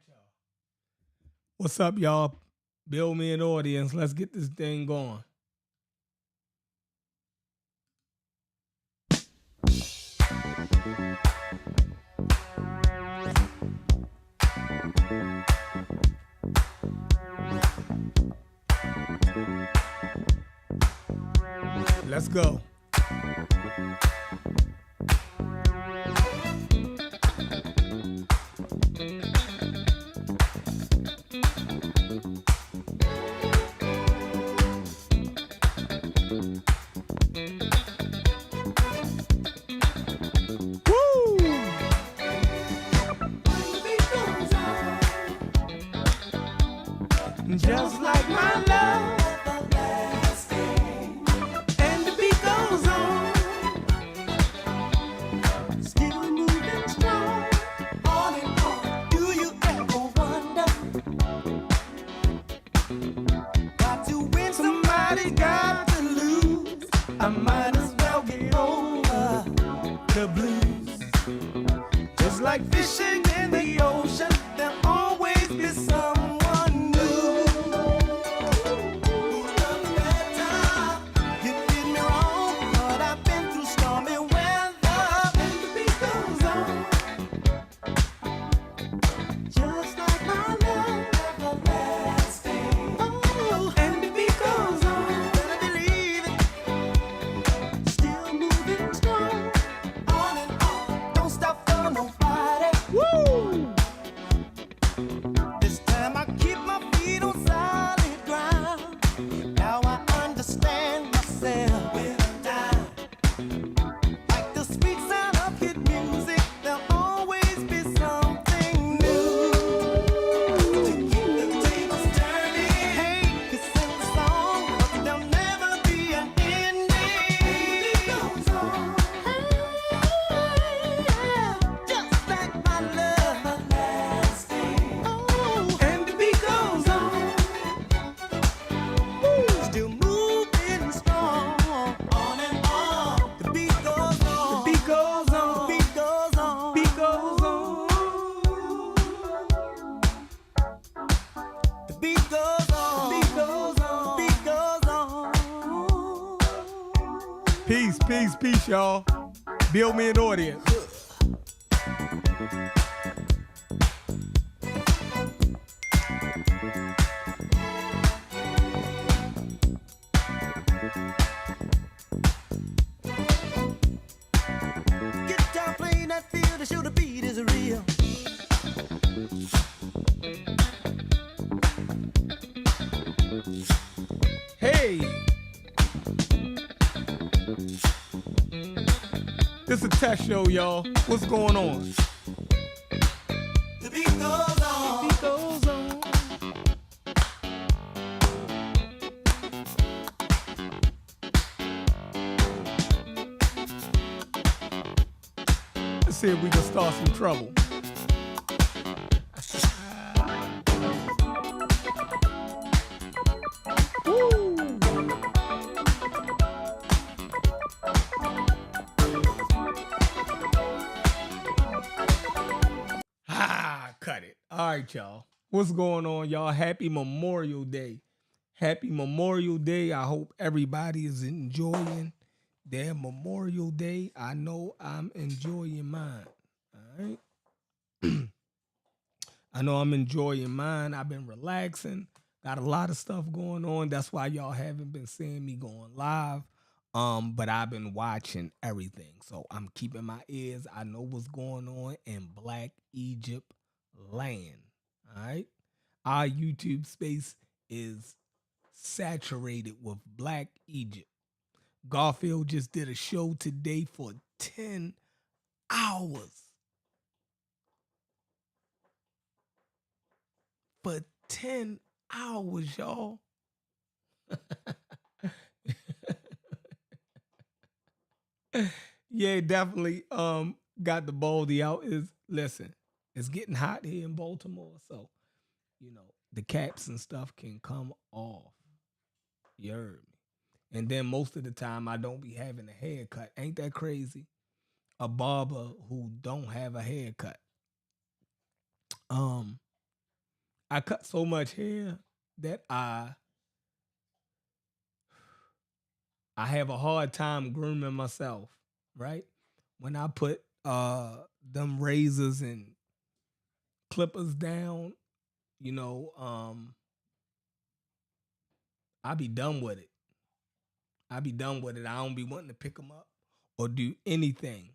y'all. What's up, y'all? Build me an audience. Let's get this thing going. Let's go. Woo! Just like my love, and the beat goes on, still moving strong, on and on. Do you ever wonder? Got to win, somebody got to lose. I might as well get over the blues. Just like fishing in the ocean, there'll always be someone new. You did me wrong, but I've been through stormy weather. And the beat goes on, just like my love, everlasting. Oh, and the beat goes on, better believe it. Still moving strong, on and on. Don't stop for nobody. Woo! This time I keep my feet on solid ground. Now I understand myself when I'm down. Like the sweet sound of hit music, there'll always be something new to keep the tables turning. Hey, this is the song, but there'll never be an ending. It goes on, just like my love, everlasting. Oh, and the beat goes on. Still moving strong, on and on. The beat goes on. The beat goes on. The beat goes on. Beat goes on. The beat goes on. The beat goes on. The beat goes on. Peace, peace, peace, y'all. Build me an audience. Guitar playing that feel to show the beat is real. Hey, this is a test show, y'all. What's going on? The beat goes on. The beat goes on. Let's see if we can start some trouble. Woo! Cut it. All right, y'all. What's going on, y'all? Happy Memorial Day. Happy Memorial Day. I hope everybody is enjoying their Memorial Day. I know I'm enjoying mine. All right. I know I'm enjoying mine. I've been relaxing. Got a lot of stuff going on. That's why y'all haven't been seeing me going live. But I've been watching everything. So I'm keeping my ears. I know what's going on in Black Egypt land. All right. Our YouTube space is saturated with Black Egypt. Garfield just did a show today for 10 hours. For 10 hours, y'all. Yeah, definitely got the baldy out. Listen, it's getting hot here in Baltimore, so the caps and stuff can come off. You heard me. And then most of the time I don't be having a haircut. Ain't that crazy? A barber who don't have a haircut. Um, I cut so much hair that I have a hard time grooming myself, right? When I put them razors and clippers down, you know, I be done with it. I be done with it. I don't be wanting to pick them up or do anything,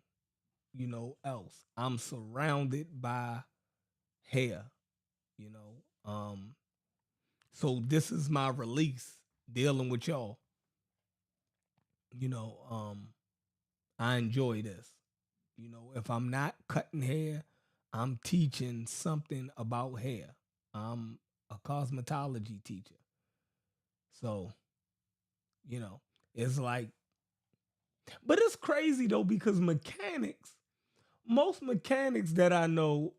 else. I'm surrounded by hair, you know. So this is my release dealing with y'all. You know, I enjoy this. If I'm not cutting hair, I'm teaching something about hair. I'm a cosmetology teacher. So, you know, it's like, but it's crazy though because most mechanics that I know,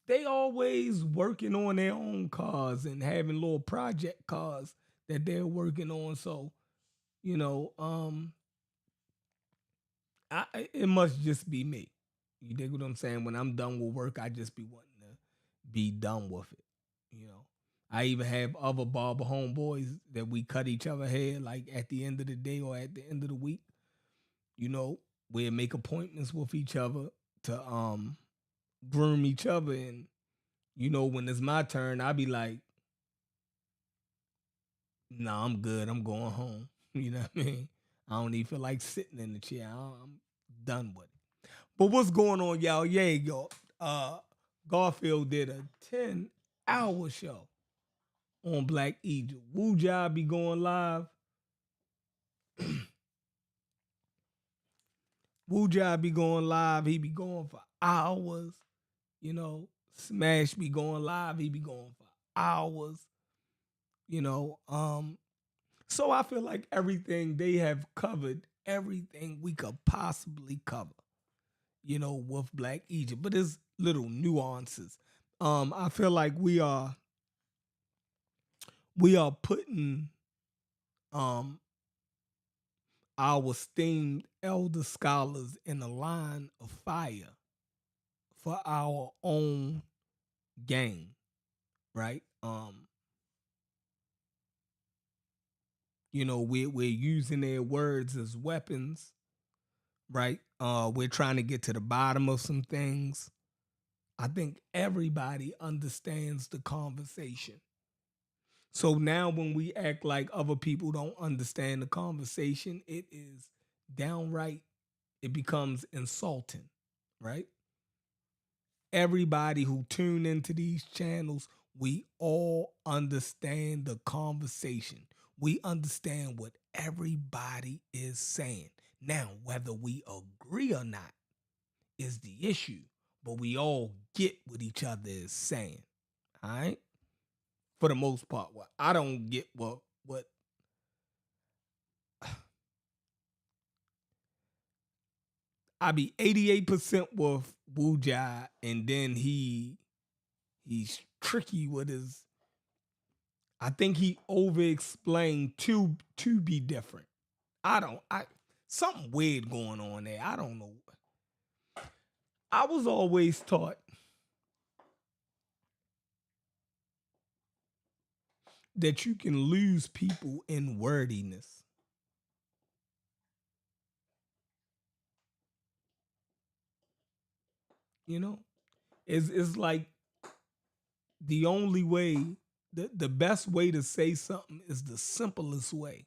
they always working on their own cars and having little project cars that they're working on. So, you know, it must just be me. You dig what I'm saying? When I'm done with work, I just be wanting to be done with it. You know, I even have other barber homeboys that we cut each other hair like at the end of the day or at the end of the week. You know, we make appointments with each other to groom each other, and when it's my turn, I be like, "Nah, I'm good. I'm going home." You know what I mean? I don't even feel like sitting in the chair. I'm done with it. But what's going on, y'all? Yeah, y'all. Garfield did a 10-hour show on Black Egypt. Wu Jai be going live. Wu Jai be going live. He be going for hours. Smash be going live. He be going for hours. You know, so I feel like everything they have covered, everything we could possibly cover, with Black Egypt. But there's little nuances. I feel like we are putting um our esteemed elder scholars in a line of fire for our own gain, right? We're using their words as weapons, right? We're trying to get to the bottom of some things. I think everybody understands the conversation. So now when we act like other people don't understand the conversation, it is downright, it becomes insulting, right? Everybody who tune into these channels, we all understand the conversation. We understand what everybody is saying. Now, whether we agree or not is the issue, but we all get what each other is saying. All right? For the most part. What I don't get what I be 88% with Wu Jai, and then he's tricky with his. I think he over explained to be different. I something weird going on there. I don't know. I was always taught that you can lose people in wordiness. You know, it's like the only way, the best way to say something is the simplest way.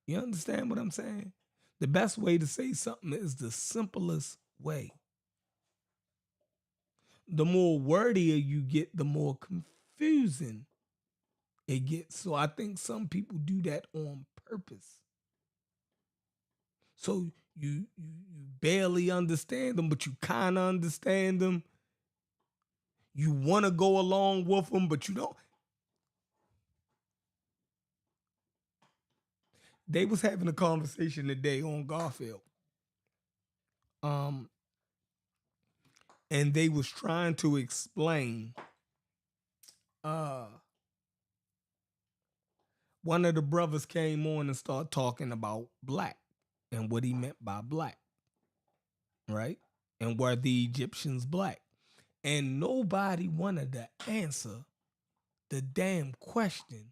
You understand what I'm saying? The best way to say something is the simplest way. The more wordier you get, the more confusing it gets. So I think some people do that on purpose. So you barely understand them, but you kind of understand them. You want to go along with them, but you don't. They was having a conversation today on Garfield. Um, and they was trying to explain uh one of the brothers came on and started talking about black. and what he meant by black, right? And were the Egyptians black? And nobody wanted to answer the damn question.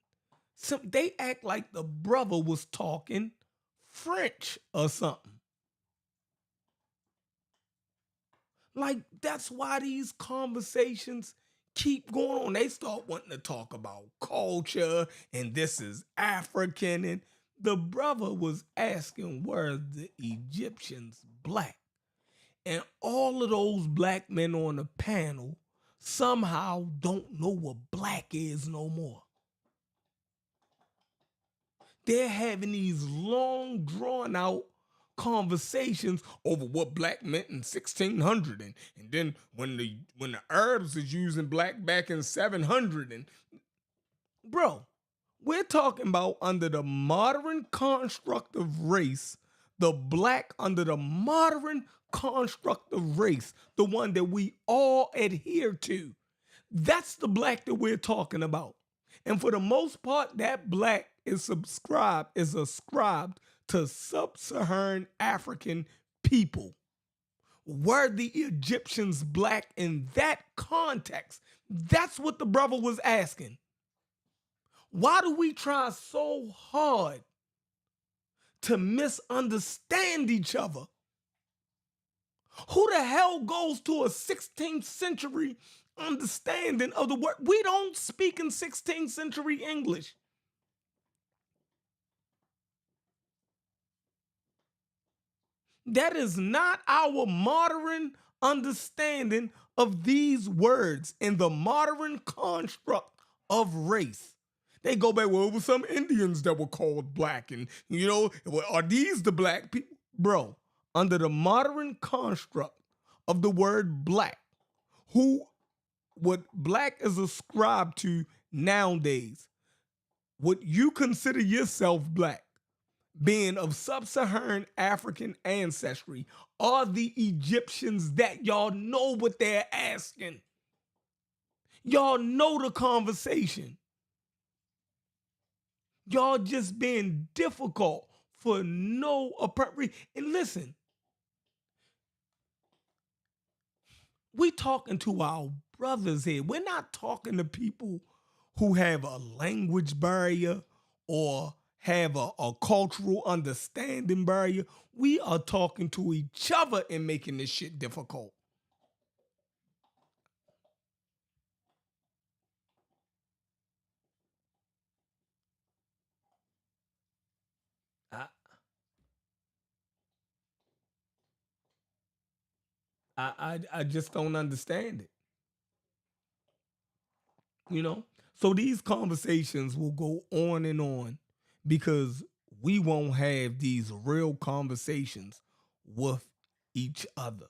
They act like the brother was talking French or something. Like, that's why these conversations keep going on. They start wanting to talk about culture and this is African. And the brother was asking, were the Egyptians black? And all of those black men on the panel somehow don't know what black is no more. They're having these long, drawn out conversations over what black meant in 1600, and then when the Arabs is using black back in 700, and bro, we're talking about under the modern construct of race, the black under the modern construct of race, the one that we all adhere to. That's the black that we're talking about. And for the most part, that black is ascribed to sub-Saharan African people. Were the Egyptians black in that context? That's what the brother was asking. Why do we try so hard to misunderstand each other? Who the hell goes to a 16th century understanding of the word? We don't speak in 16th century English. That is not our modern understanding of these words in the modern construct of race. They go back, well, it was some Indians that were called black, and are these the black people? Bro, under the modern construct of the word black, what black is ascribed to nowadays, would you consider yourself black, being of sub-Saharan African ancestry, are the Egyptians that y'all know what they're asking? Y'all know the conversation. Y'all just being difficult for no apparent reason. And listen, we talking to our brothers here. We're not talking to people who have a language barrier or have a cultural understanding barrier. We are talking to each other and making this shit difficult. I I just don't understand it. You know? So these conversations will go on and on because we won't have these real conversations with each other.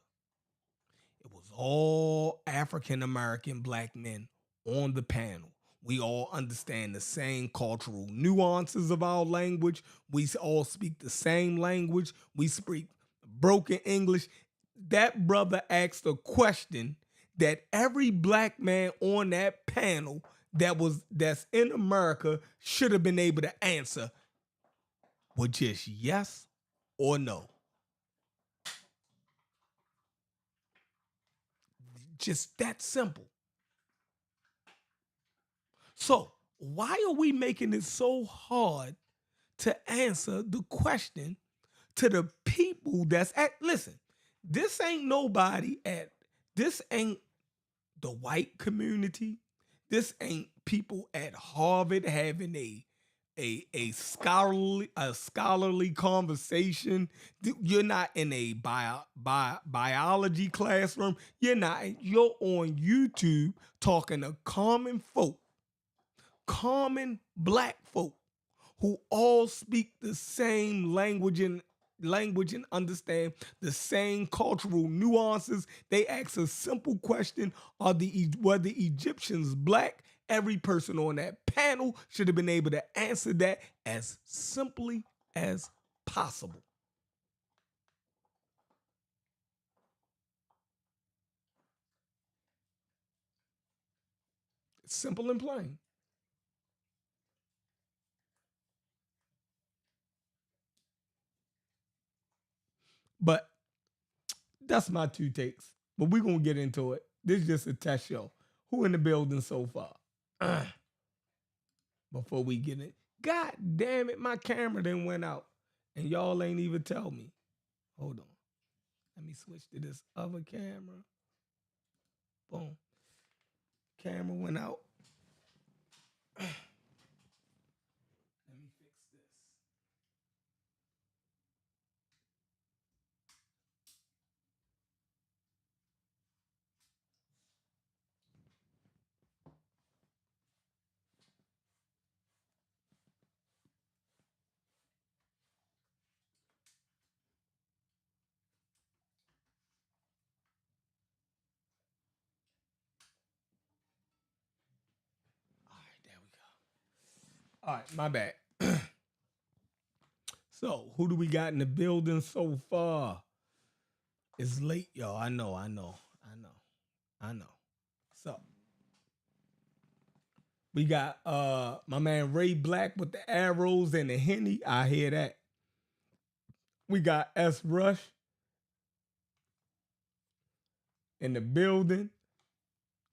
It was all African American black men on the panel. We all understand the same cultural nuances of our language. We all speak the same language. We speak broken English. That brother asked a question that every black man on that panel that's in America should have been able to answer with just yes or no. Just that simple. So, why are we making it so hard to answer the question to the people that's at? Listen, this ain't nobody at, this ain't the white community. This ain't people at Harvard having a scholarly conversation. You're not in a biology classroom. You're on YouTube talking to common black folk who all speak the same language and understand the same cultural nuances. They ask a simple question: were the Egyptians black? Every person on that panel should have been able to answer that as simply as possible. It's simple and plain. But that's my two takes. But we're gonna get into it. This is just a test show. Who in the building so far? Before we get in. God damn it, my camera then went out. And y'all ain't even tell me. Hold on. Let me switch to this other camera. Boom. Camera went out. Let me fix this. All right, there we go. All right, my bad. So, who do we got in the building so far? It's late, y'all. I know. So, we got my man Ray Black with the arrows and the Henny. I hear that. We got S Rush in the building.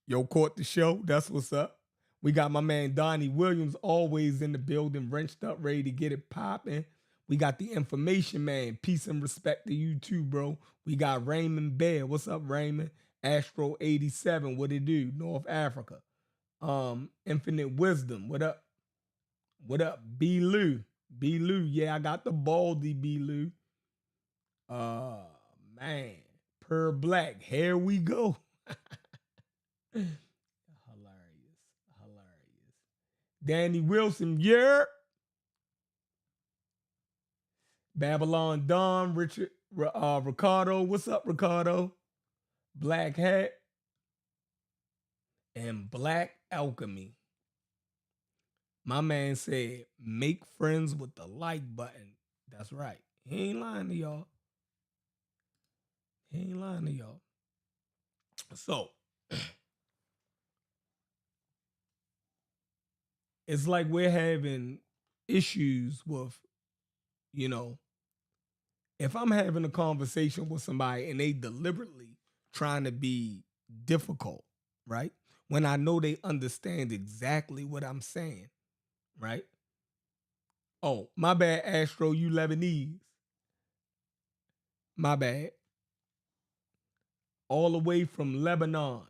Yo, caught the show. That's what's up. We got my man Donnie Williams always in the building, wrenched up, ready to get it popping. We got the information man. Peace and respect to you too, bro. We got Raymond Bear. What's up, Raymond? Astro 87. What it do? North Africa. Infinite Wisdom. What up? What up? B. Lou. B. Lou. Yeah, I got the baldy B. Lou. Man. Per Black. Here we go. Hilarious. Danny Wilson, yeah. Babylon Don, Richard, Ricardo. What's up, Ricardo? Black Hat. And Black Alchemy. My man said, make friends with the like button. That's right. He ain't lying to y'all. So, it's like we're having issues with, if I'm having a conversation with somebody and they deliberately trying to be difficult, right? When I know they understand exactly what I'm saying, right? Oh, my bad, Astro, you Lebanese. My bad. All the way from Lebanon.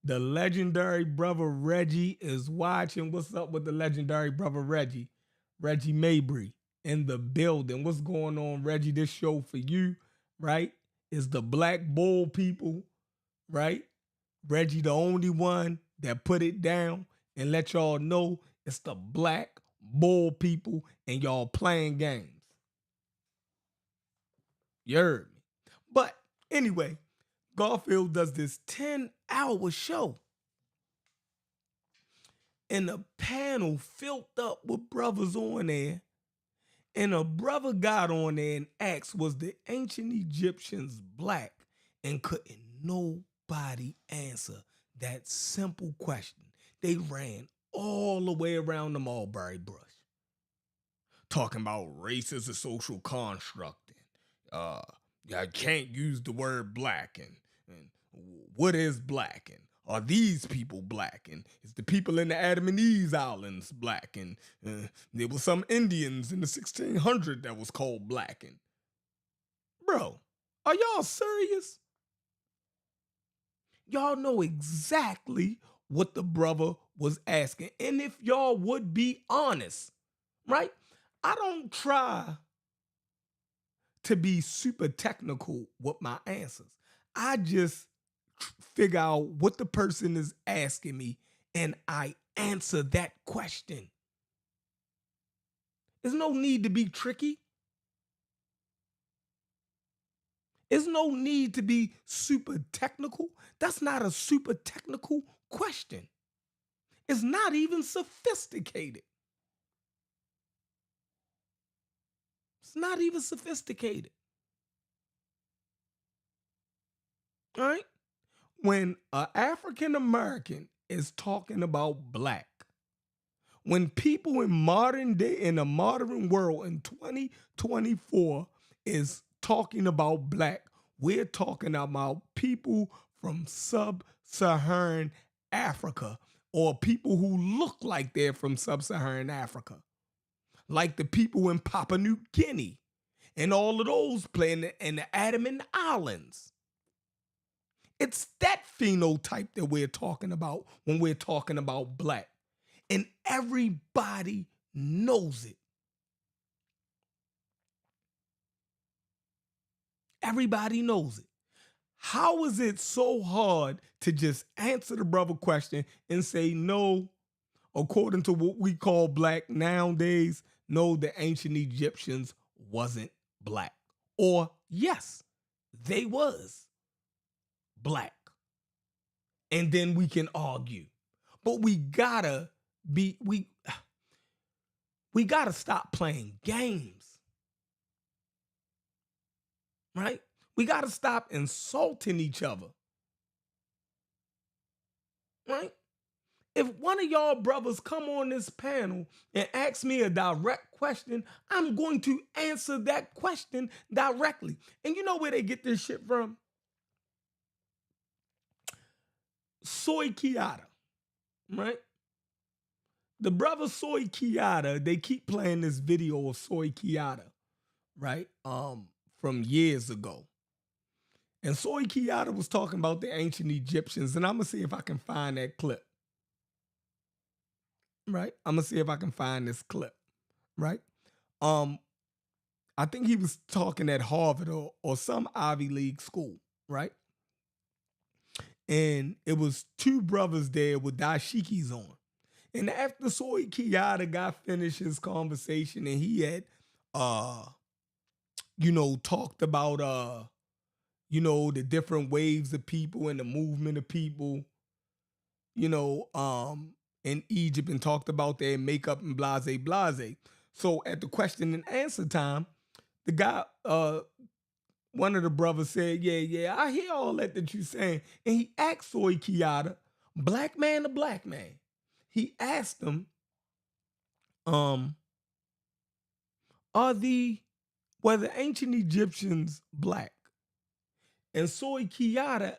The legendary brother Reggie is watching. What's up with the legendary brother Reggie? Reggie Mabry in the building. What's going on, Reggie? This show for you, right? Is the Black Bull people, right? Reggie, the only one that put it down and let y'all know it's the Black Bull people and y'all playing games. You heard me. But anyway, Garfield does this 10-hour show. And a panel filled up with brothers on there. And a brother got on there and asked, was the ancient Egyptians black? And couldn't nobody answer that simple question. They ran all the way around the mulberry bush. Talking about race as a social construct. And I can't use the word black. And what is black? And are these people black? And is the people in the Adam and Eve Islands black? And there were some Indians in the 1600s that was called black. And bro, are y'all serious? Y'all know exactly what the brother was asking. And if y'all would be honest, right? I don't try to be super technical with my answers. I just figure out what the person is asking me and I answer that question. There's no need to be tricky. There's no need to be super technical. That's not a super technical question. It's not even sophisticated. It's not even sophisticated. All right? When an African American is talking about black, When people in modern day, in the modern world in 2024 is talking about black, we're talking about people from sub-Saharan Africa or people who look like they're from sub-Saharan Africa, like the people in Papua New Guinea and all of those playing in the Andaman Islands. It's that phenotype that we're talking about when we're talking about black. And everybody knows it. Everybody knows it. How is it so hard to just answer the brother question and say, no, according to what we call black nowadays, no, the ancient Egyptians wasn't black? Or yes, they was black. And then we can argue. But we gotta stop playing games. Right? We gotta stop insulting each other. Right? If one of y'all brothers come on this panel and ask me a direct question, I'm going to answer that question directly. And you know where they get this shit from? Soy Kiata, right? The brother Soy Kiata, they keep playing this video of Soy Kiata, right? From years ago. And Soy Kiata was talking about the ancient Egyptians, and I'm gonna see if I can find that clip. Right? I'm gonna see if I can find this clip. Right? I think he was talking at Harvard or some Ivy League school, right? And it was two brothers there with dashikis on. And after Soy Kiata got finished his conversation and he had talked about the different waves of people and the movement of people, in Egypt, and talked about their makeup and blase blase. So at the question and answer time, the guy, one of the brothers said, yeah, I hear all that you're saying. And he asked Soy Kiata, black man to black man. He asked him, were the ancient Egyptians black? And Soy Kiata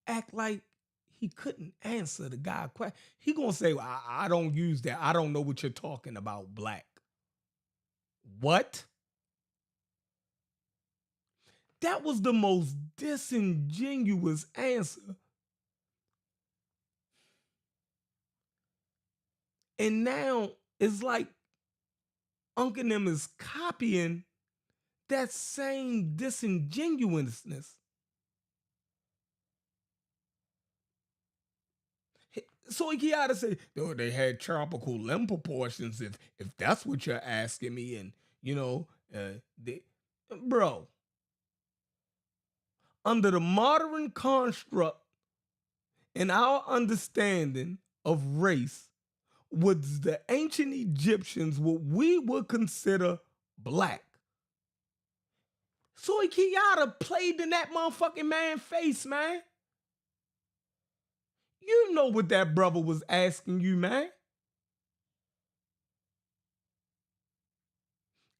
act like he couldn't answer the guy question. He gonna say, well, I don't use that. I don't know what you're talking about, black. What? That was the most disingenuous answer. And now it's like Uncle them is copying that same disingenuousness. So Kiata said, oh, they had tropical limb proportions, if that's what you're asking me. And, bro, under the modern construct in our understanding of race, was the ancient Egyptians what we would consider black? Soy Kiata played in that motherfucking man's face, man. You know what that brother was asking you, man.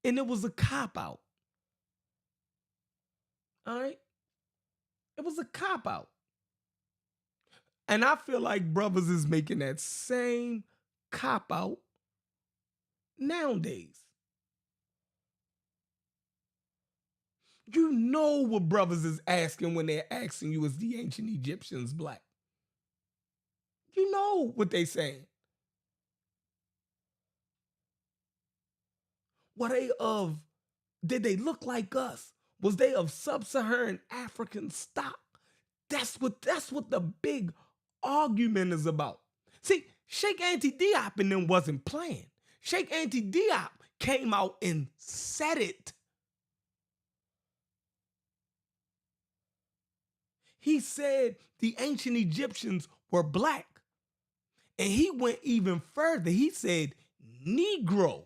And it was a cop-out. All right? It was a cop-out. And I feel like brothers is making that same cop-out nowadays. You know what brothers is asking when they're asking you, is the ancient Egyptians black? You know what they saying. Did they look like us? Was they of sub-Saharan African stock? That's what the big argument is about. See, Sheikh Anta Diop and them wasn't playing. Sheikh Anta Diop came out and said it. He said the ancient Egyptians were black. And he went even further. He said Negro.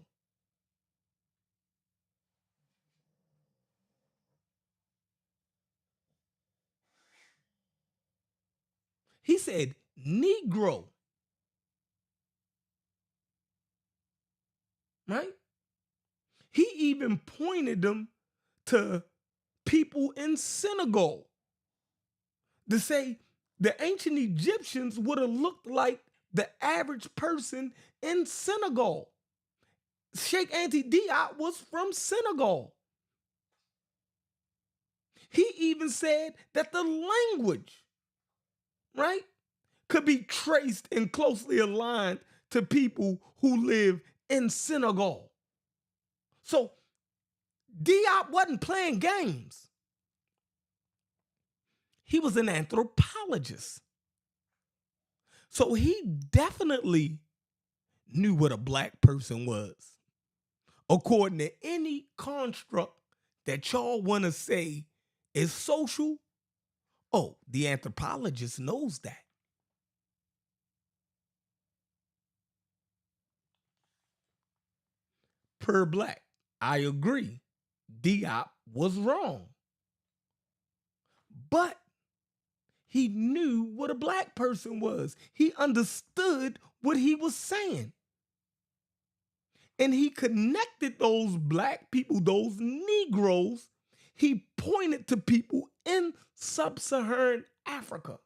He said Negro. right? He even pointed them to people in Senegal to say the ancient Egyptians would have looked like the average person in Senegal. Sheikh Anta Diop was from Senegal. He even said that the language, right, could be traced and closely aligned to people who live in Senegal. So Diop wasn't playing games. He was an anthropologist. So he definitely knew what a black person was. According to any construct that y'all want to say is social, oh, the anthropologist knows that. Per black, I agree. Diop was wrong. But he knew what a black person was. He understood what he was saying. And he connected those black people, those Negroes. He pointed to people in sub-Saharan Africa.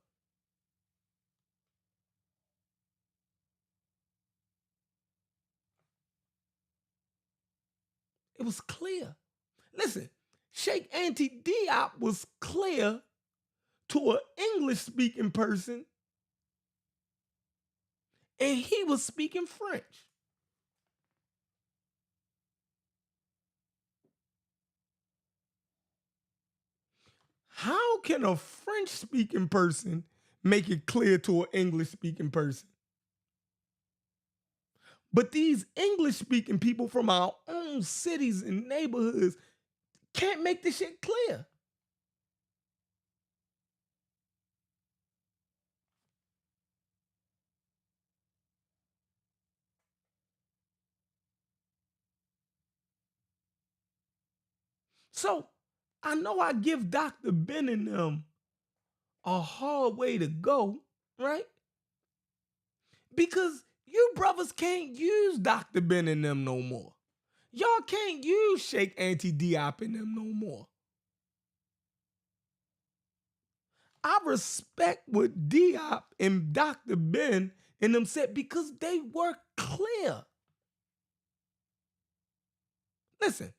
It was clear. Listen, Sheikh Anta Diop was clear to an English-speaking person, and he was speaking French. How can a French-speaking person make it clear to an English-speaking person? But these English-speaking people from our own cities and neighborhoods can't make this shit clear. So I know I give Dr. Ben and them a hard way to go, right? Because you brothers can't use Dr. Ben and them no more. Y'all can't use Sheikh Anta Diop and them no more. I respect what Diop and Dr. Ben and them said because they were clear. Listen,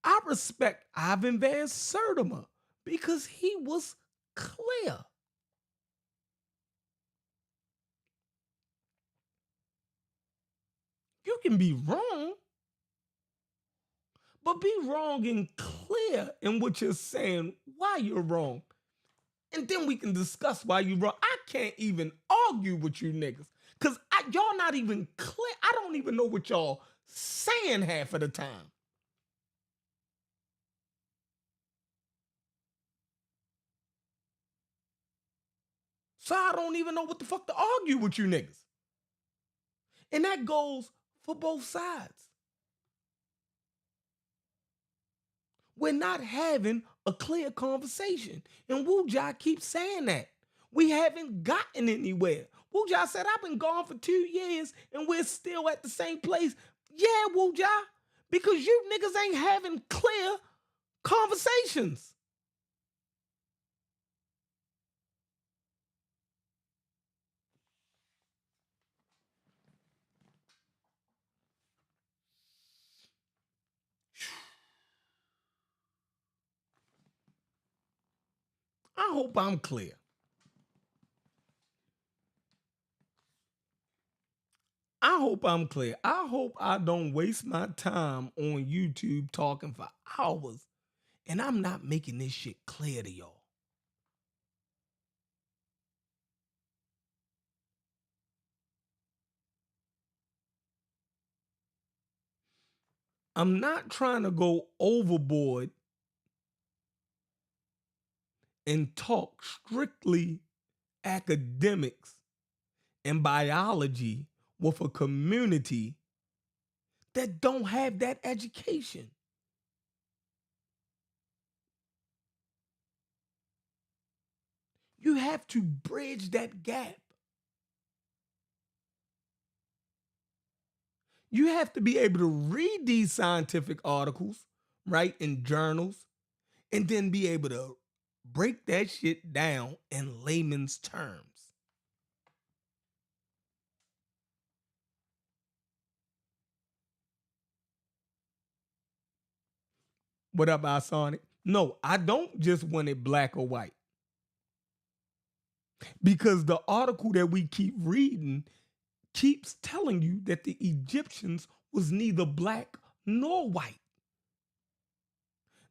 I respect Ivan Van Sertima because he was clear. You can be wrong, but be wrong and clear in what you're saying, why you're wrong. And then we can discuss why you're wrong. I can't even argue with you niggas because y'all not even clear. I don't even know what y'all saying half of the time. So I don't even know what the fuck to argue with you niggas. And that goes for both sides. We're not having a clear conversation. And Wu-Jai keeps saying that. We haven't gotten anywhere. Wu-Jai said, I've been gone for 2 years and we're still at the same place. Yeah, Wu-Jai, because you niggas ain't having clear conversations. I hope I'm clear. I hope I'm clear. I hope I don't waste my time on YouTube talking for hours and I'm not making this shit clear to y'all. I'm not trying to go overboard and talk strictly academics and biology with a community that don't have that education. You have to bridge that gap. You have to be able to read these scientific articles, right, in journals, and then be able to break that shit down in layman's terms. What up, I Sonic? No, I don't just want it black or white. Because the article that we keep reading keeps telling you that the Egyptians was neither black nor white.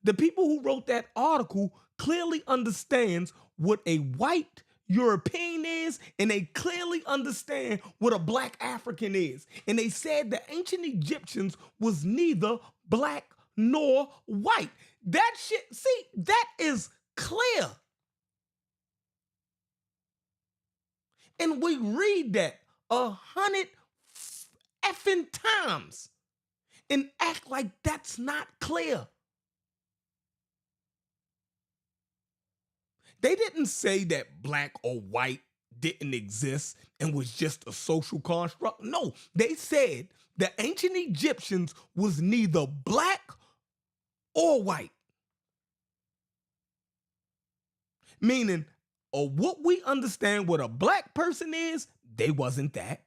The people who wrote that article clearly understands what a white European is, and they clearly understand what a black African is. And they said the ancient Egyptians was neither black nor white. That shit, see, that is clear. And we read that 100 effing times and act like that's not clear. They didn't say that black or white didn't exist and was just a social construct. No, they said the ancient Egyptians was neither black or white. Meaning, or what we understand what a black person is, they wasn't that.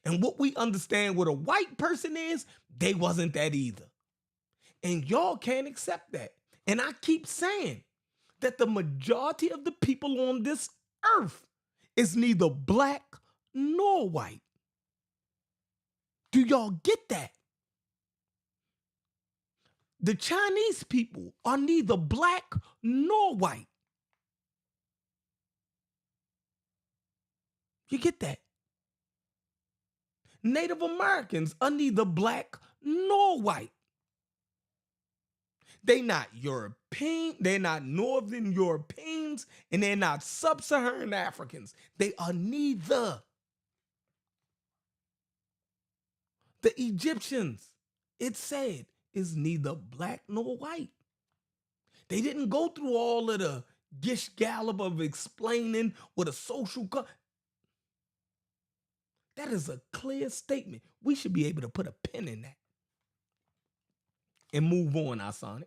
And what we understand what a white person is, they wasn't that either. And y'all can't accept that. And I keep saying that the majority of the people on this earth is neither black nor white. Do y'all get that? The Chinese people are neither black nor white. You get that? Native Americans are neither black nor white. They're not European, they're not Northern Europeans, and they're not Sub-Saharan Africans. They are neither. The Egyptians, it said, is neither black nor white. They didn't go through all of the gish gallop of explaining what a social. That is a clear statement. We should be able to put a pin in that and move on, Asonic.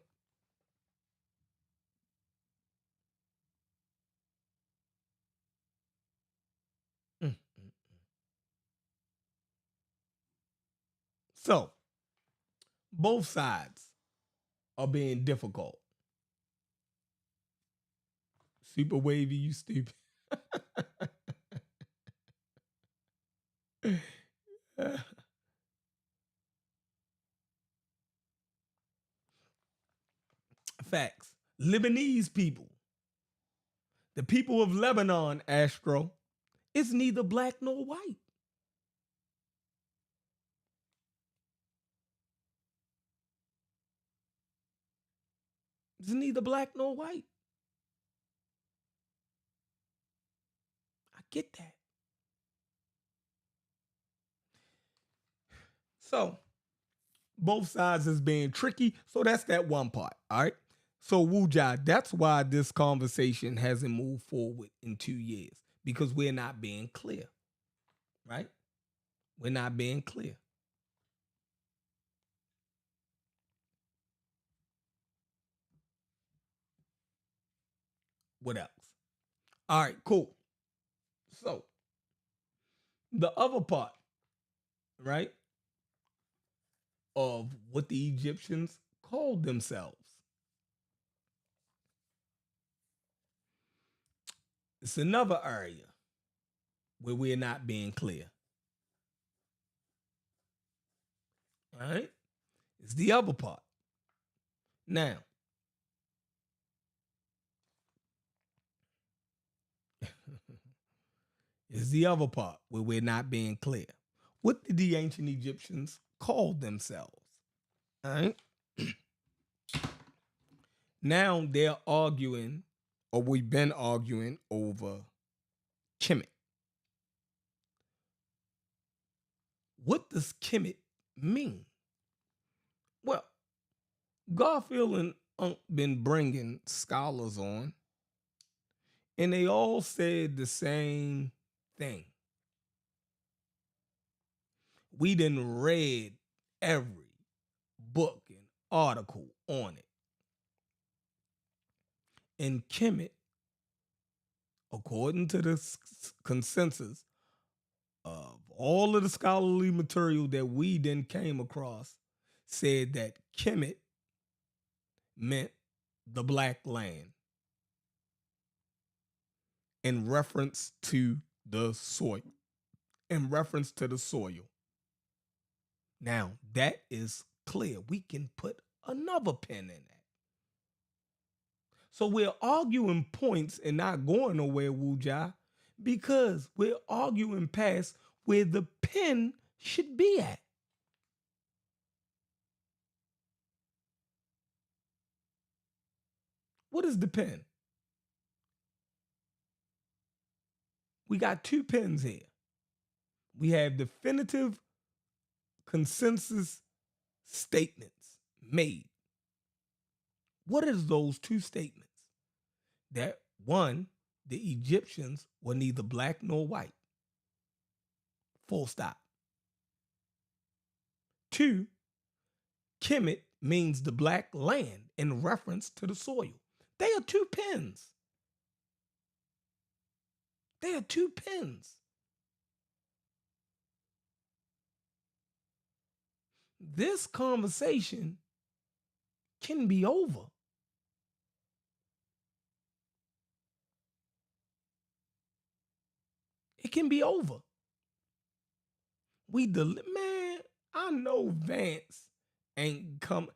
So, both sides are being difficult. Super wavy, you stupid. Facts. Lebanese people, the people of Lebanon, Astro, is neither black nor white. It's neither black nor white. I get that. So, both sides is being tricky. So that's that one part. All right. So Wuja, that's why this conversation hasn't moved forward in 2 years. Because we're not being clear. Right? We're not being clear. What else? All right, cool. So the other part, right, of what the Egyptians called themselves. It's another area where we're not being clear. All right? It's the other part. Now, it's the other part where we're not being clear. What did the ancient Egyptians call themselves? All right? Now they're arguing, or we've been arguing over Kemet. What does Kemet mean? Well, Garfield and Unc been bringing scholars on, and they all said the same thing. We done read every book and article on it. And Kemet, according to the consensus of all of the scholarly material that we then came across, said that Kemet meant the black land in reference to the soil. In reference to the soil. Now, that is clear. We can put another pin in that. So we're arguing points and not going nowhere, Wuja, because we're arguing past where the pin should be at. What is the pin? We got two pins here. We have definitive consensus statements made. What is those two statements? That one, the Egyptians were neither black nor white. Full stop. Two, Kemet means the black land in reference to the soil. They are two pins. They are two pins. This conversation can be over. It can be over. Man, I know Vance ain't come.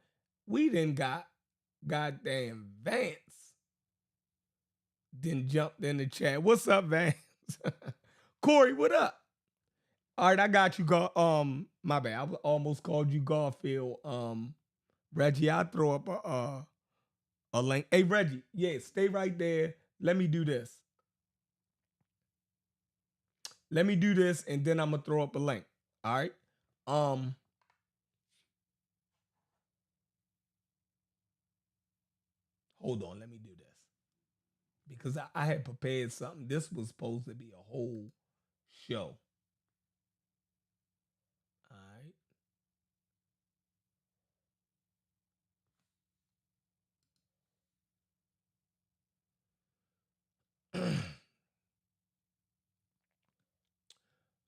We done got goddamn Vance. Then jumped in the chat. What's up, Vance? Corey, what up? All right, I got you. My bad. I almost called you Garfield. Reggie, I'll throw up a link. Hey, Reggie, yeah, stay right there. Let me do this. Let me do this, and then I'm gonna throw up a link. All right. Hold on. Let me do this because I had prepared something. This was supposed to be a whole show. All right.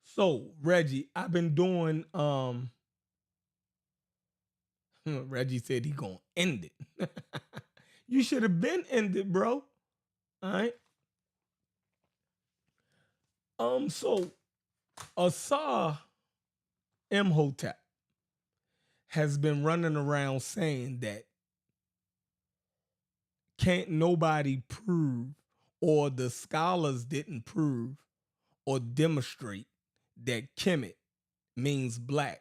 So, Reggie, I've been doing Reggie said he gonna end it. You should have been ended, bro. All right. So Asar Imhotep has been running around saying that can't nobody prove, or the scholars didn't prove or demonstrate that Kemet means black,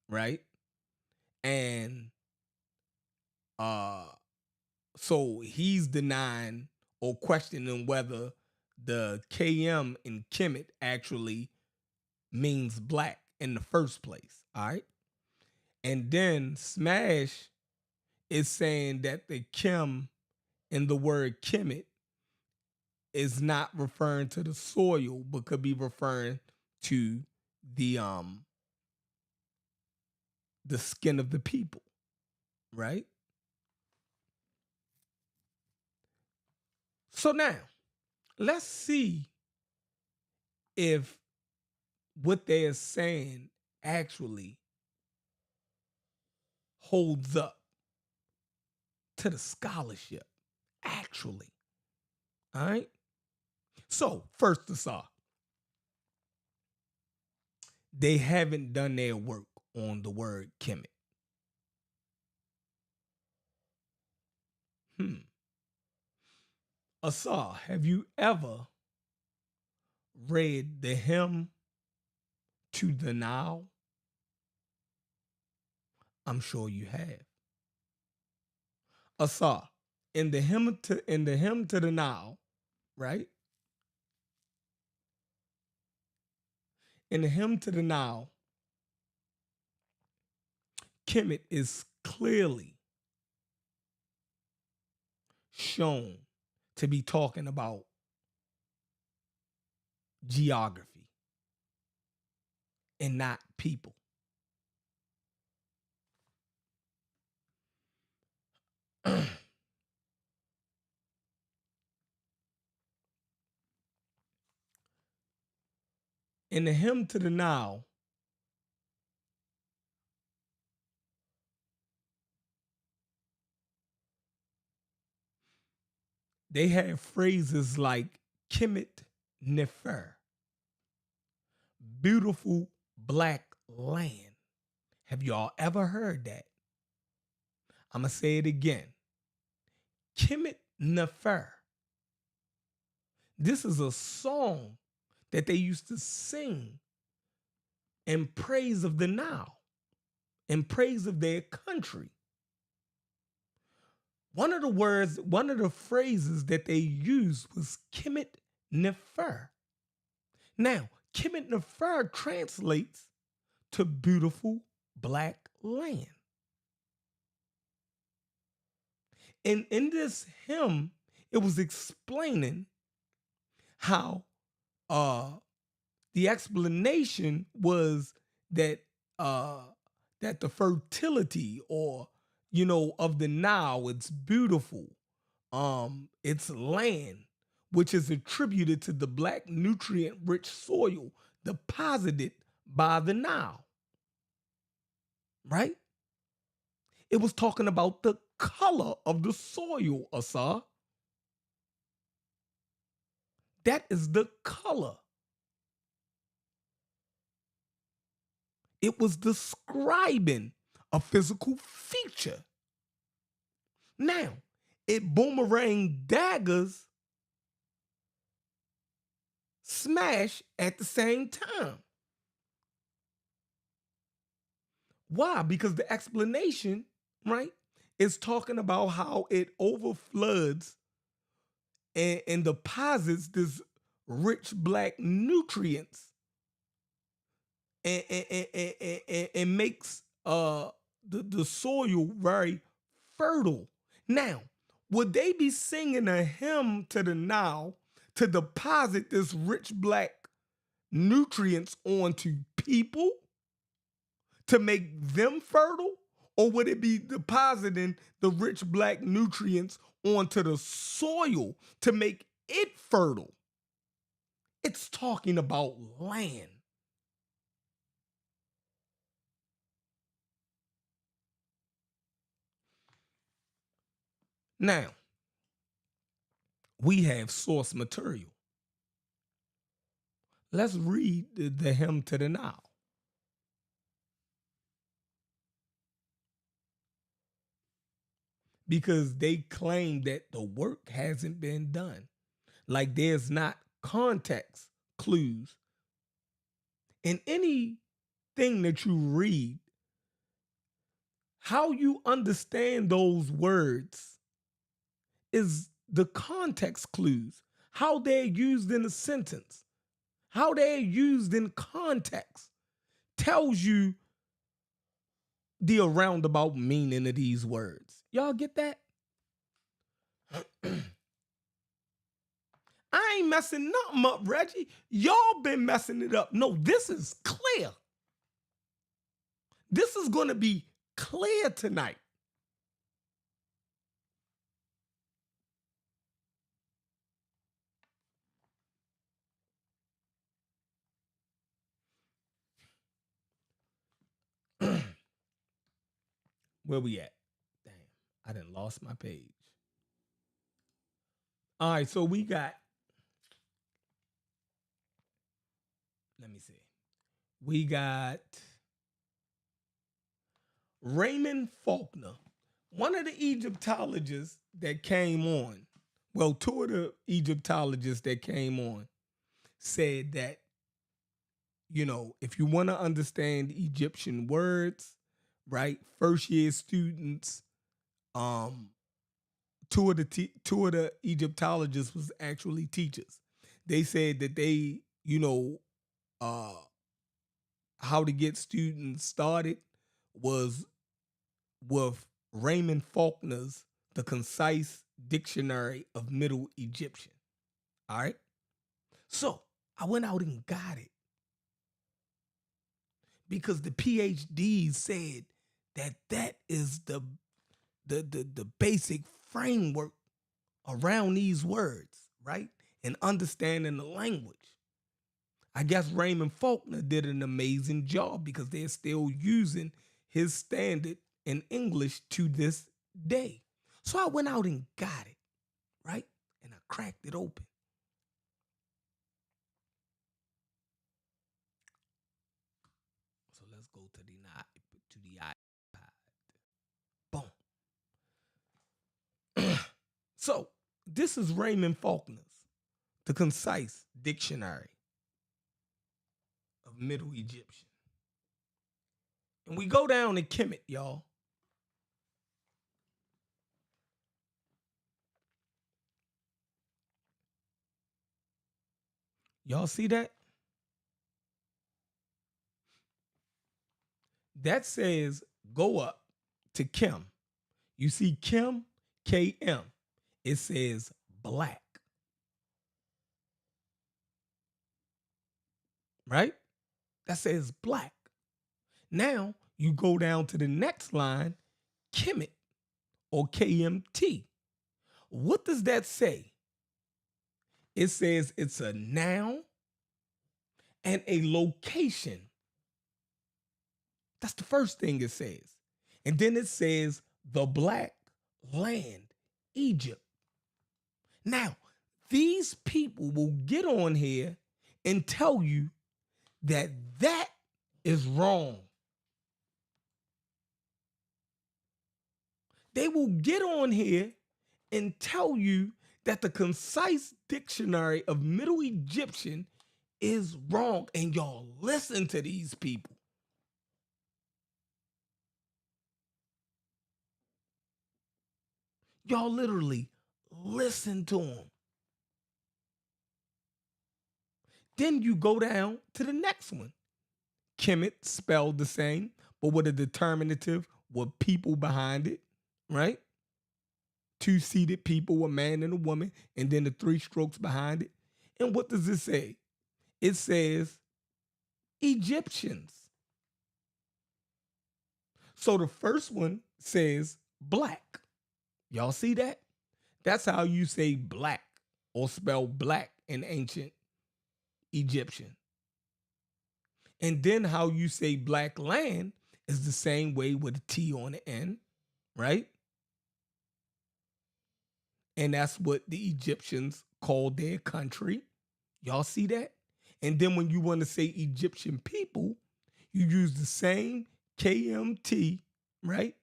right? And so he's denying or questioning whether the KM in Kemet actually means black in the first place. All right. And then Smash is saying that the Kim in the word Kemet is not referring to the soil, but could be referring to the skin of the people, right? So now, let's see if what they're saying actually holds up to the scholarship. Actually. All right? So, first Asar, they haven't done their work on the word Kemet. Asar, have you ever read the hymn to the Nile? I'm sure you have. Asar, in the hymn to the Nile, right? In the hymn to the Nile, Kemet is clearly shown to be talking about geography and not people. In the hymn to the Nile, they have phrases like Kemet Nefer, beautiful black land. Have y'all ever heard that? I'm going to say it again. Kemet Nefer. This is a song that they used to sing in praise of the Nile, in praise of their country. One of the phrases that they used was Kemet Nefer. Now, Kemet Nefer translates to beautiful black land. And in this hymn, it was explaining how the explanation was that that the fertility or of the Nile, it's beautiful. It's land which is attributed to the black nutrient rich soil deposited by the Nile. Right? It was talking about the color of the soil, Asa. That is the color. It was describing a physical feature. Now, it boomerang daggers smash at the same time. Why? Because the explanation, right, is talking about how it overfloods and deposits this rich black nutrients and makes the soil very fertile. Now, would they be singing a hymn to the Nile to deposit this rich black nutrients onto people to make them fertile? Or would it be depositing the rich black nutrients onto the soil to make it fertile? It's talking about land. Now, we have source material. Let's read the hymn to the Nile. Because they claim that the work hasn't been done. Like there's not context clues. In anything that you read, how you understand those words is the context clues, how they're used in a sentence, how they're used in context tells you the roundabout meaning of these words. Y'all get that? I ain't messing nothing up, Reggie. Y'all been messing it up. No, this is clear. This is going to be clear tonight. Where we at? Damn, I done lost my page. All right, so we got, let me see. We got Raymond Faulkner, one of the Egyptologists that came on. Well, two of the Egyptologists that came on said that, if you want to understand Egyptian words, right? First year students, two of the Egyptologists was actually teachers. They said that they, how to get students started was with Raymond Faulkner's The Concise Dictionary of Middle Egyptian. All right. So I went out and got it because the PhD said that is the the basic framework around these words, right? And understanding the language. I guess Raymond Faulkner did an amazing job because they're still using his standard in English to this day. So I went out and got it, right? And I cracked it open. So let's go to the iPod. Boom. So this is Raymond Faulkner's The Concise Dictionary of Middle Egyptian. And we go down to Kemet, y'all. Y'all see that? That says go up to Kim. You see Kim, KM. It says black. Right? That says black. Now you go down to the next line, Kemet or KMT. What does that say? It says it's a noun and a location. That's the first thing it says. And then it says the black land, Egypt. Now, these people will get on here and tell you that that is wrong. They will get on here and tell you that the Concise Dictionary of Middle Egyptian is wrong. And y'all listen to these people. Y'all literally listen to them. Then you go down to the next one. Kemet, spelled the same, but with a determinative with people behind it, right? Two-seated people, a man and a woman, and then the three strokes behind it. And what does it say? It says Egyptians. So the first one says black. Y'all see that? That's how you say black or spell black in ancient Egyptian. And then how you say black land is the same way with a T on the end, right? And that's what the Egyptians called their country. Y'all see that? And then when you want to say Egyptian people, you use the same KMT, right?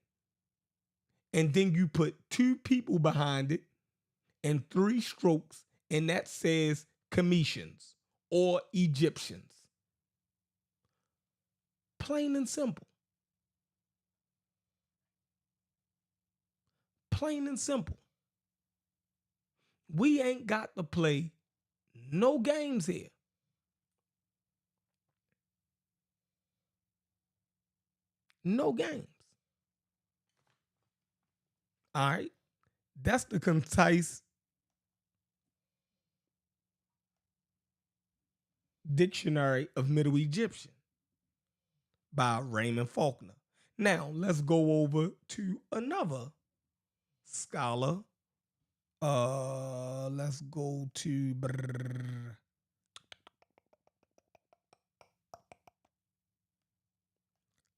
And then you put two people behind it and three strokes, and that says Cometians or Egyptians. Plain and simple. Plain and simple. We ain't got to play no games here. No games. All right. That's the Concise Dictionary of Middle Egyptian by Raymond Faulkner. Now, let's go over to another scholar. Let's go to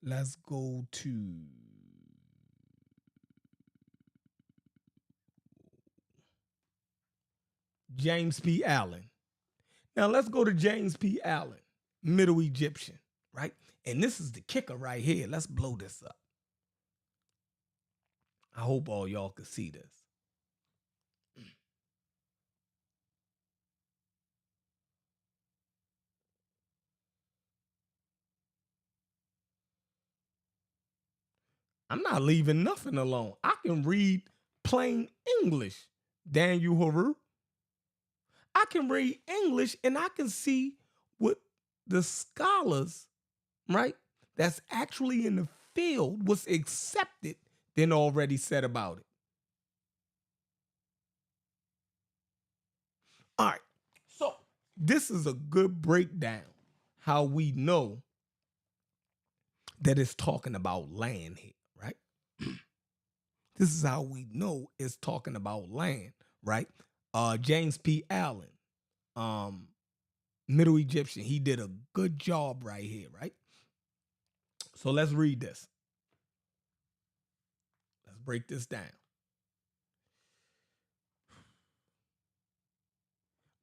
let's go to James P. Allen. Now let's go to James P. Allen, Middle Egyptian, right? And this is the kicker right here. Let's blow this up. I hope all y'all can see this. I'm not leaving nothing alone. I can read plain English, Daniel Haru. I can read English and I can see what the scholars, right, that's actually in the field was accepted than already said about it. All right, so this is a good breakdown how we know that it's talking about land here, right? This is how we know it's talking about land, right? James P. Allen, um, Middle Egyptian, he did a good job right here, right? So let's read this. Let's break this down.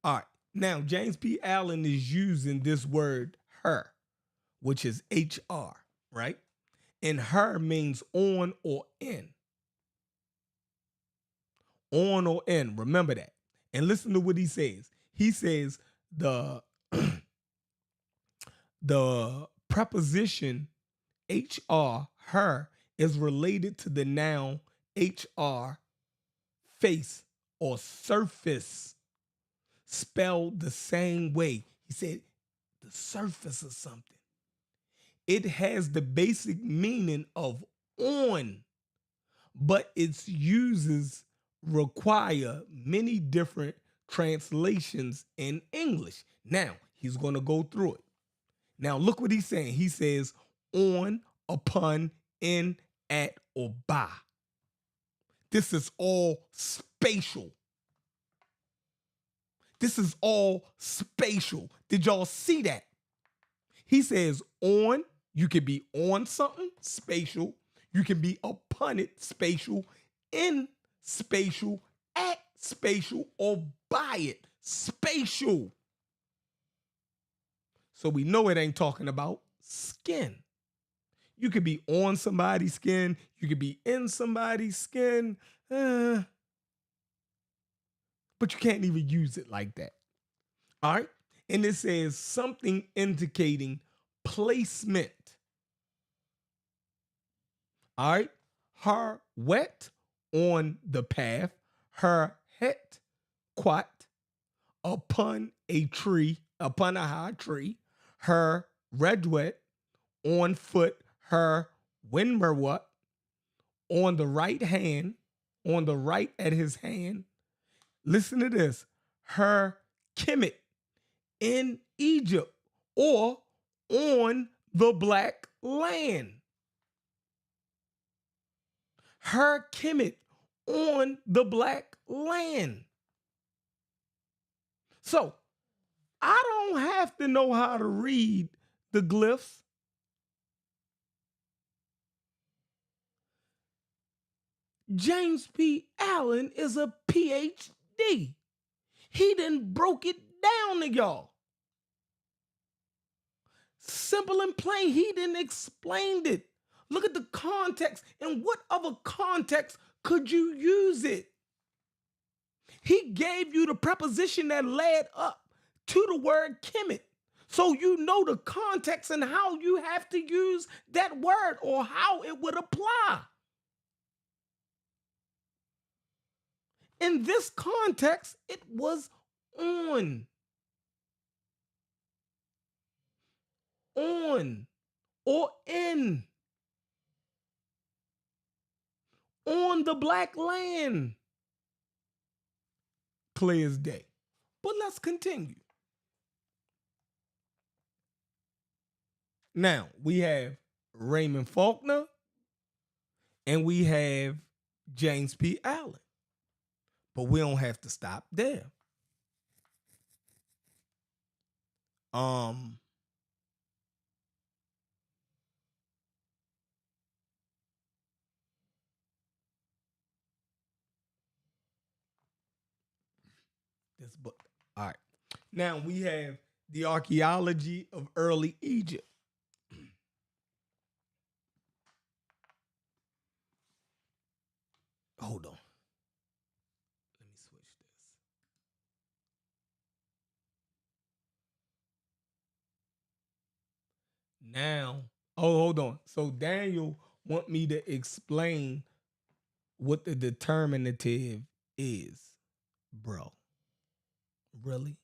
All right. Now, James P. Allen is using this word her, which is HR, right? And her means on or in. On or in. Remember that. And listen to what he says. He says the the preposition HR, her, is related to the noun HR, face or surface, spelled the same way. He said the surface of something. It has the basic meaning of on, but its uses require many different translations in English. Now, he's going to go through it. Now, look what he's saying. He says on, upon, in, at, or by. This is all spatial. This is all spatial. Did y'all see that? He says on, you can be on something, spatial. You can be upon it, spatial. In, spatial. At, spatial. Or by it, spatial. So we know it ain't talking about skin. You could be on somebody's skin. You could be in somebody's skin. But you can't even use it like that. All right? And it says something indicating placement. All right? Her wet on the path. Her het quat upon a tree, upon a high tree. Her red wet on foot. Her windmerwat on the right hand, on the right at his hand. Listen to this. Her Kemet in Egypt or on the black land. Her Kemet on the black land. So I don't have to know how to read the glyphs. James P. Allen is a PhD. He done broke it down to y'all. Simple and plain. He didn't explain it. Look at the context. In what other context could you use it? He gave you the preposition that led up to the word Kemet. So you know the context and how you have to use that word or how it would apply. In this context, it was on. On or in. On the black land. Clear as day. But let's continue. Now, we have Raymond Faulkner and we have James P. Allen. But we don't have to stop there. This book. All right. Now we have the archaeology of early Egypt. Hold on. Let me switch this. Now, hold on. So Daniel want me to explain what the determinative is, bro. Really?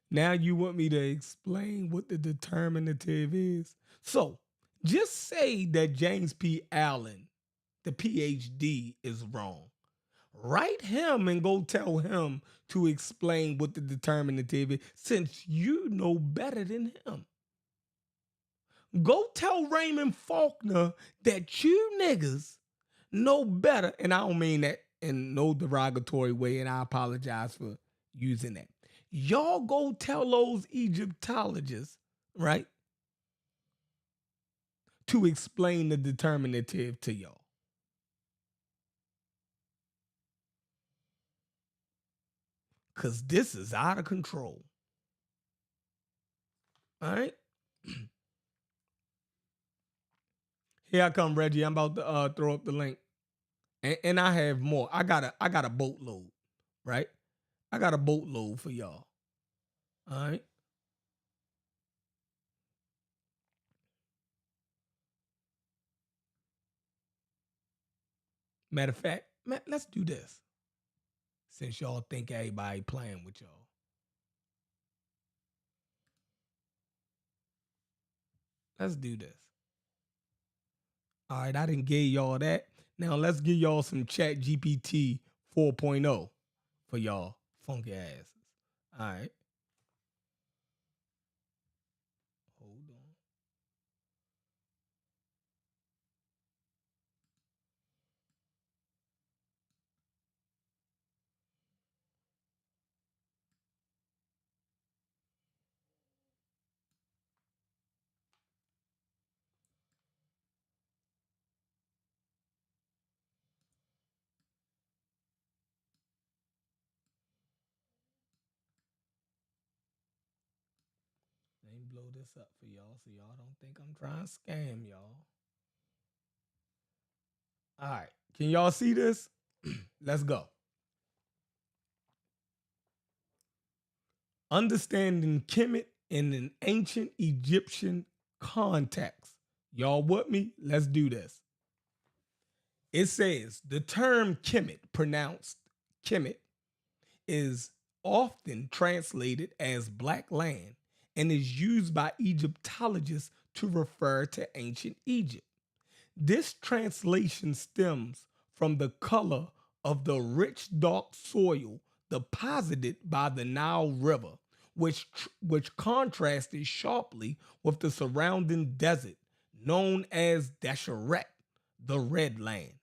Now you want me to explain what the determinative is? So just say that James P. Allen, the PhD, is wrong. Write him and go tell him to explain what the determinative is, since you know better than him. Go tell Raymond Faulkner that you niggas know better. And I don't mean that in no derogatory way, and I apologize for using that. Y'all go tell those Egyptologists, right, to explain the determinative to y'all. Because this is out of control. All right? Here I come, Reggie. I'm about to throw up the link. And I have more. I got a boatload, right? I got a boatload for y'all. All right. Matter of fact, let's do this. Since y'all think everybody playing with y'all. Let's do this. All right, I didn't give y'all that. Now let's give y'all some Chat GPT 4.0 for y'all funky asses. All right. Hold on. Let me blow this up for y'all so y'all don't think I'm trying to scam y'all. All right. Can y'all see this? Let's go. Understanding Kemet in an ancient Egyptian context. Y'all with me? Let's do this. It says the term Kemet, pronounced Kemet, is often translated as black land and is used by Egyptologists to refer to ancient Egypt. This translation stems from the color of the rich dark soil deposited by the Nile River, which contrasted sharply with the surrounding desert known as Desheret, the Red Land.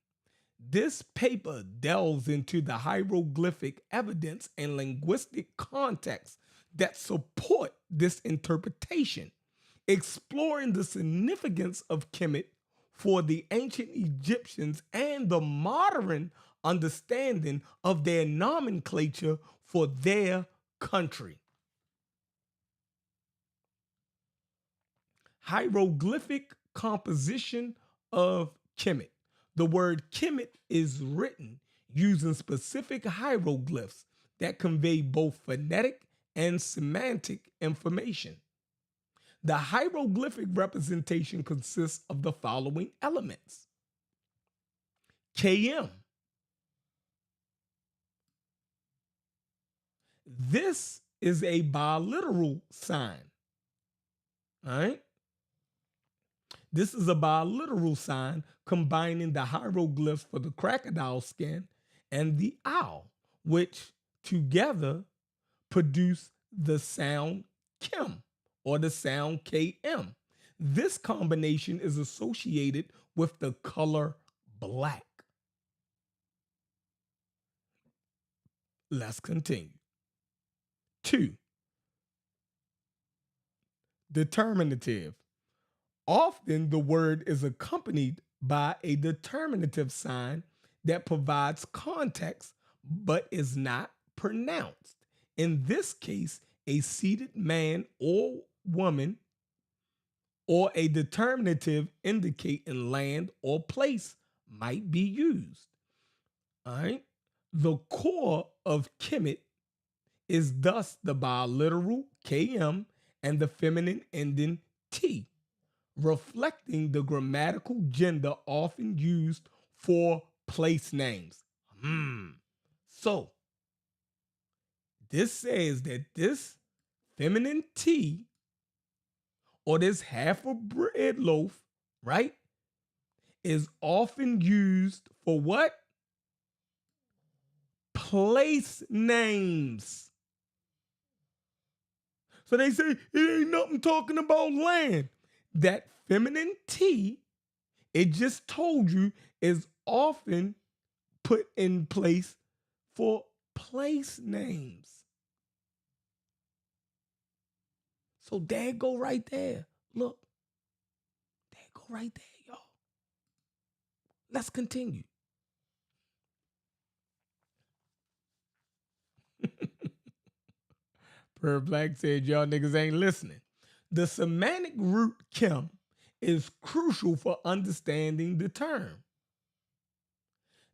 This paper delves into the hieroglyphic evidence and linguistic context that support this interpretation, exploring the significance of Kemet for the ancient Egyptians and the modern understanding of their nomenclature for their country. Hieroglyphic composition of Kemet. The word Kemet is written using specific hieroglyphs that convey both phonetic and semantic information. The hieroglyphic representation consists of the following elements: KM. This is a biliteral sign. All right? This is a biliteral sign combining the hieroglyphs for the crocodile skin and the owl, which together produce the sound Kim or the sound KM. This combination is associated with the color black. Let's continue. 2. Determinative. Often the word is accompanied by a determinative sign that provides context but is not pronounced. In this case, a seated man or woman or a determinative indicating land or place might be used. All right. The core of Kemet is thus the biliteral KM and the feminine ending T, reflecting the grammatical gender often used for place names. So, this says that this feminine T or this half a bread loaf, right, is often used for what? Place names. So they say it ain't nothing talking about land. That feminine T, it just told you, is often put in place for place names. So there go right there. Look, there go right there, y'all. Let's continue. Per Black said, y'all niggas ain't listening. The semantic root Kim is crucial for understanding the term.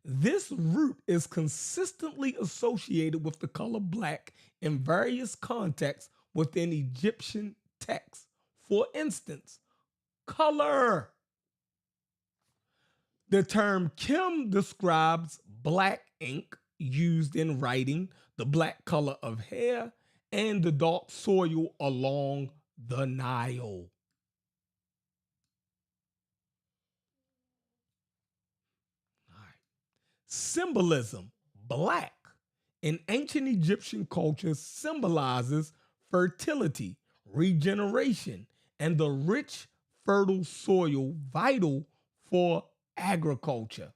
This root is consistently associated with the color black in various contexts within Egyptian texts. For instance, color. The term Kim describes black ink used in writing, the black color of hair, and the dark soil along the Nile. All right. Symbolism, black, in ancient Egyptian culture symbolizes fertility, regeneration, and the rich, fertile soil vital for agriculture.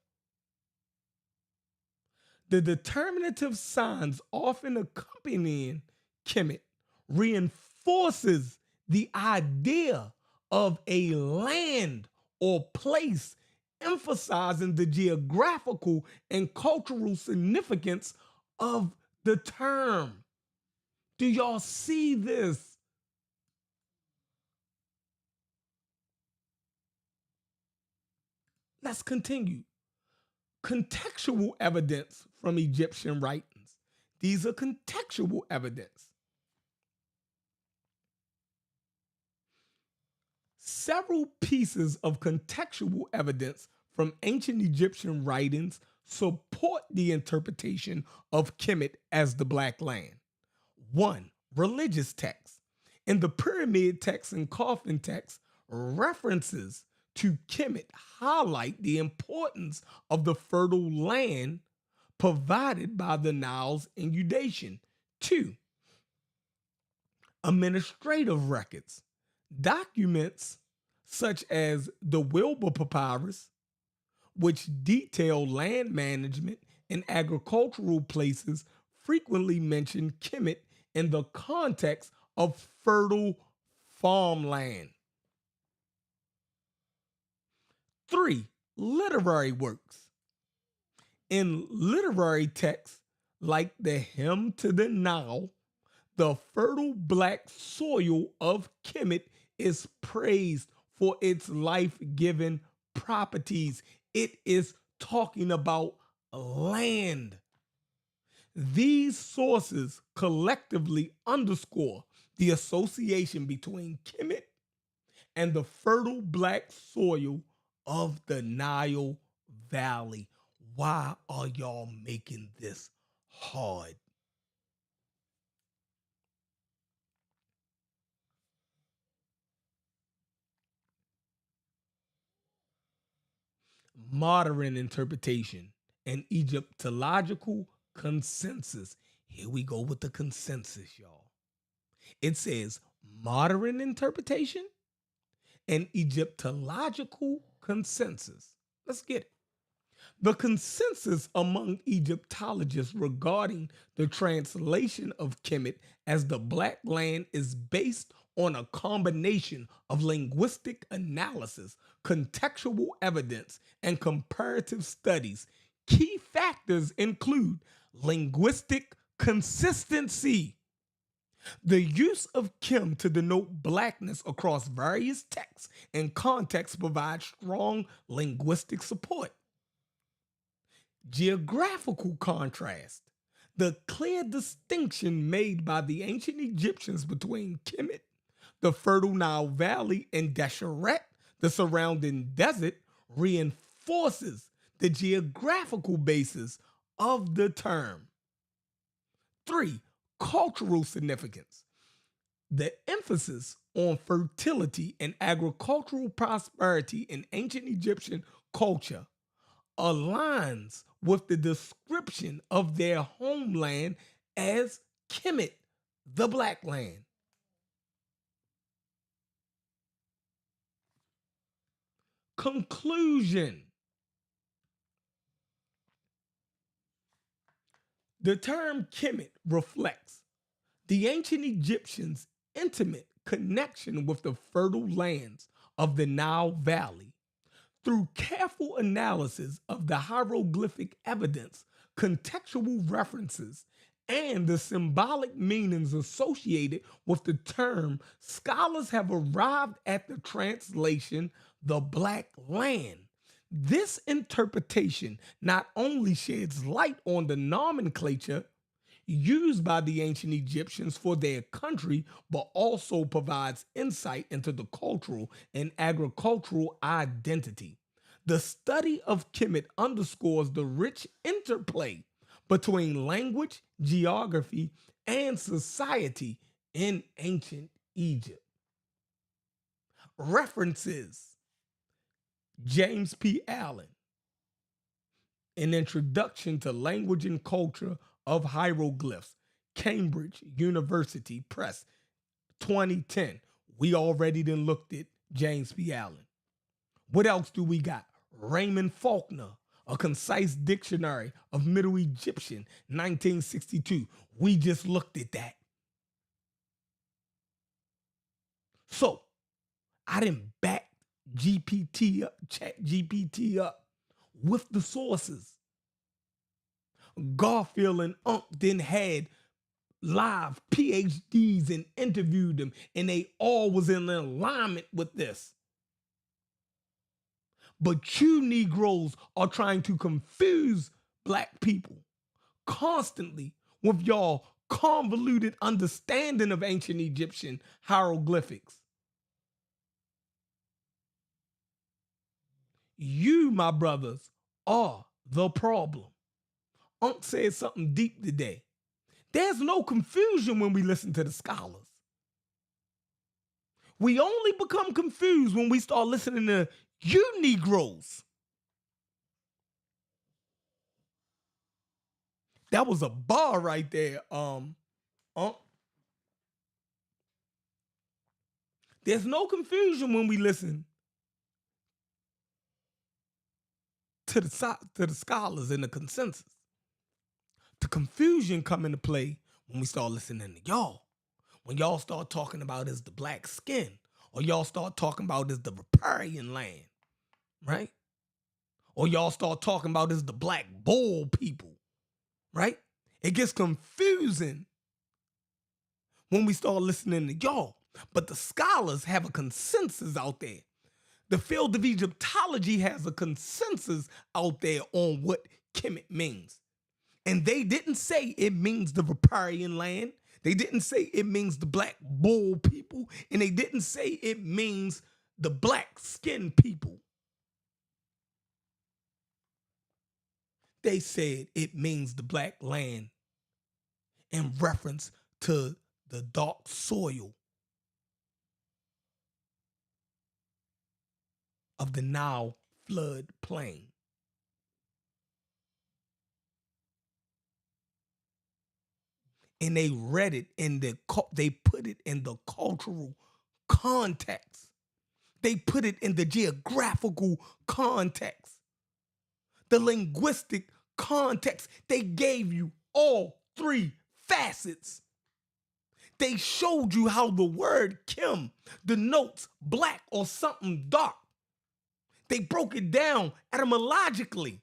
The determinative signs often accompanying Kemet reinforces the idea of a land or place, emphasizing the geographical and cultural significance of the term. Do y'all see this? Let's continue. Contextual evidence from Egyptian writings. These are contextual evidence. Several pieces of contextual evidence from ancient Egyptian writings support the interpretation of Kemet as the Black Land. 1. Religious texts. In the pyramid texts and coffin texts, references to Kemet highlight the importance of the fertile land provided by the Nile's inundation. 2. Administrative records. Documents such as the Wilbur Papyrus, which detail land management in agricultural places, frequently mention Kemet in the context of fertile farmland. 3. Literary works. In literary texts like the Hymn to the Nile, the fertile black soil of Kemet is praised for its life-giving properties. It is talking about land. These sources collectively underscore the association between Kemet and the fertile black soil of the Nile Valley. Why are y'all making this hard? Modern interpretation and Egyptological consensus. Here we go with the consensus, y'all. It says modern interpretation and Egyptological consensus. Let's get it. The consensus among Egyptologists regarding the translation of Kemet as the Black Land is based on a combination of linguistic analysis, contextual evidence, and comparative studies. Key factors include linguistic consistency. The use of Kim to denote blackness across various texts and contexts provides strong linguistic support. Geographical contrast. The clear distinction made by the ancient Egyptians between Kemet, the fertile Nile Valley, and Desheret, the surrounding desert, reinforces the geographical basis of the term. 3. Cultural significance. The emphasis on fertility and agricultural prosperity in ancient Egyptian culture aligns with the description of their homeland as Kemet, the Black Land. Conclusion. The term Kemet reflects the ancient Egyptians' intimate connection with the fertile lands of the Nile Valley. Through careful analysis of the hieroglyphic evidence, contextual references, and the symbolic meanings associated with the term, scholars have arrived at the translation, the Black Land. This interpretation not only sheds light on the nomenclature used by the ancient Egyptians for their country, but also provides insight into the cultural and agricultural identity. The study of Kemet underscores the rich interplay between language, geography, and society in ancient Egypt. References: James P. Allen, An Introduction to Language and Culture of Hieroglyphs, Cambridge University Press, 2010. We already done looked at James P. Allen. What else do we got? Raymond Faulkner, A Concise Dictionary of Middle Egyptian, 1962. We just looked at that. So, I didn't back Chat GPT up with the sources. Garfield and Unc then had live PhDs and interviewed them, and they all was in alignment with this. But you Negroes are trying to confuse Black people constantly with y'all convoluted understanding of ancient Egyptian hieroglyphics. You, my brothers, are the problem. Unc said something deep today. There's no confusion when we listen to the scholars. We only become confused when we start listening to you Negroes. That was a bar right there, Unc. There's no confusion when we listen to the scholars and the consensus. The confusion come into play when we start listening to y'all. When y'all start talking about is the black skin, or y'all start talking about is the riparian land, right? Or y'all start talking about is the black bull people, right? It gets confusing when we start listening to y'all. But the scholars have a consensus out there. The field of Egyptology has a consensus out there on what Kemet means. And they didn't say it means the riparian land. They didn't say it means the black bull people. And they didn't say it means the black skin people. They said it means the black land in reference to the dark soil of the Nile flood plain. And they read it they put it in the cultural context. They put it in the geographical context, the linguistic context. They gave you all three facets. They showed you how the word Kim denotes black or something dark. They broke it down etymologically.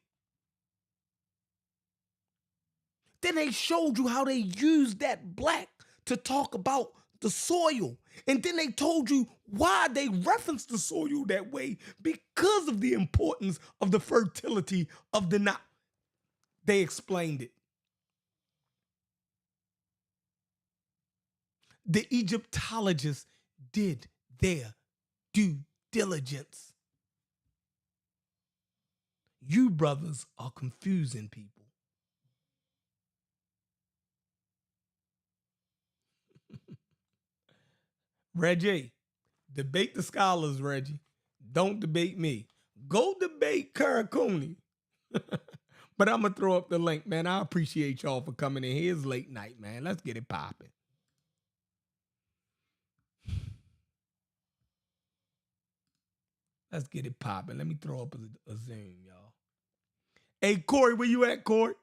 Then they showed you how they used that black to talk about the soil. And then they told you why they referenced the soil that way, because of the importance of the fertility of the Nile. They explained it. The Egyptologists did their due diligence. You brothers are confusing people. Reggie, debate the scholars, Reggie. Don't debate me. Go debate Karakuni. But I'm going to throw up the link, man. I appreciate y'all for coming in. Here's late night, man. Let's get it popping. Let's get it popping. Let me throw up a Zoom, y'all. Hey, Corey, where you at, Corey?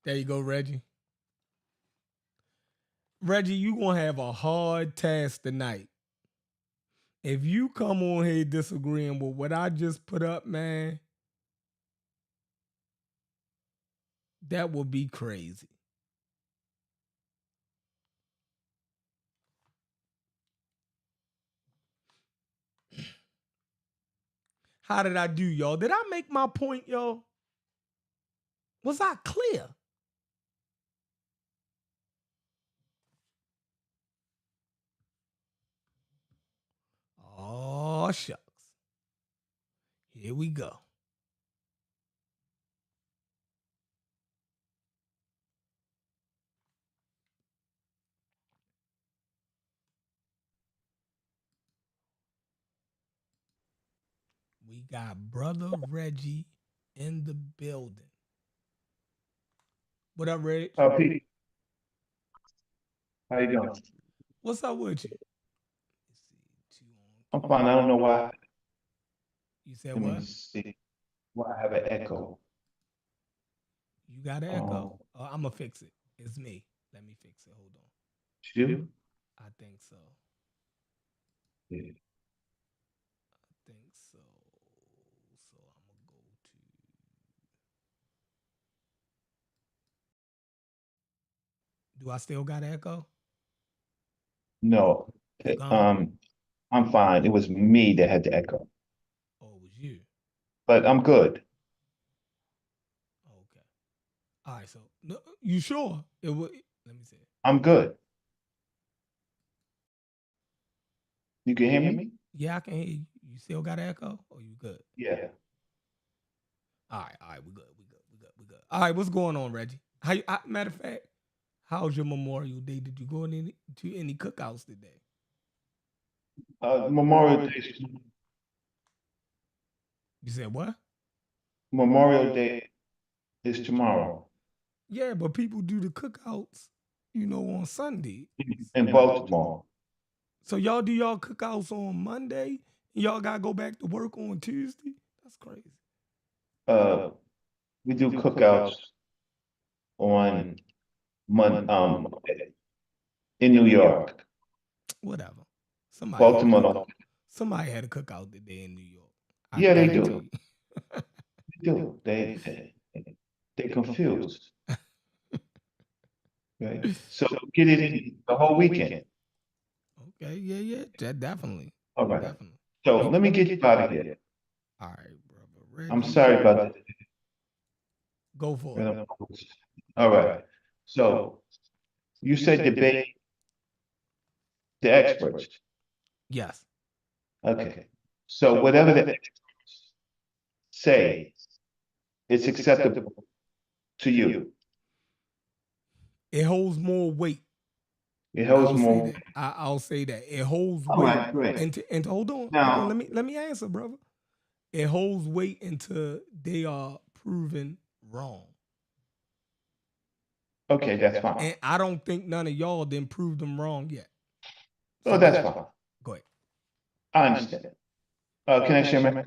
There you go, Reggie. Reggie, you gonna have a hard task tonight. If you come on here disagreeing with what I just put up, man, that would be crazy. How did I do, y'all? Did I make my point, y'all? Was I clear? Oh, shucks. Here we go. We got Brother Reggie in the building. What up, Reg? Pete, how you doing? What's up with you? I'm fine. I don't know why. You said Let me what? see. Why I have an echo. You got an echo? I'm going to fix it. It's me. Let me fix it. Hold on. You? I think so. Yeah. I think so. So I'm going to go to... Do I still got an echo? No. It's gone? I'm fine. It was me that had the echo, Oh, it was you. but I'm good. Okay. All right. So, no, you sure? It was... Let me see. I'm good. You can hear me? Yeah, I can hear you. You still got an echo? Or you good? Yeah. All right, we good. All right, what's going on, Reggie? Matter of fact, how's your Memorial Day? Did you go to any cookouts today? Memorial Day. You said what? Memorial Day is tomorrow Yeah, but people do the cookouts, on Sunday. in Baltimore. So y'all do y'all cookouts on Monday? Y'all gotta go back to work on Tuesday? That's crazy. We do cookouts on in New York. Whatever. Baltimore. Somebody had a cookout today in New York. Yeah, they do. They do. They confused. Right. So get it in the whole weekend. Okay, yeah, definitely. All right. Definitely. So let me get you out of here. All right, brother. Reggie. I'm sorry about that. Go for it. All right. So you said debate the experts. Yes. Okay. So whatever the experts say, it's acceptable to you. It holds more weight. It holds more. I'll say that. It holds All weight. right, great. And hold on. Now- Let me answer, brother. It holds weight until they are proven wrong. Okay, that's fine. And I don't think none of y'all didn't prove them wrong yet. Oh, that's fine. Go ahead. I understand. Can I share my?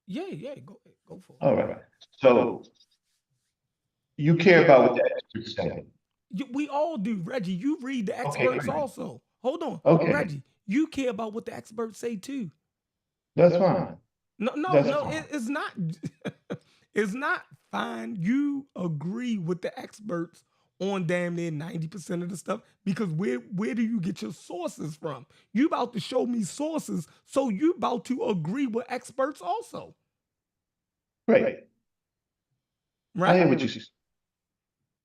Yeah, go ahead. Go for it. All right. So you care about what the experts say. We all do, Reggie. You read the experts great. also. Hold on. Okay. Reggie, you care about what the experts say too. That's fine. No, That's fine. it's not. It's not fine. You agree with the experts on damn near 90% of the stuff because where do you get your sources from? You about to show me sources, so you about to agree with experts also. Great. Right? I hear what you say.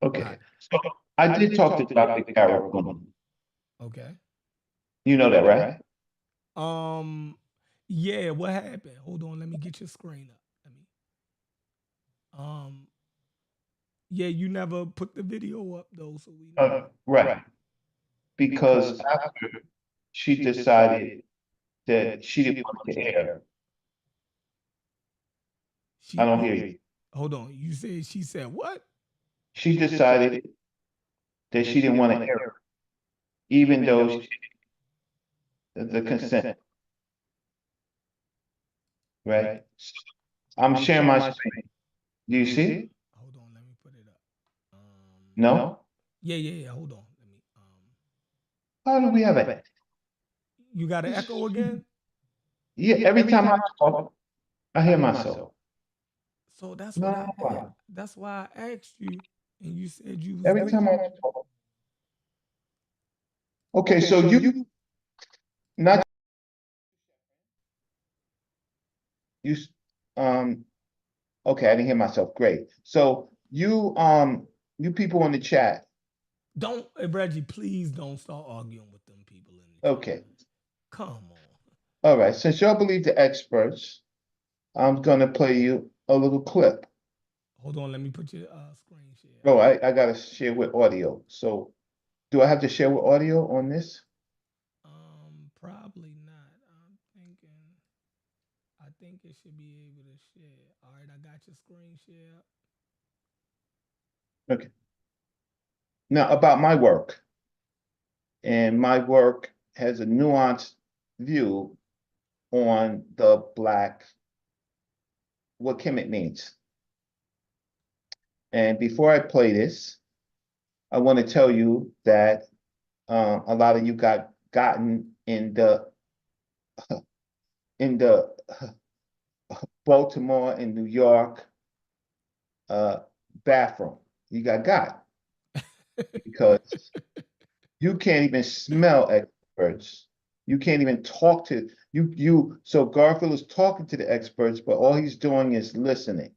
Okay. Right. So I did talk to Dr. Carol Blumen. Okay. You know that, right? Yeah, what happened? Hold on, let me get your screen up. Yeah, you never put the video up though, so we know. Right, because after she decided that she didn't want to air, I don't hear you. Hold on. You said she said what? She decided that she didn't want to air, even though the consent, right? I'm sharing my screen. Do you see it? Hold on, let me put it up. No? Yeah. Hold on. Let me How do we have it? you got an echo again? Yeah, every time I talk, I hear myself. So that's No, what that's why I asked you and you said you was every good. time I talk. Okay, so you not you okay, I didn't hear myself. Great. So you people in the chat, Don't Reggie, please don't start arguing with them people in the okay. chat. Come on. All right, since y'all believe the experts, I'm gonna play you a little clip. Hold on, let me put your screen share. Oh, I gotta share with audio. So do I have to share with audio on this? Probably not. I think it should be able to share. All right, I got your screen share. Okay. Now about my work. And my work has a nuanced view on the Black, what Kemet means. And before I play this, I want to tell you that a lot of you gotten in the Baltimore and New York bathroom. You got because you can't even smell experts. You can't even talk to you. So Garfield is talking to the experts, but all he's doing is listening,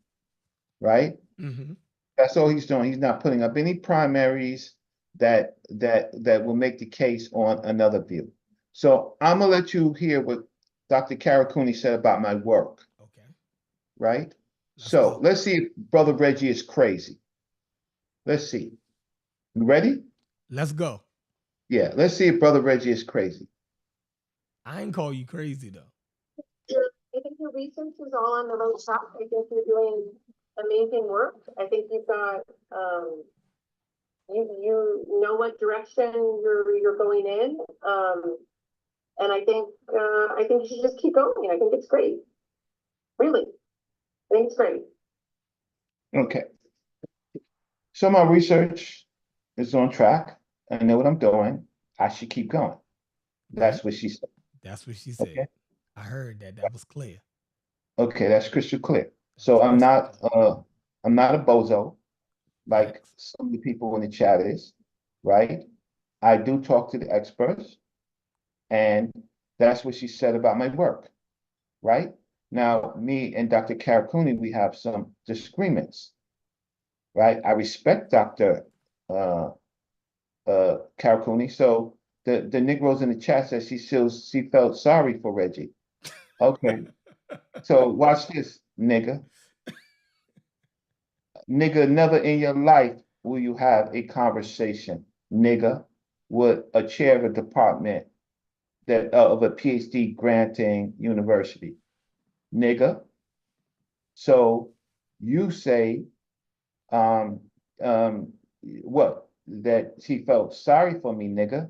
right? Mm-hmm. That's all he's doing. He's not putting up any primaries that will make the case on another view. So I'm gonna let you hear what Dr. Karakuni said about my work, Okay. right? Let's So go. let's see if Brother Reggie is crazy. Let's see. You ready? Let's go. Yeah, let's see if Brother Reggie is crazy. I ain't call you crazy though. I think your research is all on the right track. I think you're doing amazing work. I think you've got you know what direction you're going in. And I think you should just keep going. I think it's great. Really. I think it's great. Okay. So my research is on track. I know what I'm doing. I should keep going. That's what she said. That's what she said. Okay. I heard that. That was clear. Okay, that's crystal clear. So I'm not a bozo like Facts. some of the people in the chat is, right? I do talk to the experts, and that's what she said about my work, right? Now, me and Dr. Karakuni, we have some disagreements, right? I respect Dr. Karakuni. So the Negroes in the chat says she felt sorry for Reggie. Okay, so watch this, nigga. Nigga, never in your life will you have a conversation, nigga, with a chair of a department that of a PhD granting university, nigga. So you say, what? That she felt sorry for me, nigga,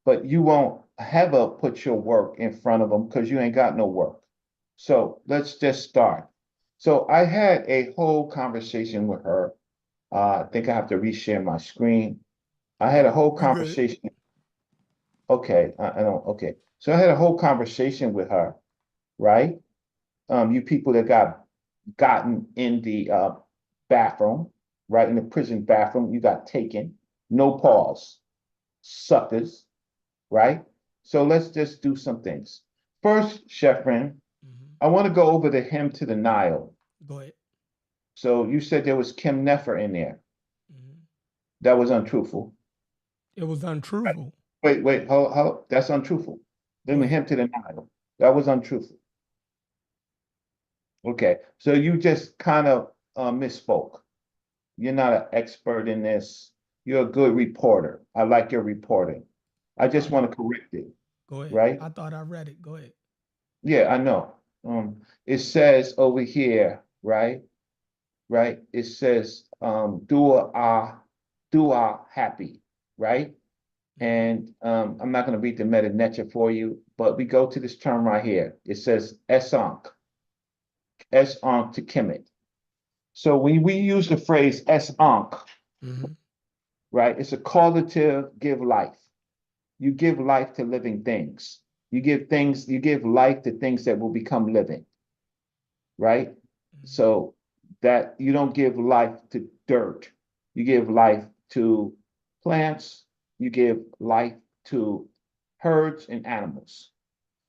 but you won't ever put your work in front of them because you ain't got no work. So let's just start. So I had a whole conversation with her. I think I have to reshare my screen. I had a whole You good. conversation. Okay, I don't, okay. So I had a whole conversation with her, right? You people that gotten in the bathroom, right? In the prison bathroom, you got taken, no pause, suckers, right? So let's just do some things. First, Sheffrin, I want to go over the hymn to the Nile. Go ahead. So you said there was Kim Nefer in there. Mhm. That was untruthful. It was untruthful. Wait, hold, that's untruthful. Then we hymn to the Nile. That was untruthful. Okay, so you just kind of misspoke. You're not an expert in this. You're a good reporter. I like your reporting. I just want to correct it, Go ahead. right? I thought I read it. Go ahead. Yeah, I know. It says over here, right? Right? It says, dua happy, right? And I'm not going to read the meta nature for you, but we go to this term right here. It says esonk to Kemet. So when we use the phrase esonk, Mhm. right, it's a causative give life. You give life to living things. You give life to things that will become living, right? So that you don't give life to dirt. You give life to plants. You give life to herds and animals.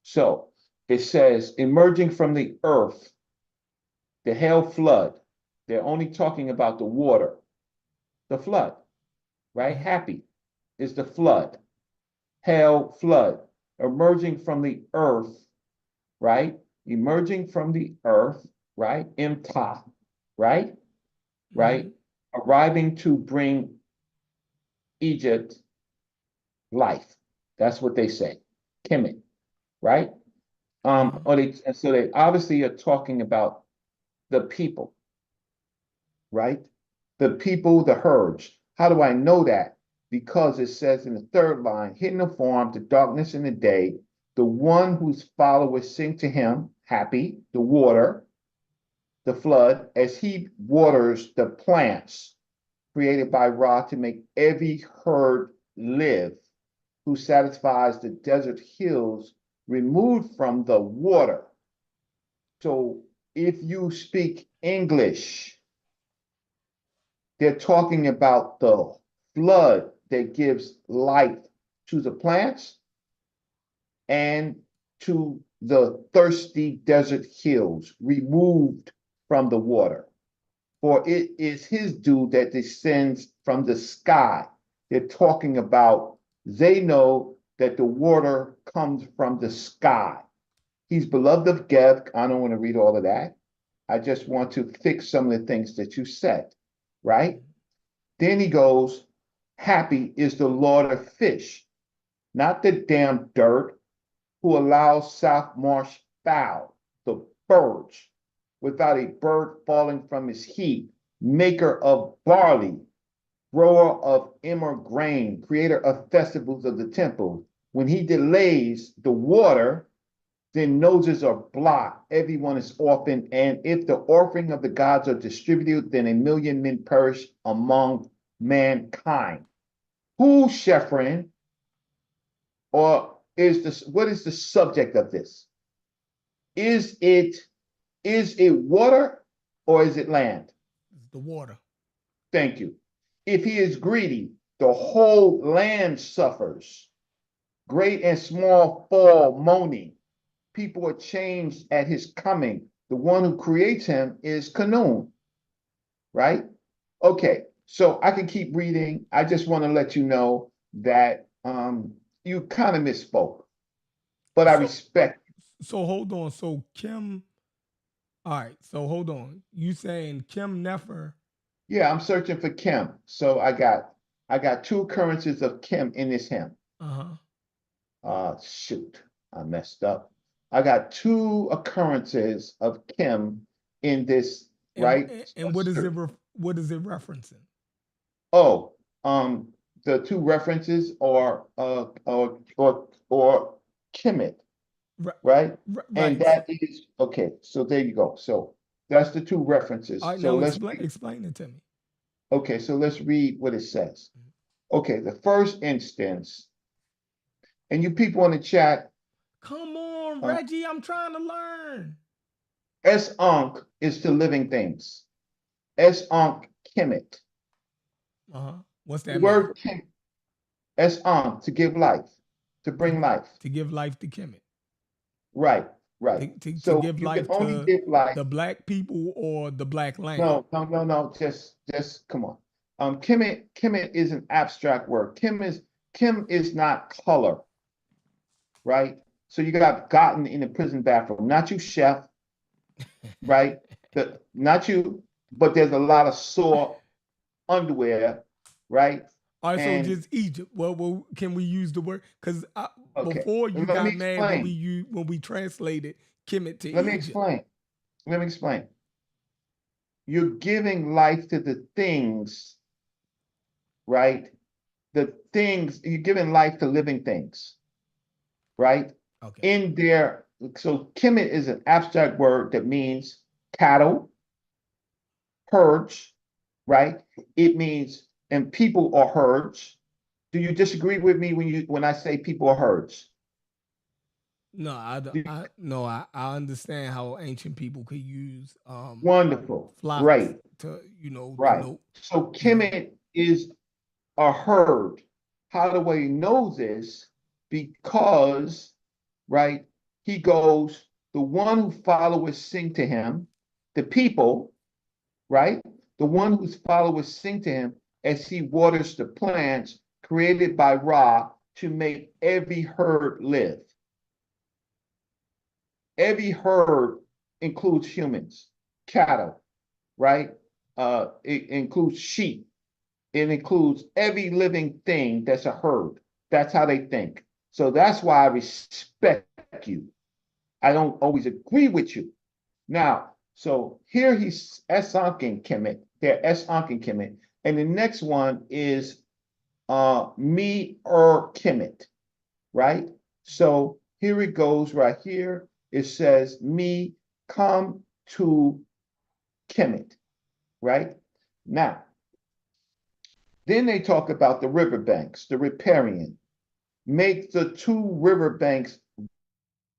So it says, emerging from the earth, the hell flood. They're only talking about the water, the flood, right? Happy is the flood, hell flood, emerging from the earth, right? Emerging from the earth, right? Imta, right? Right? Arriving to bring Egypt life. That's what they say. Kemet, right? So they obviously are talking about the people, right? The people, the herds. How do I know that? Because it says in the third line, hidden the form, the darkness in the day, the one whose followers sing to him, happy, the water, the flood, as he waters the plants created by Ra to make every herd live, who satisfies the desert hills removed from the water. So if you speak English, they're talking about the flood that gives life to the plants and to the thirsty desert hills removed from the water. For it is his dew that descends from the sky. They're talking about, they know that the water comes from the sky. He's beloved of Geb. I don't want to read all of that. I just want to fix some of the things that you said, right? Then he goes, happy is the Lord of fish, not the damn dirt, who allows South Marsh fowl, the birds, without a bird falling from his heap, maker of barley, grower of immer grain, creator of festivals of the temple. When he delays the water, then noses are blocked, everyone is orphaned, and if the offering of the gods are distributed, then 1,000,000 men perish among mankind. Who, Shephren, or is this, what is the subject of this? Is it water or is it land? The water. Thank you. If he is greedy, the whole land suffers. Great and small fall moaning. People are changed at his coming. The one who creates him is Kanun, right? Okay, so I can keep reading. I just want to let you know that you kind of misspoke, but I So- respect. So hold on. So Kim, all right. So hold on. You saying Kim Nefer? Yeah, I'm searching for Kim. So I got two occurrences of Kim in this hymn. Shoot, I messed up. I got two occurrences of Kim in this, And, right? And what is it? What is it referencing? Oh, the two references are or Kemet, right? And that is okay. So there you go. So that's the two references. All right, So now let's explain it to me. okay. So let's read what it says. Okay, the first instance, and you people in the chat, Come on, Reggie, I'm trying to learn. Es-Ankh is to living things. Es-Ankh Kemet. What's that The mean? word Kemet, Es-Ankh, to give life, to bring life. To give life to Kemet. Right, right. To So give you life can only to give life. the black people or the black land. No. Just come on. Kemet is an abstract word. Kim is not color, right? So you got gotten in the prison bathroom, not you, chef, right? Not you, but there's a lot of sore underwear, right? All right, so And just Egypt. Well, can we use the word? Because okay, before you let me got mad when explain. we translated Kemet to Let me Egypt. explain. Let me explain. You're giving life to the things, right? The things, you're giving life to living things, right? Okay. In there, so Kemet is an abstract word that means cattle, herds, right? It means, and people are herds. Do you disagree with me when I say people are herds? No, I understand how ancient people could use Wonderful, flocks great, to right. denote. So You know, Kemet is a herd. How do we know this? Because, right, he goes, the one who followers sing to him, the people, right? The one whose followers sing to him as he waters the plants created by Ra to make every herd live. Every herd includes humans, cattle, right? It includes sheep. It includes every living thing that's a herd. That's how they think. So that's why I respect you. I don't always agree with you. Now, so here he's S-Ankin Kemet. They're S-Ankin Kemet. And the next one is me Kemet, right? So here it goes right here. It says me come to Kemet, right? Now, then they talk about the riverbanks, the riparian. Make the two riverbanks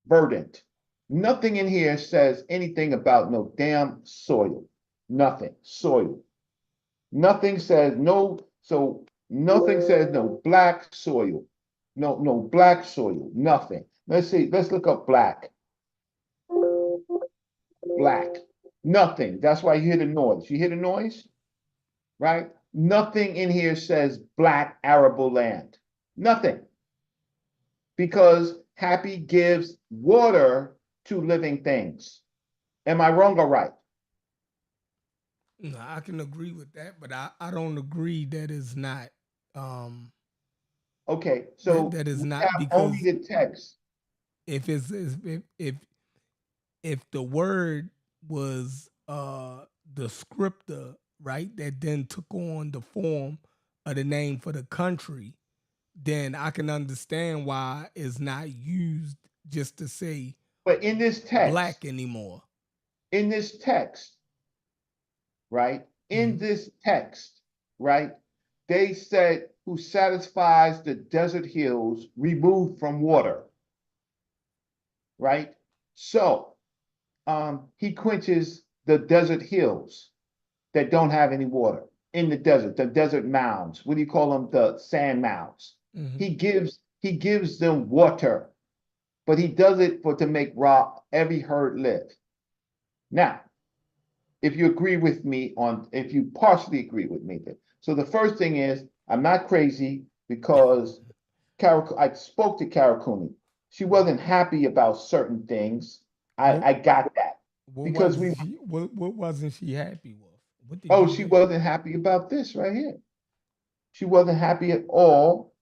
verdant. Nothing in here says anything about no damn soil. Nothing. Soil. Nothing says no, so nothing says no black soil. No black soil. Nothing. Let's see, let's look up black. Black. Nothing. That's why you hear the noise. You hear the noise? Right? Nothing in here says black arable land. Nothing. Because happy gives water to living things. Am I wrong or right? no, I can agree with that, but I don't agree that is not um Okay, so that is we not have only because the text. if it's if the word was the scriptor, right, that then took on the form of the name for the country, then I can understand why it's not used just to say But black anymore. in this text, right? In Mhm. this text, right? They said, who satisfies the desert hills removed from water, right? So he quenches the desert hills that don't have any water in the desert mounds. What do you call them? The sand mounds. Mhm. He gives them water, but he does it for to make Ra every herd live. Now, if you agree with me if you partially agree with me, then. So the first thing is, I'm not crazy because I spoke to Karakuni. She wasn't happy about certain things. What I got that what because wasn't she what wasn't she happy with? What did oh, you she do? wasn't happy about this right here. She wasn't happy at all,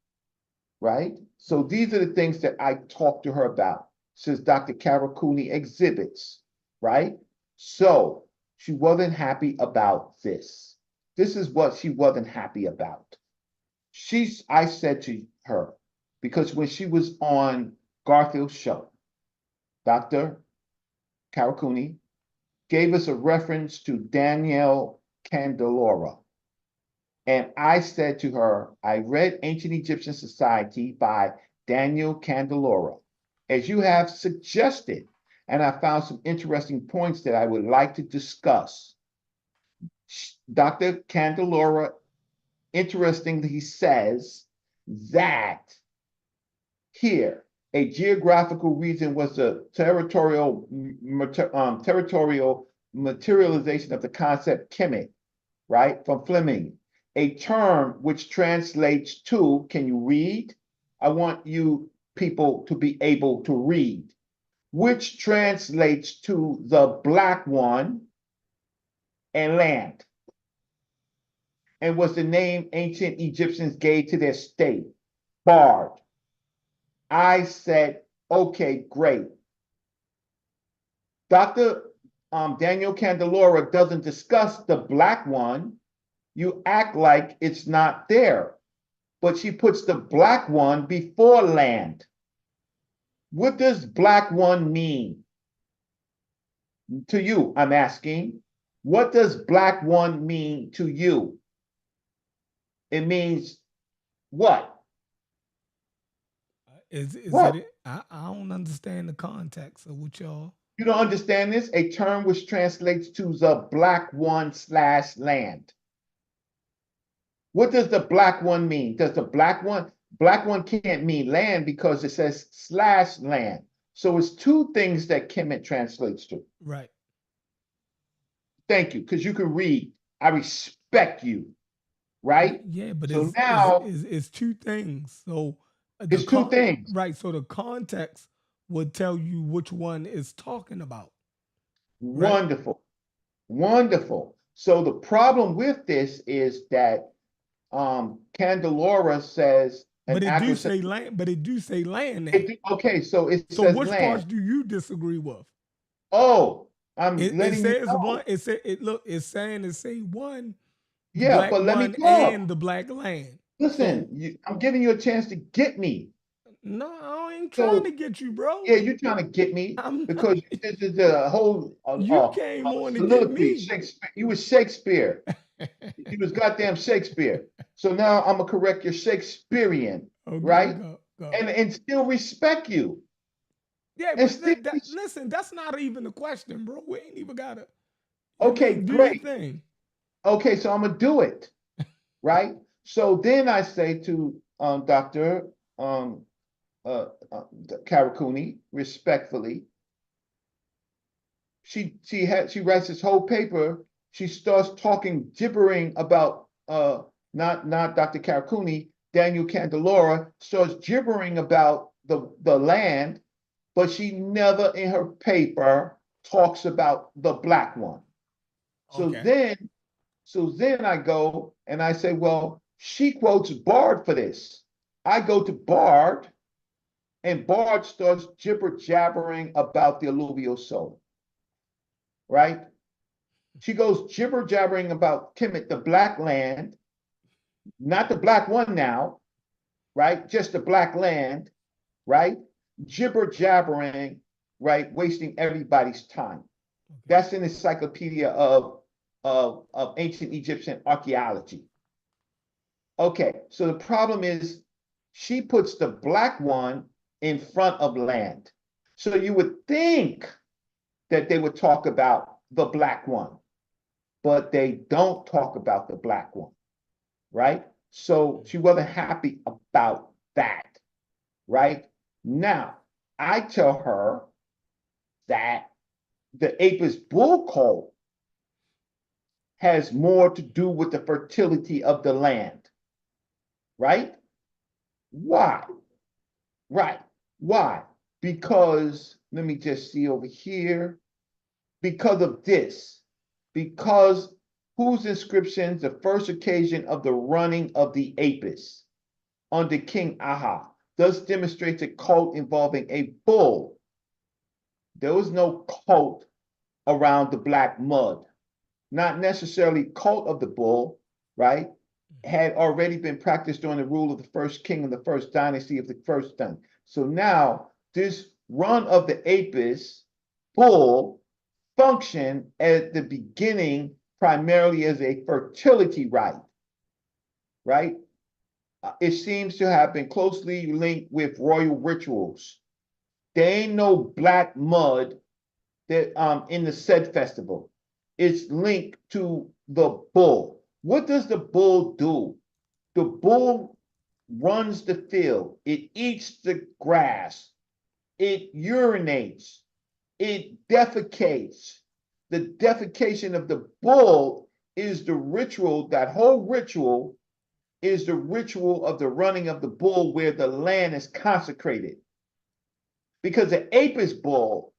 right? So these are the things that I talked to her about, says Dr. Karakuni exhibits, right? So she wasn't happy about this. This is what she wasn't happy about. I said to her, because when she was on Garfield's show, Dr. Karakuni gave us a reference to Danielle Candelora. And I said to her, I read Ancient Egyptian Society by Daniel Candelora, as you have suggested, and I found some interesting points that I would like to discuss. Dr. Candelora, interestingly, says that here, a geographical region was a territorial materialization of the concept Kemet, right, from Fleming, a term which translates to, can you read? I want you people to be able to read, which translates to the black one and land. and was the name ancient Egyptians gave to their state, Bard. I said, okay, great. Dr. Daniel Candelora doesn't discuss the black one. You act like it's not there, but she puts the black one before land. What does black one mean? To you, I'm asking, what does black one mean to you? It means what? Is What? it? I don't understand the context of what y'all. You don't understand this? A term which translates to the black one / land. What does the black one mean? Does the black one can't mean land because it says / land. So it's two things that Kemet translates to. Right. Thank you, because you can read. I respect you, right? Yeah, but So it's, now it's two things. So it's two things. Right. So the context would tell you which one is talking about. Right. Wonderful. Wonderful. So the problem with this is that Candelora says But it do say land. But it do say land. Now. Okay, so it So says which land. parts do you disagree with? Oh, I'm It letting you says know. one. It say it. Look, it's saying it say one. The Yeah, black but let me one talk. and the black land. Listen, I'm giving you a chance to get me. No, I ain't So- trying to get you, bro. Yeah, you're trying to get me I'm not- because this is the whole You came on to get soliloquy. me. Shakespeare. You was Shakespeare. You was goddamn Shakespeare. So now I'm gonna correct your Shakespearean, Okay, right? go. And still respect you. Yeah, and but still listen, that's not even the question, bro. We ain't even gotta. Okay, do great. your thing. Okay, so I'm gonna do it, right? So then I say to Dr. Karakuni, respectfully, she writes this whole paper. She starts talking gibbering about not Dr. Karakuni, Daniel Candelora starts gibbering about the land, but she never in her paper talks about the black one. Okay. So then I go and I say, well, she quotes Bard for this. I go to Bard, and Bard starts jibber jabbering about the alluvial soul, right? She goes jibber jabbering about Kemet, the black land, not the black one now, right? Just the black land, right? Jibber jabbering, right? Wasting everybody's time. That's in the Encyclopedia of Ancient Egyptian Archaeology. Okay, so the problem is she puts the black one in front of land. So you would think that they would talk about the black one, but they don't talk about the black one, right? So she wasn't happy about that, right? Now, I tell her that the Apis bull cult has more to do with the fertility of the land, right? Why? Right. Why? Because, let me just see over here. Because of this. Because whose inscriptions, the first occasion of the running of the Apis under King Aha, thus demonstrates a cult involving a bull. There was no cult around the black mud. Not necessarily cult of the bull, right? Had already been practiced during the rule of the first king of the first dynasty of the first dynasty. So now this run of the Apis bull functioned at the beginning primarily as a fertility rite, right? It seems to have been closely linked with royal rituals. There ain't no black mud that in the Sed festival. It's linked to the bull. What does the bull do? The bull runs the field. It eats the grass. It urinates. It defecates. The defecation of the bull is the ritual. That whole ritual is the ritual of the running of the bull where the land is consecrated. Because the Apis bull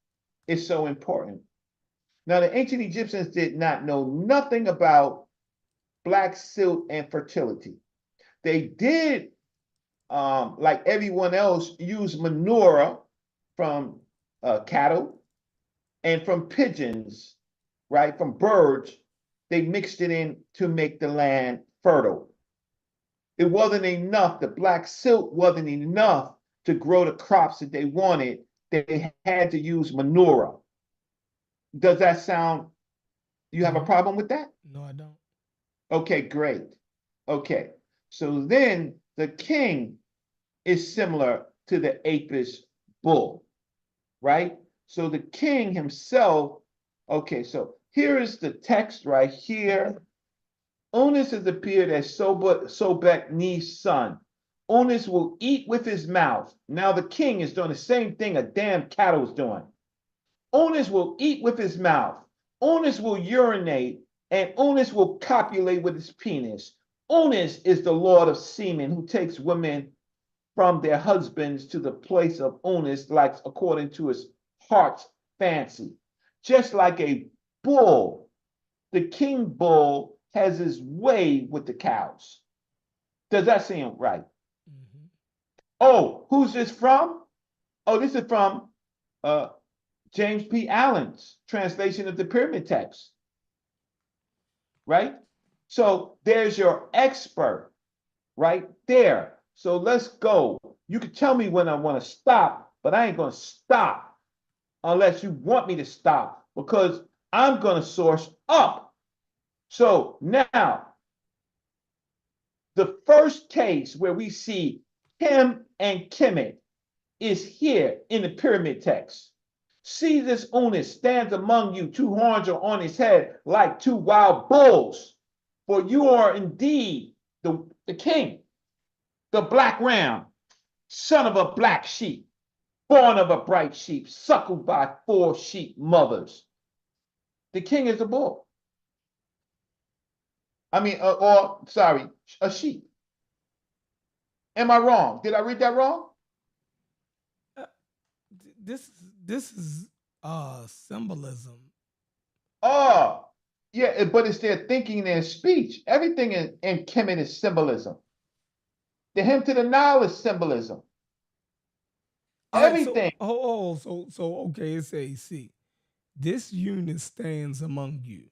is so important. Now, the ancient Egyptians did not know nothing about black silt and fertility. They did, like everyone else, use manure from cattle and from pigeons, right? From birds. They mixed it in to make the land fertile. It wasn't enough. The black silt wasn't enough to grow the crops that they wanted. They had to use manure. Does that sound, you have a problem with that? No, I don't. Okay, great. Okay, so then the king is similar to the Apis bull, right? So the king himself, okay, so here is the text right here. Onus has appeared as Sobek-Ni's son. Onus will eat with his mouth. Now the king is doing the same thing a damn cattle's doing. Onus will eat with his mouth. Onus will urinate, and Onus will copulate with his penis. Onus is the lord of semen who takes women from their husbands to the place of Onus, like according to his heart's fancy. Just like a bull, the king bull has his way with the cows. Does that seem right? Mm-hmm. Oh, who's this from? Oh, this is from James P. Allen's translation of the pyramid text. Right? So there's your expert right there. So let's go. You can tell me when I want to stop, but I ain't going to stop unless you want me to stop, because I'm going to source up. So now, the first case where we see Kim and Kemet is here in the pyramid text. See, this Onus stands among you, 2 horns are on his head like 2 wild bulls. For you are indeed the king, the black ram, son of a black sheep, born of a bright sheep, suckled by 4 sheep mothers. The king is a bull. I mean, sorry, a sheep. Am I wrong? Did I read that wrong? This is symbolism. Oh, yeah, but it's their thinking and speech. Everything in Kemet is symbolism. The hymn to the Nile is symbolism. Everything. So okay, it says, see, this unit stands among you.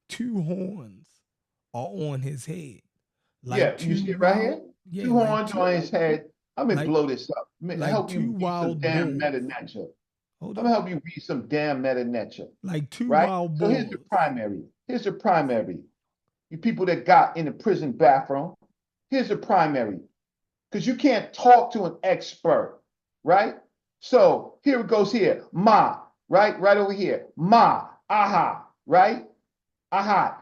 2 horns are on his head. Like Yeah, you see it right here? Yeah, 2 horns on his head. I'm gonna blow this up. Help you read some damn meta nature. I'm gonna help you read some damn meta nature. Like 2 right? wild So bulls. here's the primary. Here's the primary. You people that got in the prison bathroom, here's the primary. Because you can't talk to an expert, right? So here it goes here. Ma, right? Right over here. Ma, aha, right? Ahat.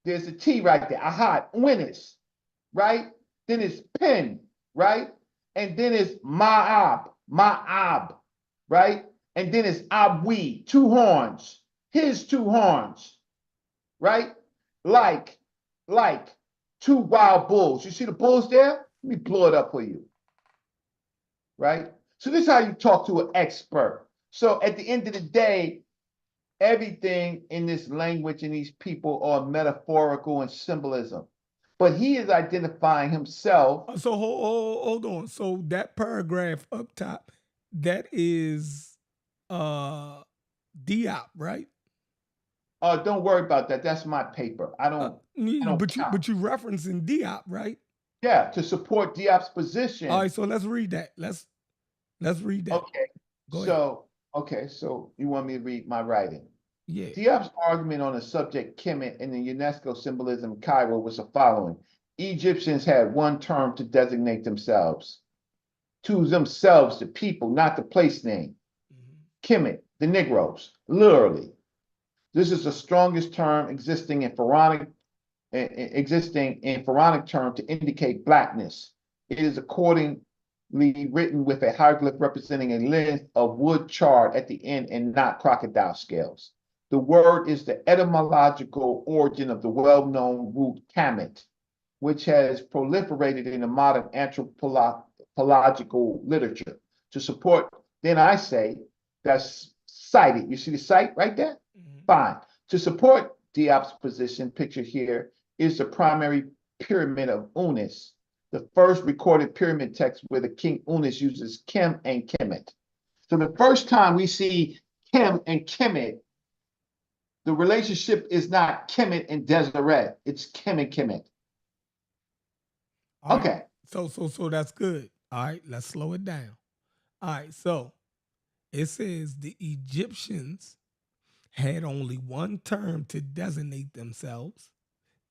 There's a T right there. Ahat, Winnis, right? Then it's Pen, right? And then it's Ma'ab, right? And then it's Abwi, 2 horns, his 2 horns, right? Like 2 wild bulls. You see the bulls there? Let me blow it up for you, right? So this is how you talk to an expert. So at the end of the day, everything in this language and these people are metaphorical and symbolism. But he is identifying himself. So hold on. So that paragraph up top, that is Diop, right? Don't worry about that. That's my paper. I don't but count. you referencing Diop, right? Yeah, to support Diop's position. All right, so let's read that. Let's read that. Okay. Go ahead. So, okay, so you want me to read my writing? Yeah. Diop's argument on the subject Kemet and the UNESCO symbolism in Cairo was the following. Egyptians had one term to designate themselves. To themselves, the people, not the place name. Kemet, the Negroes, literally. This is the strongest term existing in Pharaonic term to indicate blackness. It is accordingly written with a hieroglyph representing a length of wood charred at the end and not crocodile scales. The word is the etymological origin of the well-known root Kemet, which has proliferated in the modern anthropological literature. To support, then I say, that's cited. You see the site right there? Fine. To support Diop's position, pictured here, is the primary pyramid of Unis, the first recorded pyramid text where the king Unis uses Kem and Kemet. So the first time we see Kem and Kemet, the relationship is not Kemet and Deseret, it's Kem and Kemet. All right. Okay. So that's good. All right, let's slow it down. All right, so it says the Egyptians had only one term to designate themselves.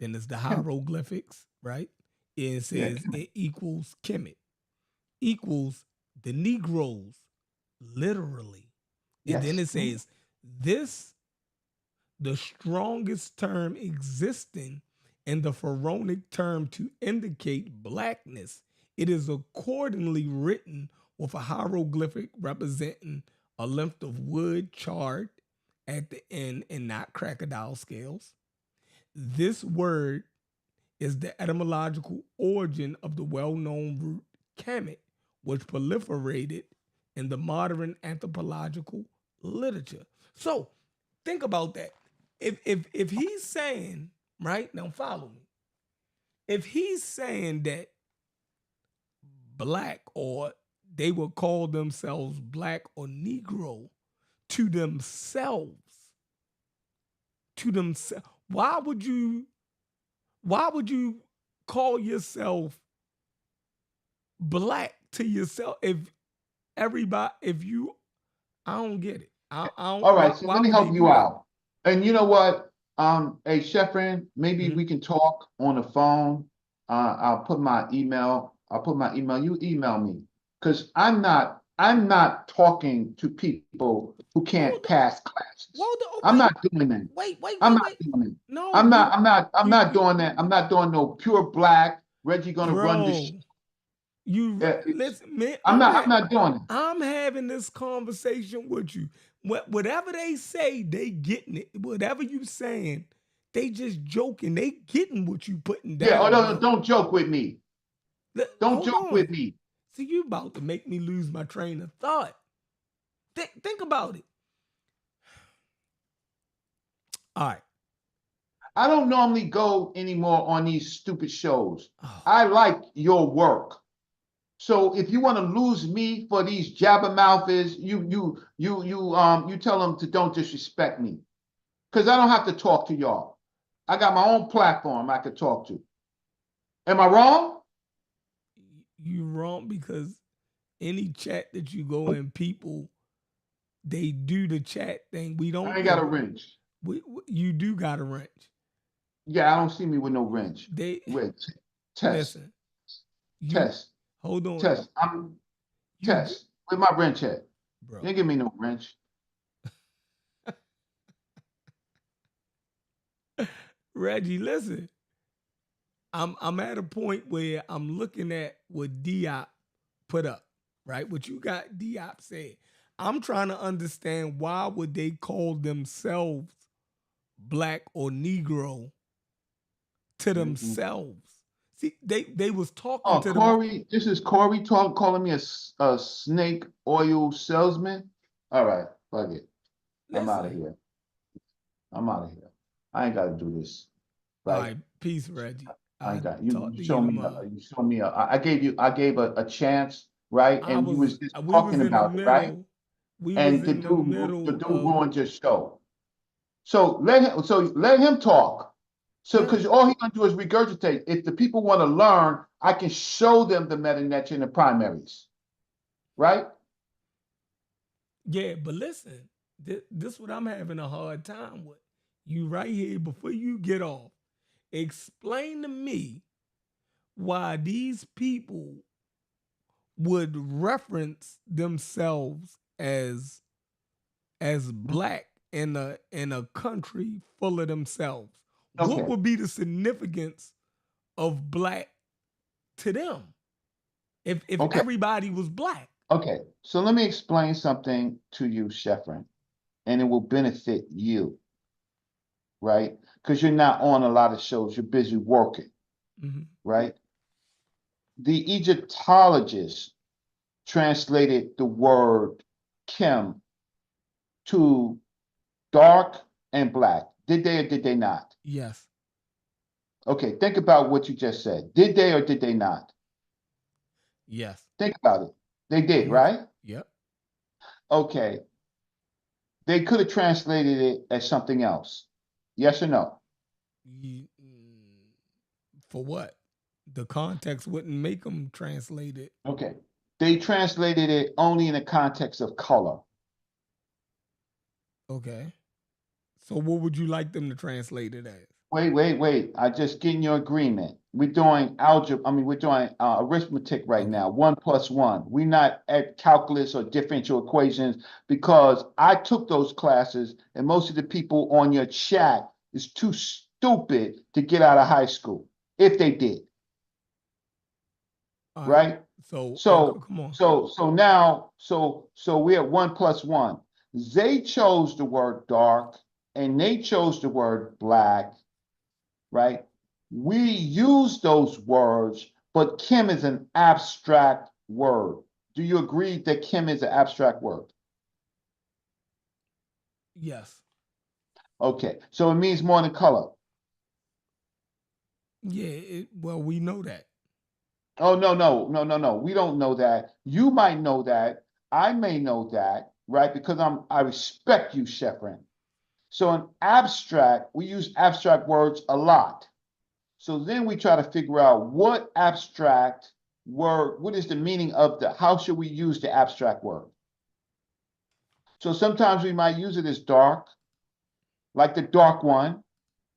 Then there's the hieroglyphics, right? It says it equals Kemet, equals the Negroes, literally. And then it says this, the strongest term existing in the pharaonic term to indicate blackness. It is accordingly written with a hieroglyphic representing a length of wood charred at the end and not crocodile scales. This word is the etymological origin of the well-known root Kemet, which proliferated in the modern anthropological literature. So think about that. If he's saying, right, now follow me. If he's saying that black, or they would call themselves black or Negro to themselves, why would you call yourself black to yourself I don't get it. I don't. All right, so why let me would help they you do that? out. And you know what? Hey, Sheffrin, maybe we can talk on the phone. I'll put my email. You email me. Because I'm not talking to people who can't Hold on. pass classes. Hold on, I'm wait. not doing that. Wait. I'm not doing it. No, I'm not you- doing that. I'm not doing no pure black. Reggie gonna run this. bro. You Yeah, listen, man. I'm not doing it. I'm having this conversation with you. Whatever they say, they getting it. Whatever you saying, they just joking. They getting what you putting down. Yeah, oh no, bro. don't joke with me. Don't Hold joke on. with me. See, you about to make me lose my train of thought. Think about it. All right. I don't normally go anymore on these stupid shows. Oh. I like your work. So if you want to lose me for these jabbermouthers, you tell them to don't disrespect me. Because I don't have to talk to y'all. I got my own platform I could talk to. Am I wrong? You wrong, because any chat that you go in, people, they do the chat thing. We don't. I ain't got a wrench. You do got a wrench. Yeah, I don't see me with no wrench. They Wait, test. listen. Test. Hold on. Test. Test. Where my wrench at? Bro. You ain't give me no wrench. Reggie, listen. I'm at a point where I'm looking at what Diop put up, right? What you got Diop said. I'm trying to understand, why would they call themselves black or Negro to themselves? See, they was talking to Corey, this is Corey calling me a snake oil salesman. All right, fuck it. I'm out of here. I ain't got to do this. Right? All right, peace, Reggie. I ain't got talk you. to Show me. tomorrow. You show me. I gave a chance, right? And you was just talking about it, right? And the dude ruined your show. So let him talk. So because all he gonna do is regurgitate. If the people want to learn, I can show them the meta-net in the primaries, right? Yeah, but listen, this what I'm having a hard time with. You right here, before you get off, explain to me why these people would reference themselves as black in a country full of themselves. Okay. What would be the significance of black to them if Okay. everybody was black? Okay, so let me explain something to you, Sheffrin, and it will benefit you, right? Because you're not on a lot of shows, you're busy working, right? The Egyptologists translated the word Kim to dark and black. Did they or did they not? Yes. Okay, think about what you just said. Did they or did they not? Yes. Think about it. They did, I'm with right? you. Yep. Okay. They could have translated it as something else. Yes or no? For what? The context wouldn't make them translate it. Okay. They translated it only in the context of color. Okay. So what would you like them to translate it as? Wait. I just getting your agreement. We're doing algebra. I mean, we're doing arithmetic right Okay. now. 1+1. We're not at calculus or differential equations because I took those classes and most of the people on your chat is too stupid to get out of high school if they did, All right? So So come on. so we're at 1+1. They chose the word dark and they chose the word black, right? We use those words, but Kim is an abstract word. Do you agree that Kim is an abstract word? Yes. Okay, so it means more than color. Yeah. Well, we know that. Oh, no. We don't know that. You might know that. I may know that, right? Because I respect you, Sheffrin. So in abstract, we use abstract words a lot. So then we try to figure out what abstract word, what is the meaning of how should we use the abstract word? So sometimes we might use it as dark, like the dark one.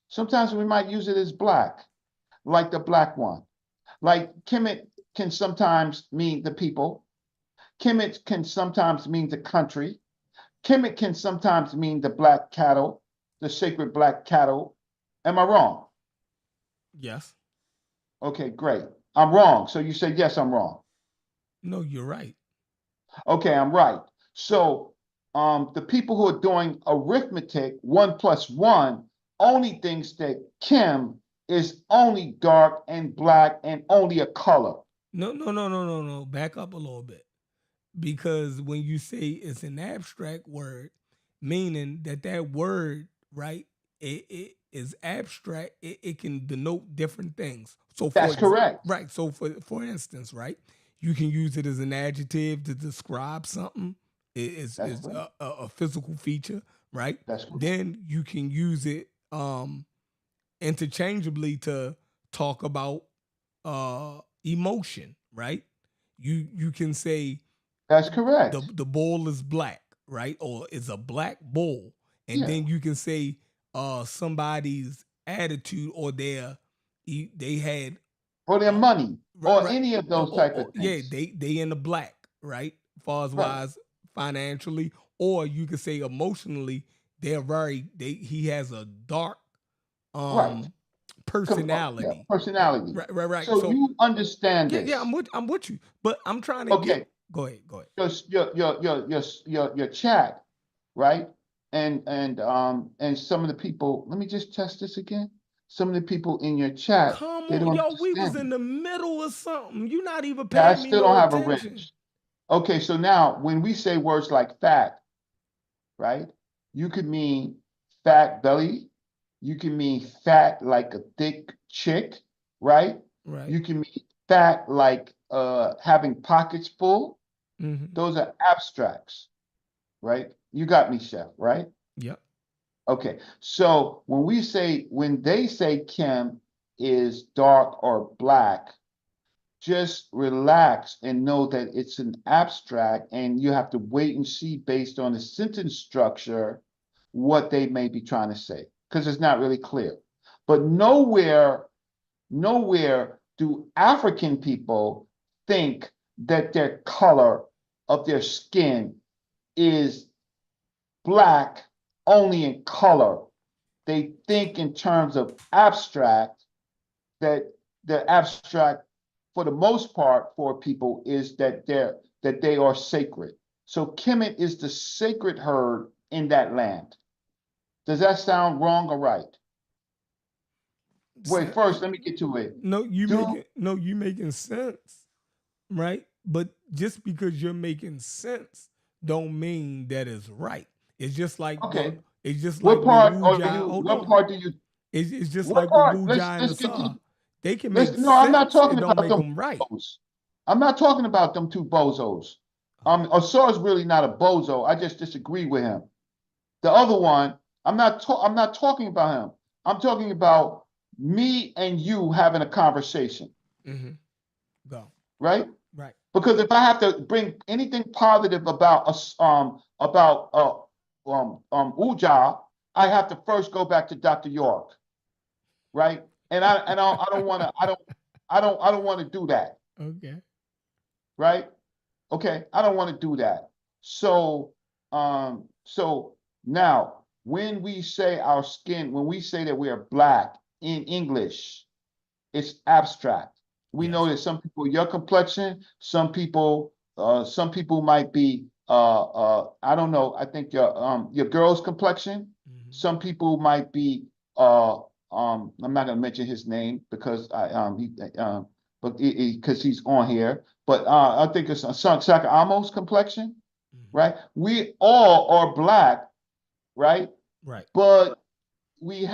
Sometimes we might use it as black, like the black one. Like Kemet can sometimes mean the people. Kemet can sometimes mean the country. Kemet can sometimes mean the black cattle, the sacred black cattle. Am I wrong? Yes. Okay, great. I'm wrong. So you said, yes, I'm wrong. No, you're right. Okay, I'm right. So the people who are doing arithmetic, 1+1, only thinks that Kim is only dark and black and only a color. No. Back up a little bit. Because when you say it's an abstract word, meaning that word, right, it is abstract, it can denote different things. So That's correct. right. So for instance, right, you can use it as an adjective to describe something. It's That's correct. a physical feature, right? That's correct. Then you can use it interchangeably to talk about emotion, right? You can say That's correct. the bull is black, right? Or it's a black bull. And Yeah. then you can say somebody's attitude or they had For their money or right, any of those type of yeah, things. they in the black, right? Far as Right. wise financially, or you could say emotionally, he has a dark Right. personality. Personality. Right. So you understand this. yeah, I'm with you. But I'm trying to Okay. go ahead. Your chat, right? And some of the people, let me just test this again. Some of the people in your chat, Come they on, don't yo, we was understand in it. the middle of something. You not even Yeah, I paying me still no don't have a attention. range. Okay, so now when we say words like fat, right? You could mean fat belly. You can mean fat like a thick chick, right? Right. You can mean fat like having pockets full. Mm-hmm. Those are abstracts, right? You got me, Chef, right? Yep. Okay, so when they say Kim is dark or black, just relax and know that it's an abstract and you have to wait and see based on the sentence structure what they may be trying to say because it's not really clear. But nowhere do African people think that their color of their skin is black only in color. They think in terms of abstract, that the abstract for the most part for people is that they are sacred. So Kemet is the sacred herd in that land. Does that sound wrong or right? Wait, first let me get to it. No, you making sense, right? But just because you're making sense, don't mean that it's right. It's just like Okay. it's just What like part when are Wu Jia. you? Hold What on. part do you? It's just What like with part? Wu Let's Jai and let's get to. Asar. They can make No, I'm not sense. talking It don't about make them them right. bozos. I'm not talking about them two bozos. Asar's really not a bozo. I just disagree with him. The other one, I'm not talking about him. I'm talking about me and you having a conversation, Mm-hmm. Go. right? Right. Because if I have to bring anything positive about us, Uja, I have to first go back to Dr. York, right? And I don't want to I don't want to do that, Okay. right? Okay, I don't want to do that. So so now when we say our skin, when we say that we are black in English, it's abstract. We know Yes. that some people your complexion, some people might be I don't know, I think your girl's complexion, Mhm. some people might be I'm not gonna mention his name because but because he's on here, but I think it's Saka Amos complexion, Mhm. right? We all are black, right? Right. But we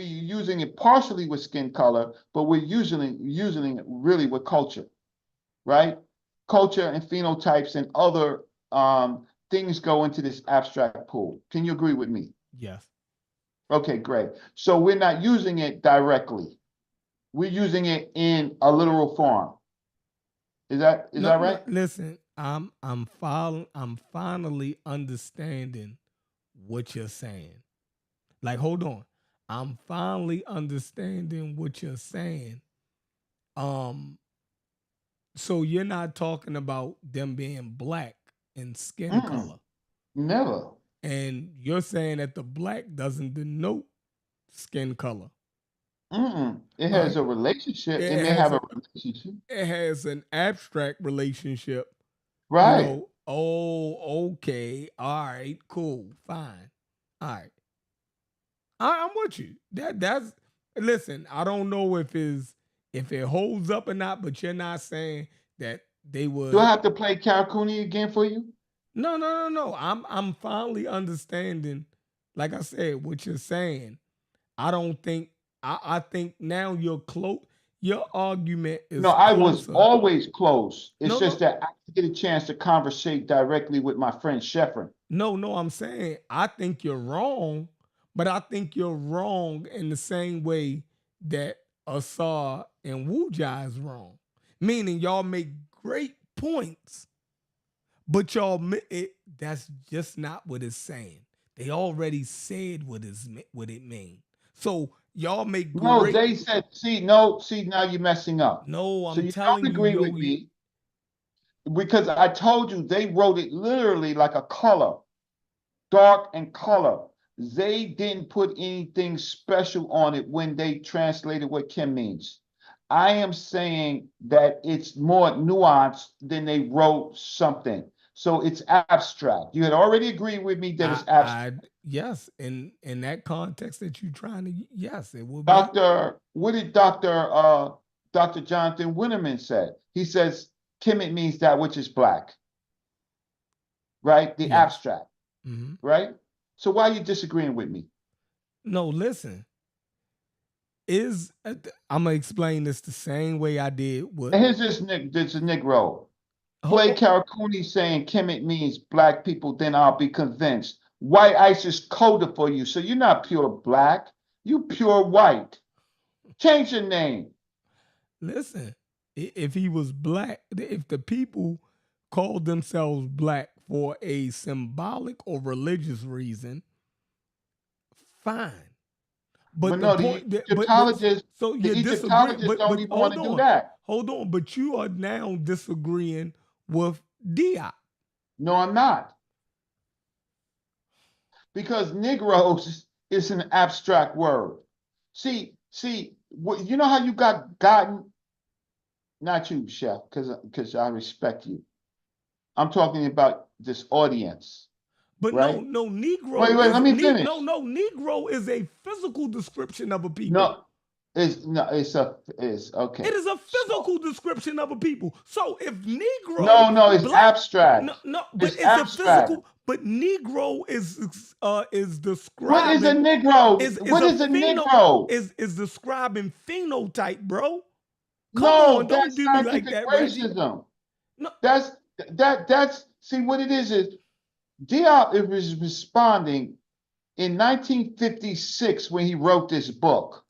using it partially with skin color, but we're using it really with culture, right? Culture and phenotypes and other things go into this abstract pool. Can you agree with me? Yes. Okay, great. So we're not using it directly. We're using it in a literal form. Is that No, right? listen, I'm finally understanding what you're saying. Like, hold on. I'm finally understanding what you're saying. Um, so you're not talking about them being black in skin Mm-mm, color. never. And you're saying that the black doesn't denote skin color. Mm-mm. It All has right. a relationship. It It may has have a a relationship. it has an abstract relationship. Right. Oh, okay. All right, cool, fine. All right. I'm with you. That's listen, I don't know if it holds up or not, but you're not saying that they Do I would. have to play Karakuni again for you? No. I'm finally understanding, like I said, what you're saying. I don't think I think now you're close. Your argument No, is I was closer. always close. It's just No, that I didn't get a chance to conversate directly with my friend Sheffrin. no. I'm saying I think you're wrong, but I think you're wrong in the same way that Asar and Wujai is wrong. Meaning y'all make great points, but that's just not what it's saying. They already said what it means. So y'all make No, great. they said, no, now you're messing up. No, So I'm you telling don't you, agree with me because I told you they wrote it literally like a color, dark and color. They didn't put anything special on it when they translated what Kim means. I am saying that it's more nuanced than they wrote something. So it's abstract. You had already agreed with me that it's abstract. yes, in that context that you're trying to, yes, it will be. What did Dr. Jonathan Winterman say? He says Kemet means that which is black, right? The Yes. abstract, hmm right? So why are you disagreeing with me? No, listen. I'm gonna explain this the same way I did with. And here's this Negro. Play Oh, Karakuni saying Kemet means black people, then I'll be convinced. White ice is colder for you, so you're not pure black. You pure white. Change your name. listen. If he was black, if the people called themselves black for a symbolic or religious reason, fine. But But the no, the point, Egyptologists, so you're disagreeing. don't even want Hold to do on, that. hold on. But you are now disagreeing with Diop. No, I'm not. Because Negroes is an abstract word. See, you know how you gotten, not you, Chef, because I respect you. I'm talking about this audience, But right? Negro Wait, let is me finish. Negro is a physical description of a people. No, It's okay. It is a physical description of a people. So if Negro, No, it's black, abstract. no, but It's it's a abstract. physical. But Negro is What is a describing Negro? is What a is a pheno Negro? is describing phenotype, bro. Come No, on, don't that's do me like scientific that, Reggie. racism. No, That's see what it is Diop was responding in 1956 when he wrote this book,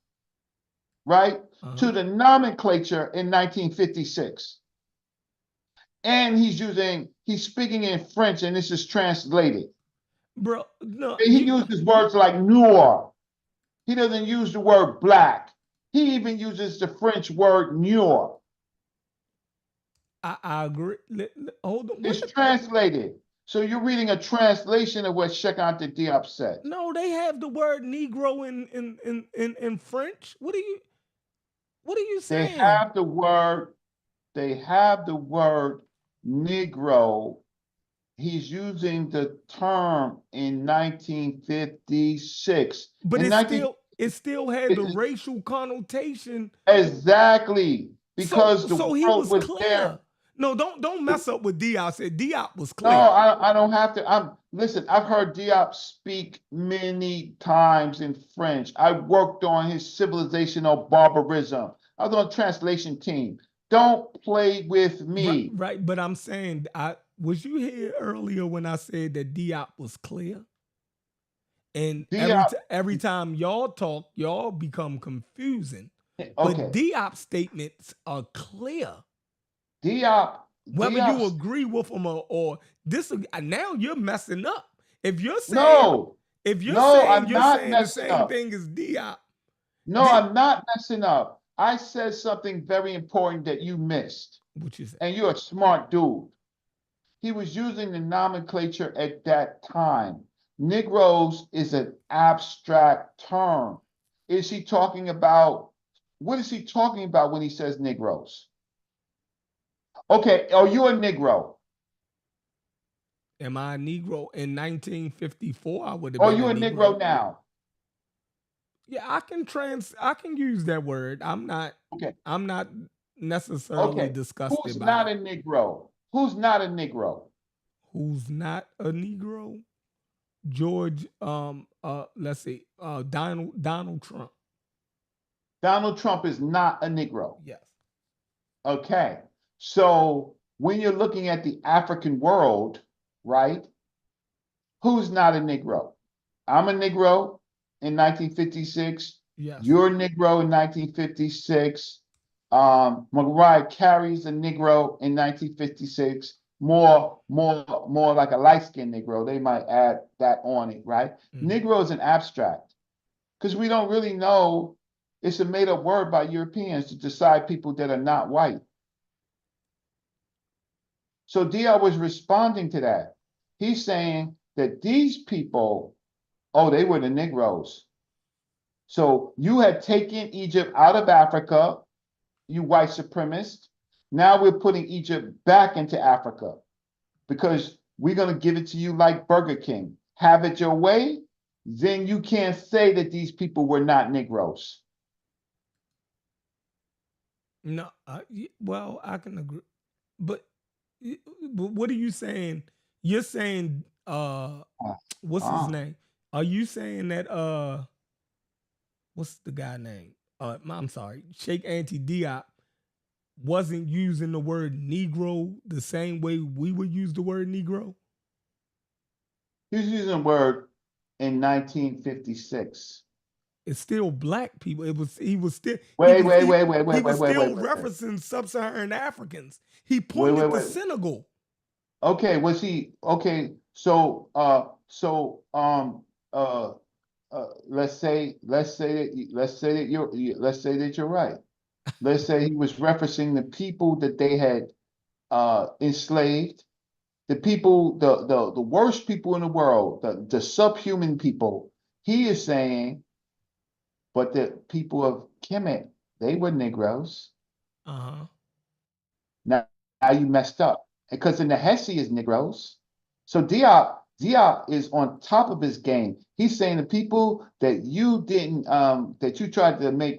right? To the nomenclature in 1956. And he's speaking in French, and this is translated. bro. No, And he uses words like noir. He doesn't use the word black. He even uses the French word noir. I agree. Hold on. It's translated. So you're reading a translation of what Cheikh Anta Diop said. No, they have the word Negro in French. What are you They saying? have the word Negro. He's using the term in 1956. But In it still had the racial connotation. Exactly. Because the so he world was was clear. there. No, don't mess up with Diop. Said Diop was No, clear. I don't have to. Listen, I've heard Diop speak many times in French. I worked on his civilizational barbarism. I was on a translation team. Don't play with me. Right, but I'm saying, was you here earlier when I said that Diop was clear? And every time y'all talk, y'all become confusing. Okay. But Diop's statements are clear. Whether you agree with him or disagree, now you're messing up. If you're saying, I'm not saying the messing same up. thing as Diop. No, I'm not messing up. I said something very important that you missed. What you say? And you're a smart dude. He was using the nomenclature at that time. Negroes is an abstract term. What is he talking about when he says Negroes? Okay, are you a Negro? Am I a Negro in 1954? I would have Are been you a Negro now? Yeah, I can use that word. I'm not necessarily disgusted Who's by not it. a Negro? Who's not a Negro? Who's not a Negro? George, let's see, Donald Trump. Donald Trump is not a Negro. Yes. Okay. So when you're looking at the African world, right? Who's not a Negro? I'm a Negro in 1956. Yes. You're a Negro in 1956. Mariah Carey's a Negro in 1956. More like a light-skinned Negro. They might add that on it, right? Negro is an abstract because we don't really know. It's a made-up word by Europeans to decide people that are not white. So Diop was responding to that. He's saying that these people, they were the Negroes. So you had taken Egypt out of Africa, you white supremacist. Now we're putting Egypt back into Africa because we're going to give it to you like Burger King. Have it your way, then you can't say that these people were not Negroes. No, well, I can agree. But what are you saying? You're saying, what's his name? Are you saying that, what's the guy name? I'm sorry, Cheikh Anta Diop wasn't using the word Negro the same way we would use the word Negro? He was using the word in 1956. It's still black people. He was still referencing sub-Saharan Africans. He pointed to Senegal. Okay, was he okay? So let's say that you're right. Let's say he was referencing the people that they had enslaved, the people, the worst people in the world, the subhuman people. He is saying, but the people of Kemet, they were Negroes. Now you messed up because in the Hesse is Negroes. So Diop is on top of his game. He's saying the people that you didn't, that you tried to make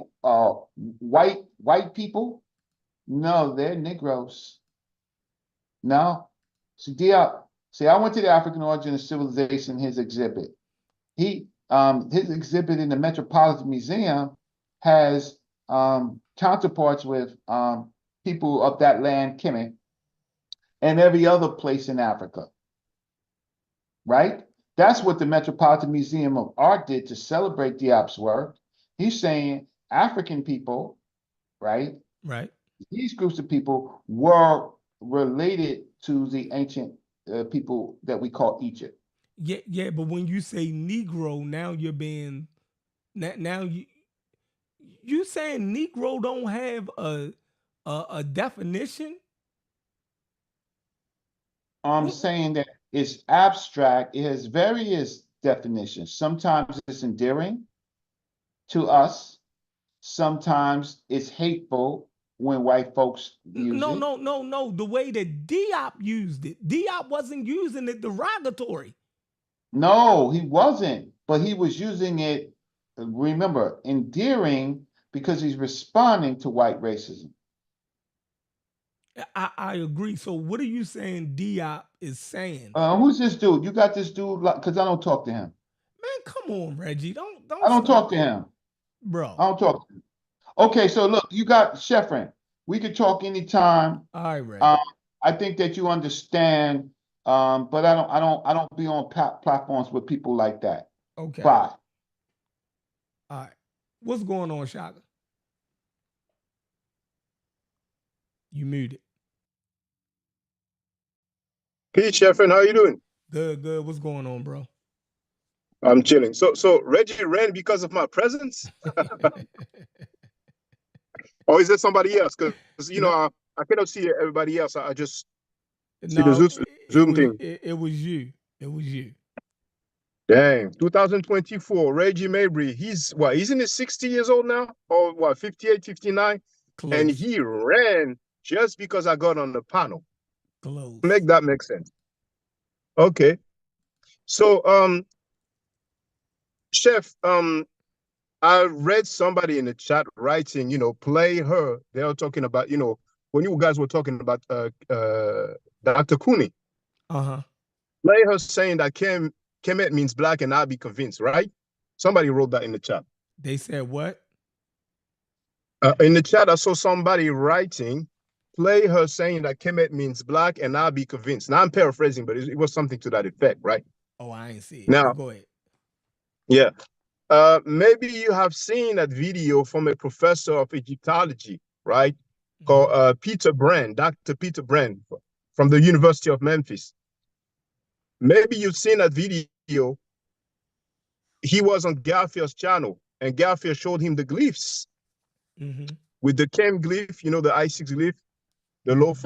white people. No, they're Negroes. No. See, Diop, see, I went to the African Origin of Civilization, his exhibit. His exhibit in the Metropolitan Museum has counterparts with people of that land, Kemet, and every other place in Africa. Right? That's what the Metropolitan Museum of Art did to celebrate Diop's work. He's saying African people, right? Right. These groups of people were related to the ancient people that we call Egypt. Yeah, but when you say Negro, now you're being now you saying Negro don't have a definition? I'm What- saying that it's abstract. It has various definitions. Sometimes it's endearing to us. Sometimes it's hateful when white folks use No, it. no. The way that Diop used it, Diop wasn't using it derogatory. No, he wasn't, but he was using it, remember, endearing because he's responding to white racism. I agree. So what are you saying Diop is saying? Who's this dude? You got this dude, because I don't talk to him. Man, come on, Reggie. Don't I don't start talk to that. him. Bro. I don't talk to him. Okay, so look, you got Sheffrin. We could talk anytime. All right, Reggie. I think that you understand, but I don't be on platforms with people like that. Okay. Bye. All right. What's going on, Shaka? You muted. Pete Sheffrin, how you doing? Good. What's going on, bro? I'm chilling. So Reggie ran because of my presence, or is there somebody else? Because you know I cannot see everybody else. I just see the Zoom thing. It was you. It was you. Dang, 2024, Reggie Mabry. He's what? He's in his 60 years old now, or what? 58, 59, Close. and he ran just because I got on the panel. Close. Make that make sense? Okay. So Chef, I read somebody in the chat writing, play her. They were talking about, when you guys were talking about Dr. Cooney. Uh-huh. Play her saying that Kemet means black and I'll be convinced, right? Somebody wrote that in the chat. They said what? In the chat, I saw somebody writing, play her saying that Kemet means black and I'll be convinced. Now I'm paraphrasing, but it was something to that effect, right? Oh, I ain't see it. Now, go ahead. Yeah. Maybe you have seen that video from a professor of Egyptology, right? Called Peter Brand, Dr. Peter Brand from the University of Memphis. Maybe you've seen that video. He was on Garfield's channel, and Garfield showed him the glyphs with the Kem glyph, the I6 glyph, the loaf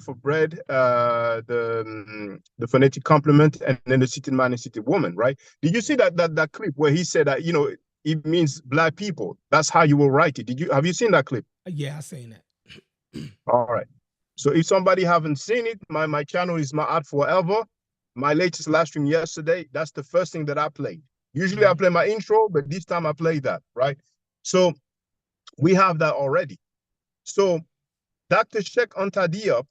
of bread, the phonetic complement, and then the seated man and seated woman, right? Did you see that clip where he said that it means black people? That's how you will write it. Have you seen that clip? Yeah, I seen that. All right. So if somebody haven't seen it, my channel is my art forever. My latest live stream yesterday, that's the first thing that I played. Usually I play my intro, but this time I played that, right? So we have that already. So Dr. Cheikh Anta Diop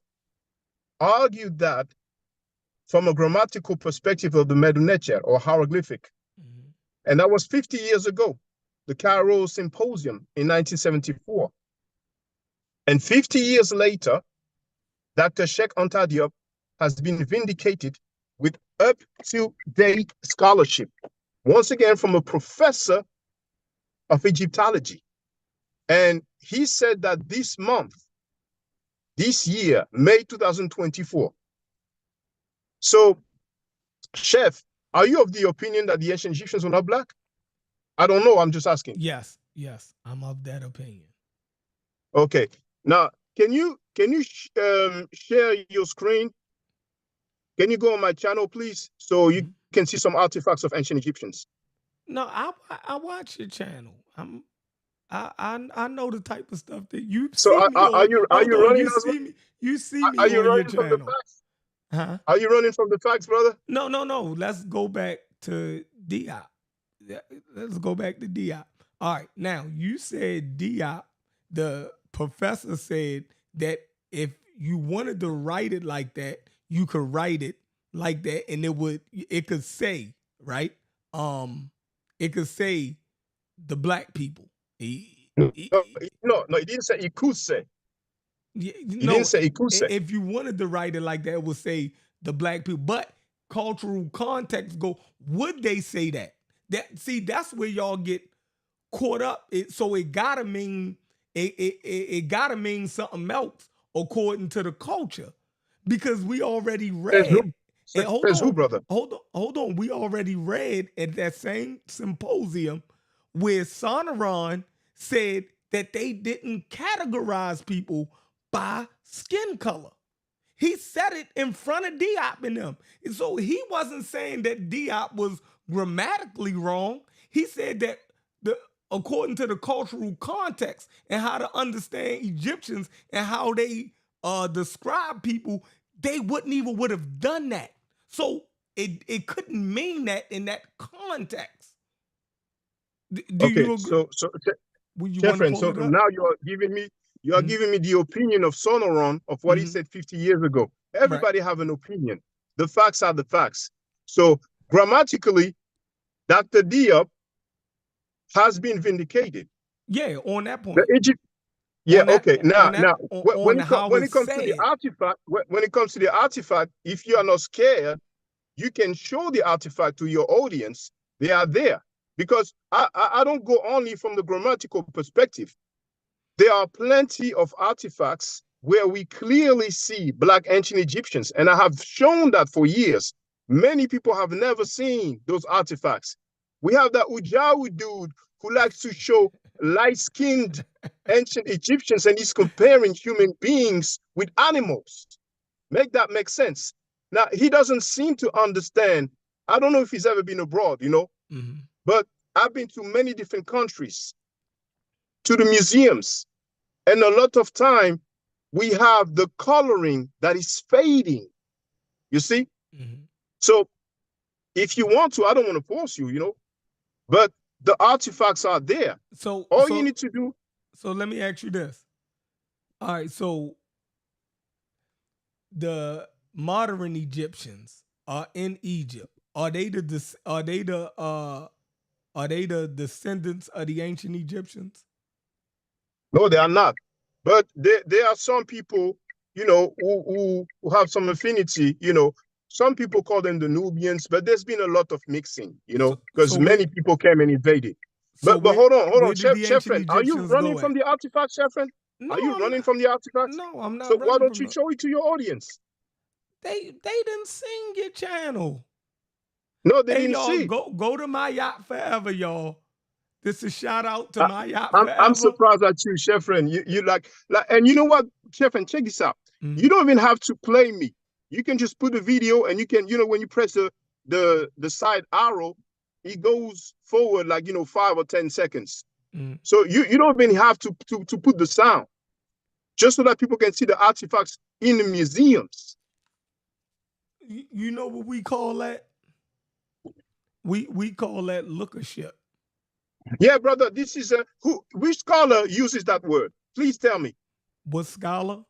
argued that from a grammatical perspective of the Medu Neter or hieroglyphic. And that was 50 years ago, the Cairo Symposium in 1974. And 50 years later, Dr. Cheikh Anta Diop has been vindicated with up-to-date scholarship, once again from a professor of Egyptology. And he said that this year, May 2024. So, Chef, are you of the opinion that the ancient Egyptians were not black? I don't know. I'm just asking. Yes, I'm of that opinion. Okay. Now, can you share your screen? Can you go on my channel, please, so you can see some artifacts of ancient Egyptians? No, I watch your channel. I know the type of stuff that you see. So are you running? You see me are you on running your from channel. the facts? Huh? Are you running from the facts, brother? No. Let's go back to Diop. Let's go back to Diop. All right, now you said Diop, the professor said that if you wanted to write it like that, you could write it like that, and it could say, right? It could say the black people. No, no, he didn't say he could say. He didn't say he could say. If you wanted to write it like that, it would say the black people. But cultural context would they say that? That's where y'all get caught up. So it gotta mean it gotta mean something else according to the culture, because we already read. Says who, brother? Hold on. We already read at that same symposium where Sonoran said that they didn't categorize people by skin color. He said it in front of Diop and them. And so he wasn't saying that Diop was grammatically wrong. He said that according to the cultural context and how to understand Egyptians and how they describe people, they would have done that. So it couldn't mean that in that context. Okay, so Jeffrey, so now you're giving me the opinion of Sonoran of what he said 50 years ago. Everybody have an opinion. The facts are the facts. So grammatically, Dr. Diop has been vindicated. Yeah, on that point. The Egypt. Yeah, okay. When it comes to the artifact, if you are not scared, you can show the artifact to your audience. They are there. Because I don't go only from the grammatical perspective. There are plenty of artifacts where we clearly see Black ancient Egyptians, and I have shown that for years. Many people have never seen those artifacts. We have that Ujawu dude who likes to show light-skinned ancient Egyptians, and he's comparing human beings with animals. Make that make sense. Now, he doesn't seem to understand. I don't know if he's ever been abroad, but I've been to many different countries, to the museums, and a lot of time we have the coloring that is fading, you see? So if you want to, I don't want to force you, but the artifacts are there. So you need to do. So let me ask you this. All right, so the modern Egyptians are in Egypt. Are they the descendants of the ancient Egyptians? No, they are not. But there are some people, who have some affinity, Some people call them the Nubians, but there's been a lot of mixing, because many people came and invaded. But hold on, Chefren, are you running from the artifact, Chefren? No, are you running from the artifacts? No, I'm not. So why don't you show it to your audience? They didn't sing your channel. No, they didn't y'all, see. Go to My Yacht Forever, y'all. This is a shout out to My Yacht Forever. I'm surprised at you, Chefren. You like, and you know what, Chefren, check this out. You don't even have to play me. You can just put a video, and you can, when you press the side arrow, it goes forward like 5 or 10 seconds. So you don't even have to put the sound, just so that people can see the artifacts in the museums. You know what we call that? We call that lookership. Yeah, brother. This is which scholar uses that word? Please tell me. What scholar?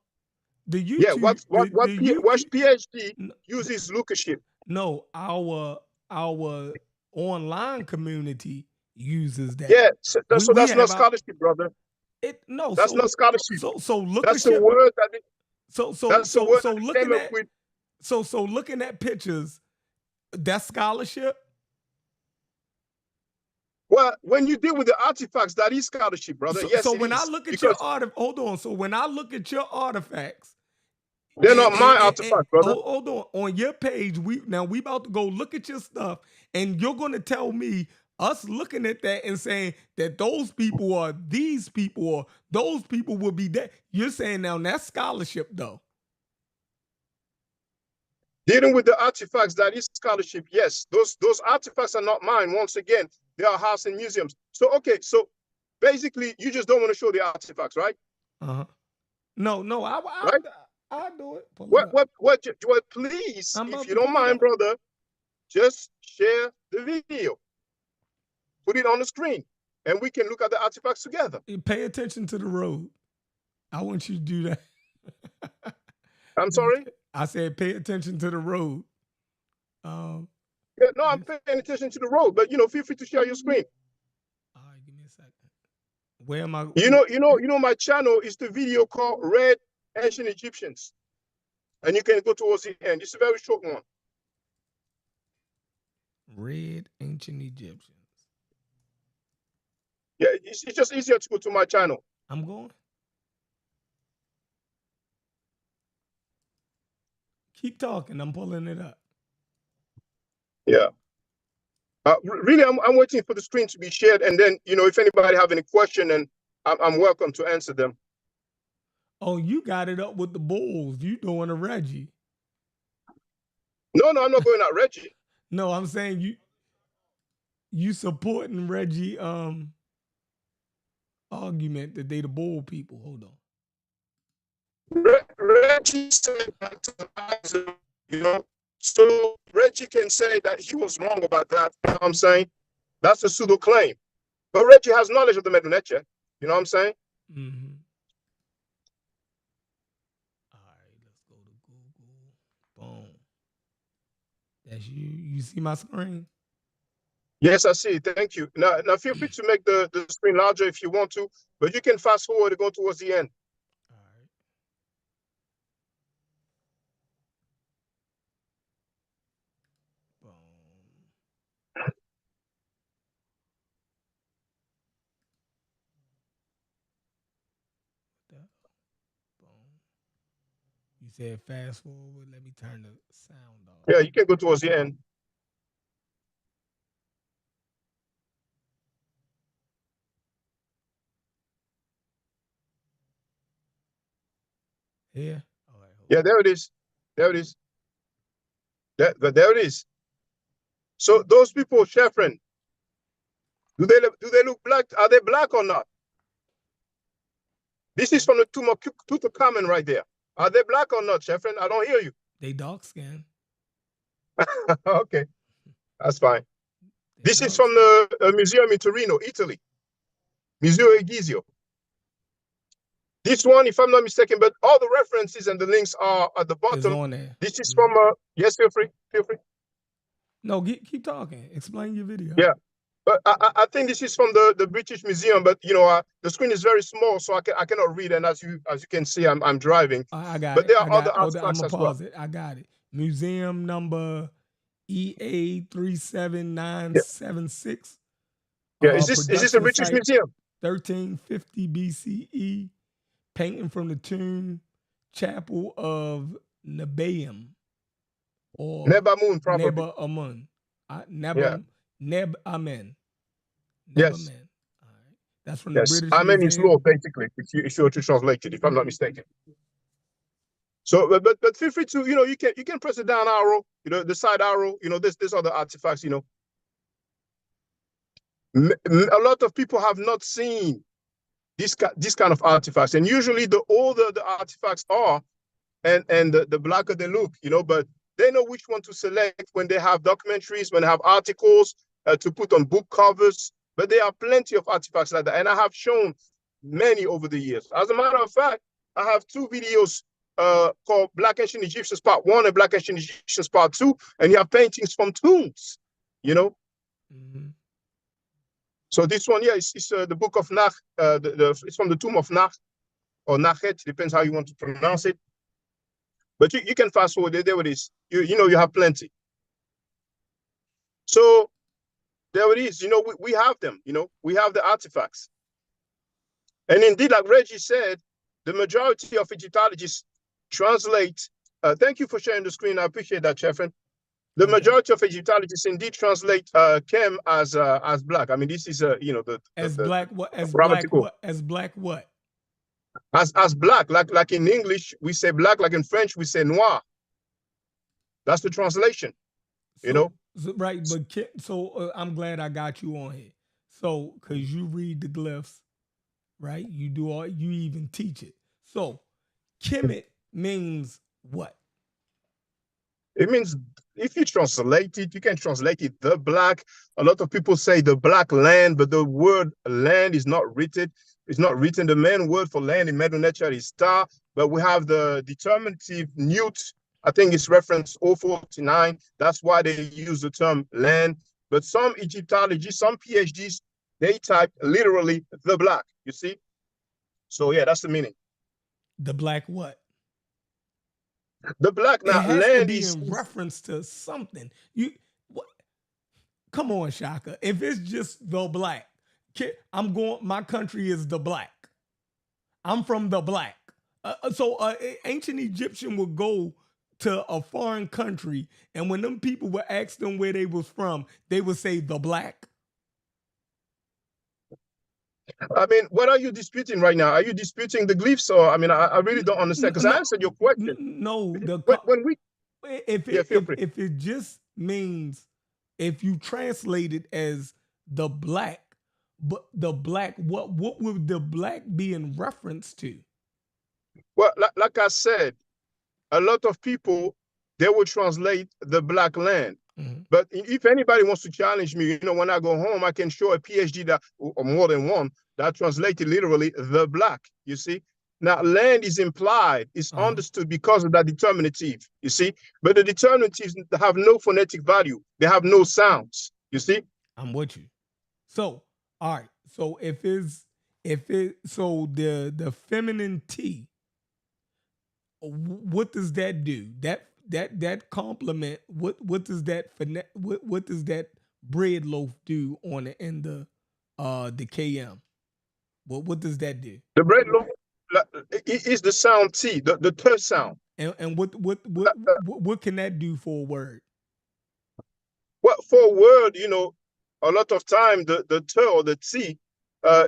The YouTube, what PhD uses lookership? No, our online community uses that. Yeah, so that's not scholarship, brother. That's not scholarship. So look. That's the word that. So looking at pictures, that's scholarship. Well, when you deal with the artifacts, that is scholarship, brother. So when I look at your hold on. So when I look at your artifacts, they're not my artifacts, brother. Hold on. On your page, we about to go look at your stuff, and you're going to tell me, us looking at that and saying that those people are these people, or those people will be that. You're saying now that's scholarship, though. Dealing with the artifacts, that is scholarship. Yes, those artifacts are not mine. Once again, they are housed in museums. So so basically, you just don't want to show the artifacts, right? No, right? I'll do it. What? Please, if you don't mind, brother, just share the video. Put it on the screen, and we can look at the artifacts together. Pay attention to the road. I want you to do that. I'm sorry? I said pay attention to the road. Yeah, no, I'm paying attention to the road, but feel free to share your screen. All right, give me a second. Where am I? My channel is the video called Red Ancient Egyptians. And you can go towards the end. It's a very short one. Red Ancient Egyptians. Yeah, it's just easier to go to my channel. I'm going. Keep talking. I'm pulling it up. Yeah. Really, I'm waiting for the screen to be shared, and then if anybody have any question, and I'm welcome to answer them. Oh, you got it up with the Bulls. You doing a Reggie? No, I'm not going at Reggie. No, I'm saying you supporting Reggie argument that they the Bull people. Hold on. Reggie said that, so Reggie can say that he was wrong about that. You know what I'm saying? That's a pseudo claim. But Reggie has knowledge of the Medunetia. You know what I'm saying? Mm-hmm. All right, let's go to Google. Boom. That's you. You see my screen? Yes, I see. Thank you. Now feel free to make the screen larger if you want to, but you can fast forward and go towards the end. All right. Boom. Boom. You said fast forward. Let me turn the sound off. Yeah, you can go towards the end. Yeah. All right. Yeah, there it is. There it is. There it is. So those people, Chefren, do they look black? Are they black or not? This is from the tomb of Tutankhamun right there. Are they black or not, Chefren? I don't hear you. They dark skin. Okay, that's fine. They This is dark from the museum in Torino, Italy. Museo Egizio. This one, if I'm not mistaken, but all the references and the links are at the skin is bottom. on there. This is from, yes, feel free. No, keep talking. Explain your video. Yeah. But I think this is from the British Museum, but the screen is very small, so I cannot read. And as you can see, I'm driving. I got but it. there are I other got, I'm artifacts gonna as well. pause it. I got it. Museum number EA 37976. Yeah, is this a Production British site, Museum? 1350 BCE. Painting from the tomb chapel of Nebaim or Nebamun, probably. Neba Amun. Neb Amen. Yes. Amen. All right. That's from the Yes, British Amen is Museum. law, basically, if you were to translate it, if I'm not mistaken. So, but feel free to, you can press the down arrow, the side arrow, there's other artifacts, A lot of people have not seen this kind of artifacts, and usually the older the artifacts are, and the blacker they look, but they know which one to select when they have documentaries, when they have articles to put on book covers. But there are plenty of artifacts like that, and I have shown many over the years. As a matter of fact, I have two videos called Black Ancient Egyptians Part 1 and Black Ancient Egyptians Part 2, and you have paintings from tombs, Mm-hmm. So this one, yeah, it's the book of Nach. It's from the tomb of Nach, or Nachet, depends how you want to pronounce it. But you can fast forward. There it is. You have plenty. So there it is. We have them. We have the artifacts. And indeed, like Reggie said, the majority of Egyptologists translate. Thank you for sharing the screen. I appreciate that, Chefren. The majority of Egyptologists indeed translate Kem as black. I mean, this is Black what? As grammatical. black what? As black what? As black, like in English we say black, like in French we say noir. That's the translation. So, right, but I'm glad I got you on here. So, because you read the glyphs, right? You even teach it. So, Kemet means what? It means if you translate it, you can translate it the black. A lot of people say the black land, but the word land is not written. It's not written. The main word for land in Medu Neter is star, but we have the determinative newt. I think it's reference 049. That's why they use the term land. But some Egyptology, some PhDs, they type literally the black, you see? So yeah, that's the meaning. The black what? The black It now has to land be is in reference to something. You what? Come on, Shaka. If it's just the black, I'm going. My country is the black. I'm from the black. So ancient Egyptian would go to a foreign country, and when them people would ask them where they was from, they would say the black. I mean, what are you disputing right now? Are you disputing the glyphs, or I mean, I really don't understand because I answered your question. No, When we yeah, feel free. if it just means if you translate it as the black, but the black, what would the black be in reference to? Well, like I said, a lot of people they will translate the black land. Mhm. But if anybody wants to challenge me, you know, when I go home, I can show a PhD that, or more than one, that translated literally the black, you see? Now, land is implied, it's understood because of that determinative, you see? But the determinatives have no phonetic value. They have no sounds, you see? I'm with you. So, all right. So so the feminine T, what does that do? That complement, what does that what does that bread loaf do on the end of the KM? What does that do? The bread loaf is the sound T, the third sound. And what can that do for a word? Well, for a word, you know, a lot of time the T or the T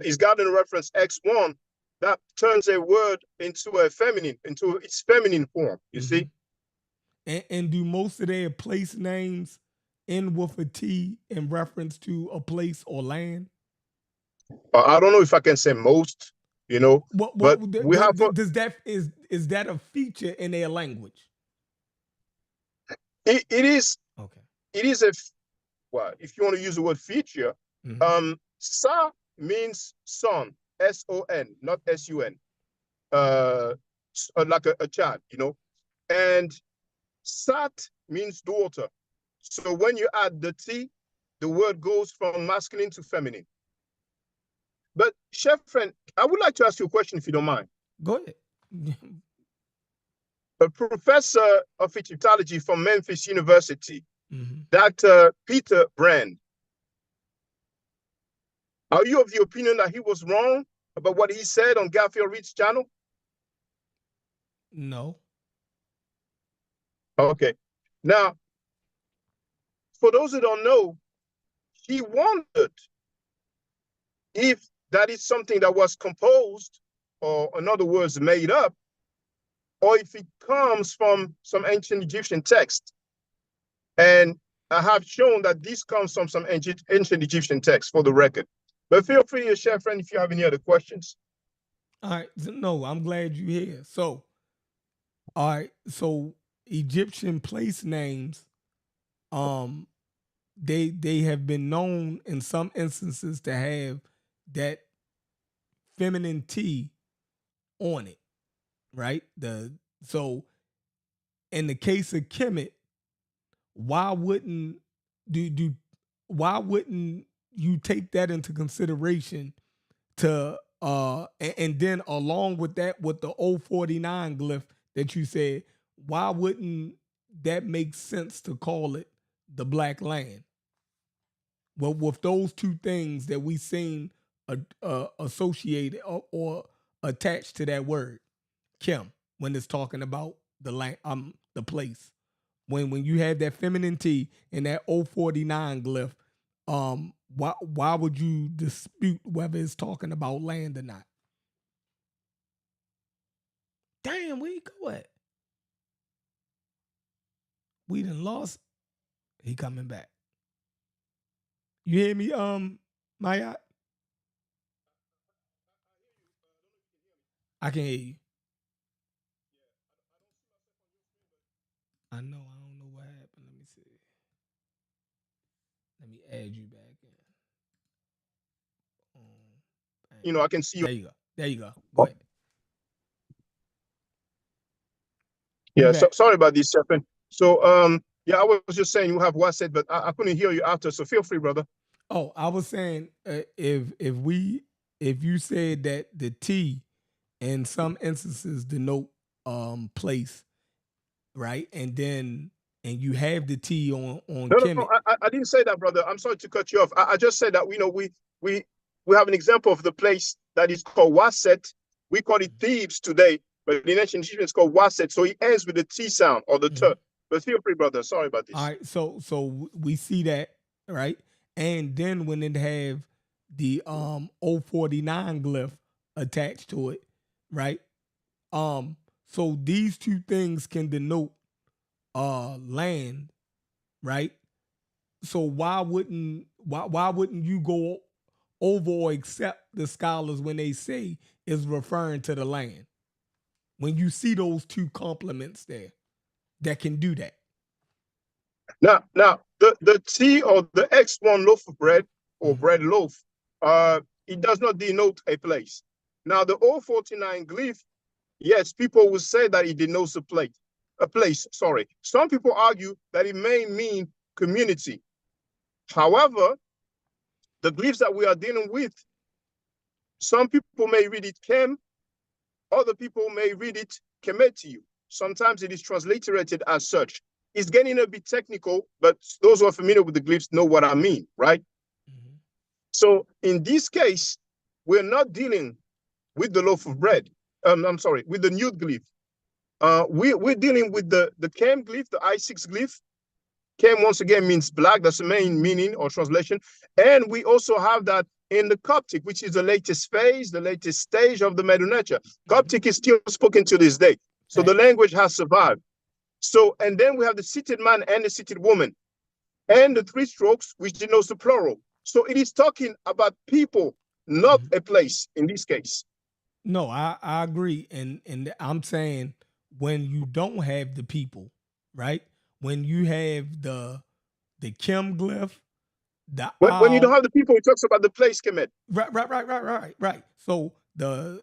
is got in reference X1 that turns a word into a feminine, into its feminine form, you see? And do most of their place names end with a T in reference to a place or land? I don't know if I can say most, you know, but we have does that is that a feature in their language? it is Okay. it is a well, if you want to use the word feature, sa means son, S-O-N, not S-U-N. Like a child, you know, and sat means daughter. So when you add the T, the word goes from masculine to feminine. But chef friend, I would like to ask you a question if you don't mind. Go ahead. A professor of Egyptology from Memphis University, Dr. Peter Brand. Are you of the opinion that he was wrong about what he said on Garfield Reed's channel? No. Okay. Now, for those who don't know, he wondered if that is something that was composed, or in other words, made up, or if it comes from some ancient Egyptian text. And I have shown that this comes from some ancient Egyptian text for the record. But feel free to share, friend, if you have any other questions. All right. No, I'm glad you're here. So, all right. So Egyptian place names, they have been known in some instances to have that feminine T on it, right? So in the case of Kemet, why wouldn't you take that into consideration to and then along with that, with the 049 glyph that you said, why wouldn't that make sense to call it the Black Land? Well, with those two things that we seen associated or attached to that word, Kim, when it's talking about the land, the place. When you have that feminine T and that 049 glyph, why would you dispute whether it's talking about land or not? Damn, where you go at? We done lost. He coming back. You hear me, Mayat? I can hear you. I know. I don't know what happened. Let me see. add you back in. You know, I can see you. There you go. There you go. Go ahead. Yeah, You so back. sorry about this, Stephen. So yeah, I was just saying you have WhatsApp, but I couldn't hear you after. So feel free, brother. Oh, I was saying if you said that the T in some instances denote place, right? And you have the T on No, Kemet. I didn't say that, brother. I'm sorry to cut you off. I just said that, you know, we have an example of the place that is called Waset. We call it Thebes today, but in ancient Egypt it's called Waset. So it ends with the T sound or the T. Mhm. But feel free, brother. Sorry about this. All right, so we see that, right? And then when it have the 049 glyph attached to it, right? So these two things can denote land, right? So why wouldn't you go over or accept the scholars when they say is referring to the land? When you see those two complements there that can do that. Now the T or the X1 loaf of bread or bread loaf, it does not denote a place. Now the 049 glyph, yes, people will say that it denotes a place. Sorry. Some people argue that it may mean community. However, the glyphs that we are dealing with, some people may read it Kem, other people may read it Kemetiu. Sometimes it is transliterated as such. It's getting a bit technical, but those who are familiar with the glyphs know what I mean, right? Mm-hmm. So in this case, we're not dealing with the loaf of bread. I'm sorry, with the Newt glyph. We're dealing with the Kem glyph, the I6 glyph. Kem, once again, means black. That's the main meaning or translation. And we also have that in the Coptic, which is the latest phase, the latest stage of the Medu Neter. Coptic is still spoken to this day. So the language has survived. So, and then we have the seated man and the seated woman, and the three strokes, which denotes the plural. So it is talking about people, not a place in this case. No, I agree. And I'm saying when you don't have the people, right? When you have the Kem glyph, the When you don't owl, have the people, it talks about the place, Kemet. right. So the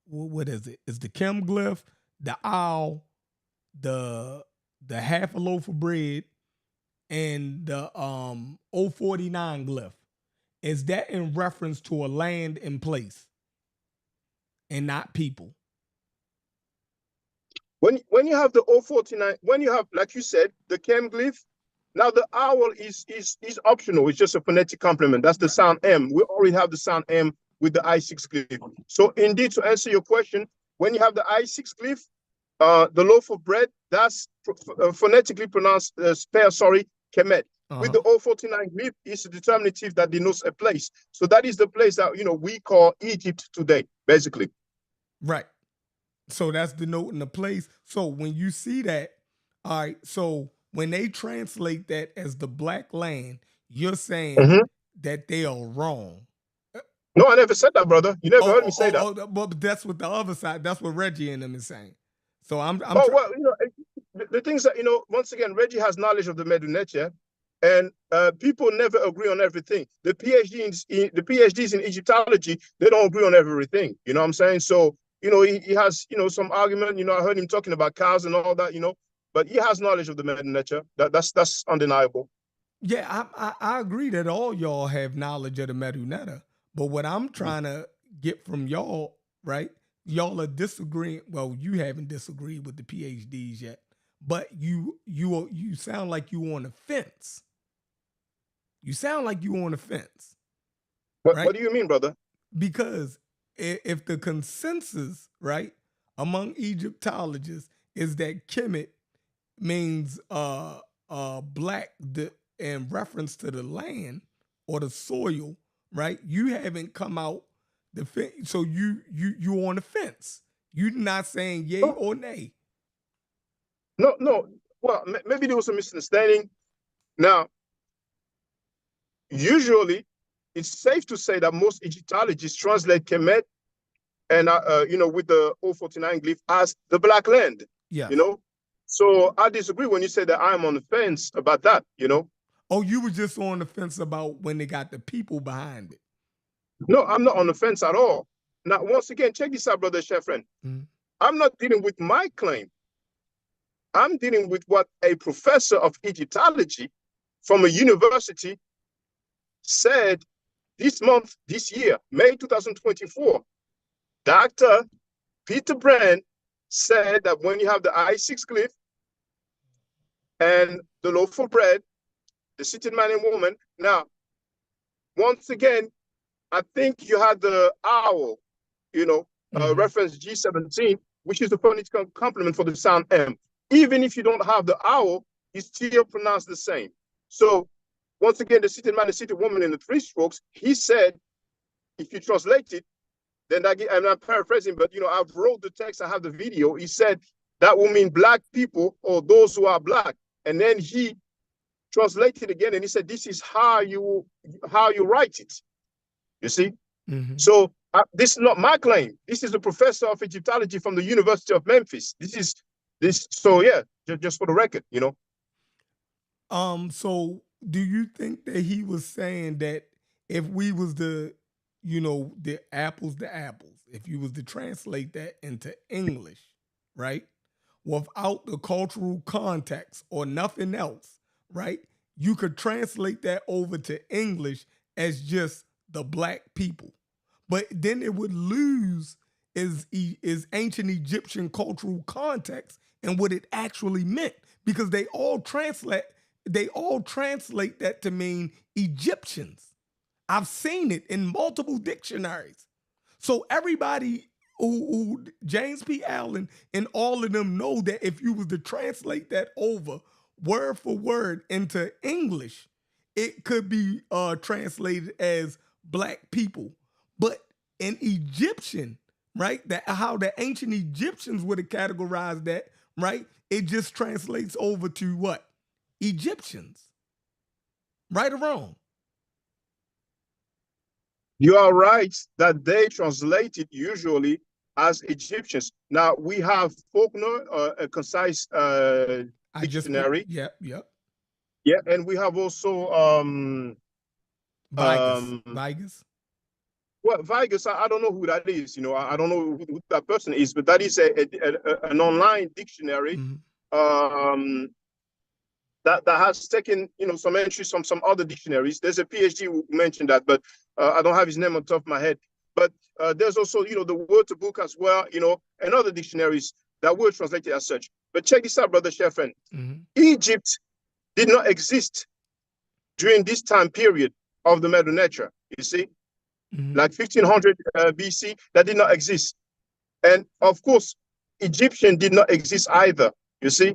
what is it? It's the Kem glyph, the owl, the half a loaf of bread, and the 049 glyph. Is that in reference to a land and place and not people? When you have the 049, when you have, like you said, the Kem glyph, now the owl is optional. It's just a phonetic complement. That's the sound M. We already have the sound M with the I6 glyph. So indeed, to answer your question, when you have the I6 glyph, the loaf of bread, that's phonetically pronounced Kemet. With the 049 glyph, is a determinative that denotes a place. So that is the place that, you know, we call Egypt today, basically. Right. So that's denoting the place. So when you see that, all right, so when they translate that as the black land, you're saying that they are wrong. No, I never said that, brother. You never heard me say that. But that's what the other side, that's what Reggie and them is saying. So I'm well, you know, the things that, you know, once again, Reggie has knowledge of the Medu Neter, and people never agree on everything. The PhDs in Egyptology, they don't agree on everything. You know what I'm saying? So, you know, he has, you know, some argument. You know, I heard him talking about cows and all that, you know, but he has knowledge of the Medu Neter. That's undeniable. Yeah, I agree that all y'all have knowledge of the Medu Neter. But what I'm trying to get from y'all, right? Y'all are disagreeing. Well, you haven't disagreed with the PhDs yet, but you sound like you on the fence. You sound like you on the fence. Right? What do you mean, brother? Because if the consensus, right, among Egyptologists is that Kemet means black in reference to the land or the soil, right? You haven't come out the fence, so you on the fence. You're not saying yay or nay. No. Well, maybe there was a misunderstanding. Now, usually, it's safe to say that most Egyptologists translate Kemet and you know, with the 049 glyph as the black land. Yeah. You know, so I disagree when you say that I'm on the fence about that. You know. Oh, you were just on the fence about when they got the people behind it. No, I'm not on the fence at all. Now, once again, check this out, brother Sheffrin. Mhm. I'm not dealing with my claim. I'm dealing with what a professor of Egyptology from a university said this month, this year, May 2024. Dr. Peter Brand said that when you have the I6 glyph and the loaf of bread, the seated man and woman. Now, once again, I think you had the owl, Mhm. reference G17, which is the phonetical complement for the sound M. Even if you don't have the owl, it's still pronounced the same. So, once again, the seated man and seated woman in the three strokes, he said, if you translate it, then I'm not paraphrasing, but I've wrote the text, I have the video. He said that will mean black people or those who are black. And then he translated again and he said, this is how you write it. You see? Mhm. So this is not my claim. This is a professor of Egyptology from the University of Memphis. So yeah, just for the record, So do you think that he was saying that if we was the apples to apples, if you was to translate that into English, right? Without the cultural context or nothing else, right? You could translate that over to English as just the black people. But then it would lose is ancient Egyptian cultural context and what it actually meant because they all translate that to mean Egyptians. I've seen it in multiple dictionaries. So everybody who James P. Allen and all of them know that if you was to translate that over word for word into English, it could be translated as black people. But in Egyptian, right, that how the ancient Egyptians would have categorized that, right? It just translates over to what? Egyptians. Right or wrong? you are right that they translate it usually as Egyptians. Now we have Faulkner, a concise dictionary. Yep. Yeah, and we have also Vigus. well, Vegas, I don't know who that is. I don't know who that person is, but that is an online dictionary Mm-hmm. That has taken some entries from some other dictionaries. There's a PhD who mentioned that, but I don't have his name on top of my head. But there's also the word to book as well, and other dictionaries that were translated as such. But check this out, brother Sheffrin. Mm-hmm. Egypt did not exist during this time period of the Medu Neter. You see. Mm-hmm. Like 1500 BC, that did not exist. And of course, Egyptian did not exist either, you see?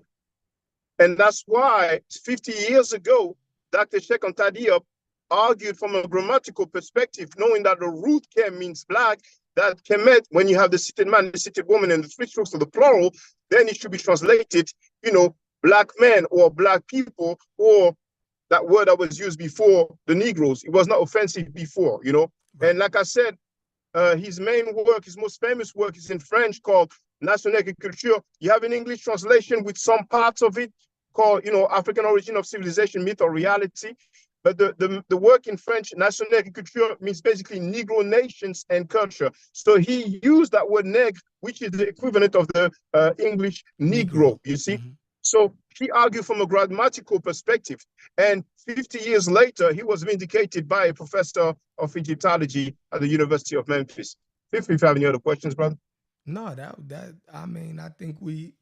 And that's why 50 years ago, Dr. Shekhar Diop argued from a grammatical perspective, knowing that the root Kem means black, that Kemet, when you have the seated man, the seated woman, and the three strokes of the plural, then it should be translated, black men or black people, or that word that was used before, the Negroes. It was not offensive before, Right. And like I said, his main work, his most famous work is in French called Nation et Culture. You have an English translation with some parts of it called, African Origin of Civilization, Myth or Reality. But the work in French, Nation et Culture, means basically Negro nations and culture. So he used that word nègre, which is the equivalent of the English Negro, you see? Mm-hmm. So he argued from a grammatical perspective. And 50 years later, he was vindicated by a professor of Egyptology at the University of Memphis. Feel free if you have any other questions, brother. No, I think we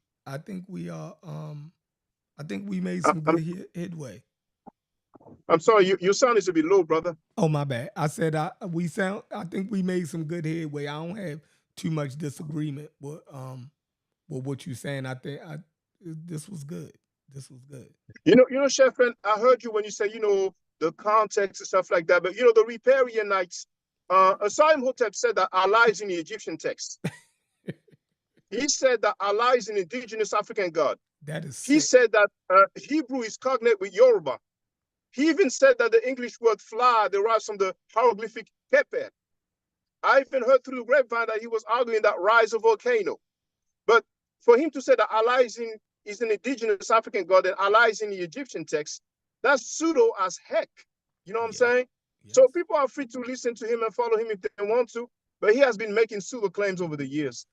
made some good headway. I'm sorry, your sound is a bit low, brother. Oh, my bad. I said I think we made some good headway. I don't have too much disagreement with what you're saying. I think this was good. This was good. Sheffrin, I heard you when you say, the context and stuff like that. But, the Riparianites, Asaim Hotep said that Allah is in the Egyptian text. He said that Allah is an indigenous African god. That is sick. He said that Hebrew is cognate with Yoruba. He even said that the English word fly derives from the hieroglyphic keper. I even heard through the grapevine that he was arguing that rise a volcano. But for him to say that Allah is an indigenous African god and Allah is in the Egyptian text, That's pseudo as heck. You know what I'm Yeah. saying? So Yes. people are free to listen to him and follow him if they want to, but he has been making pseudo claims over the years.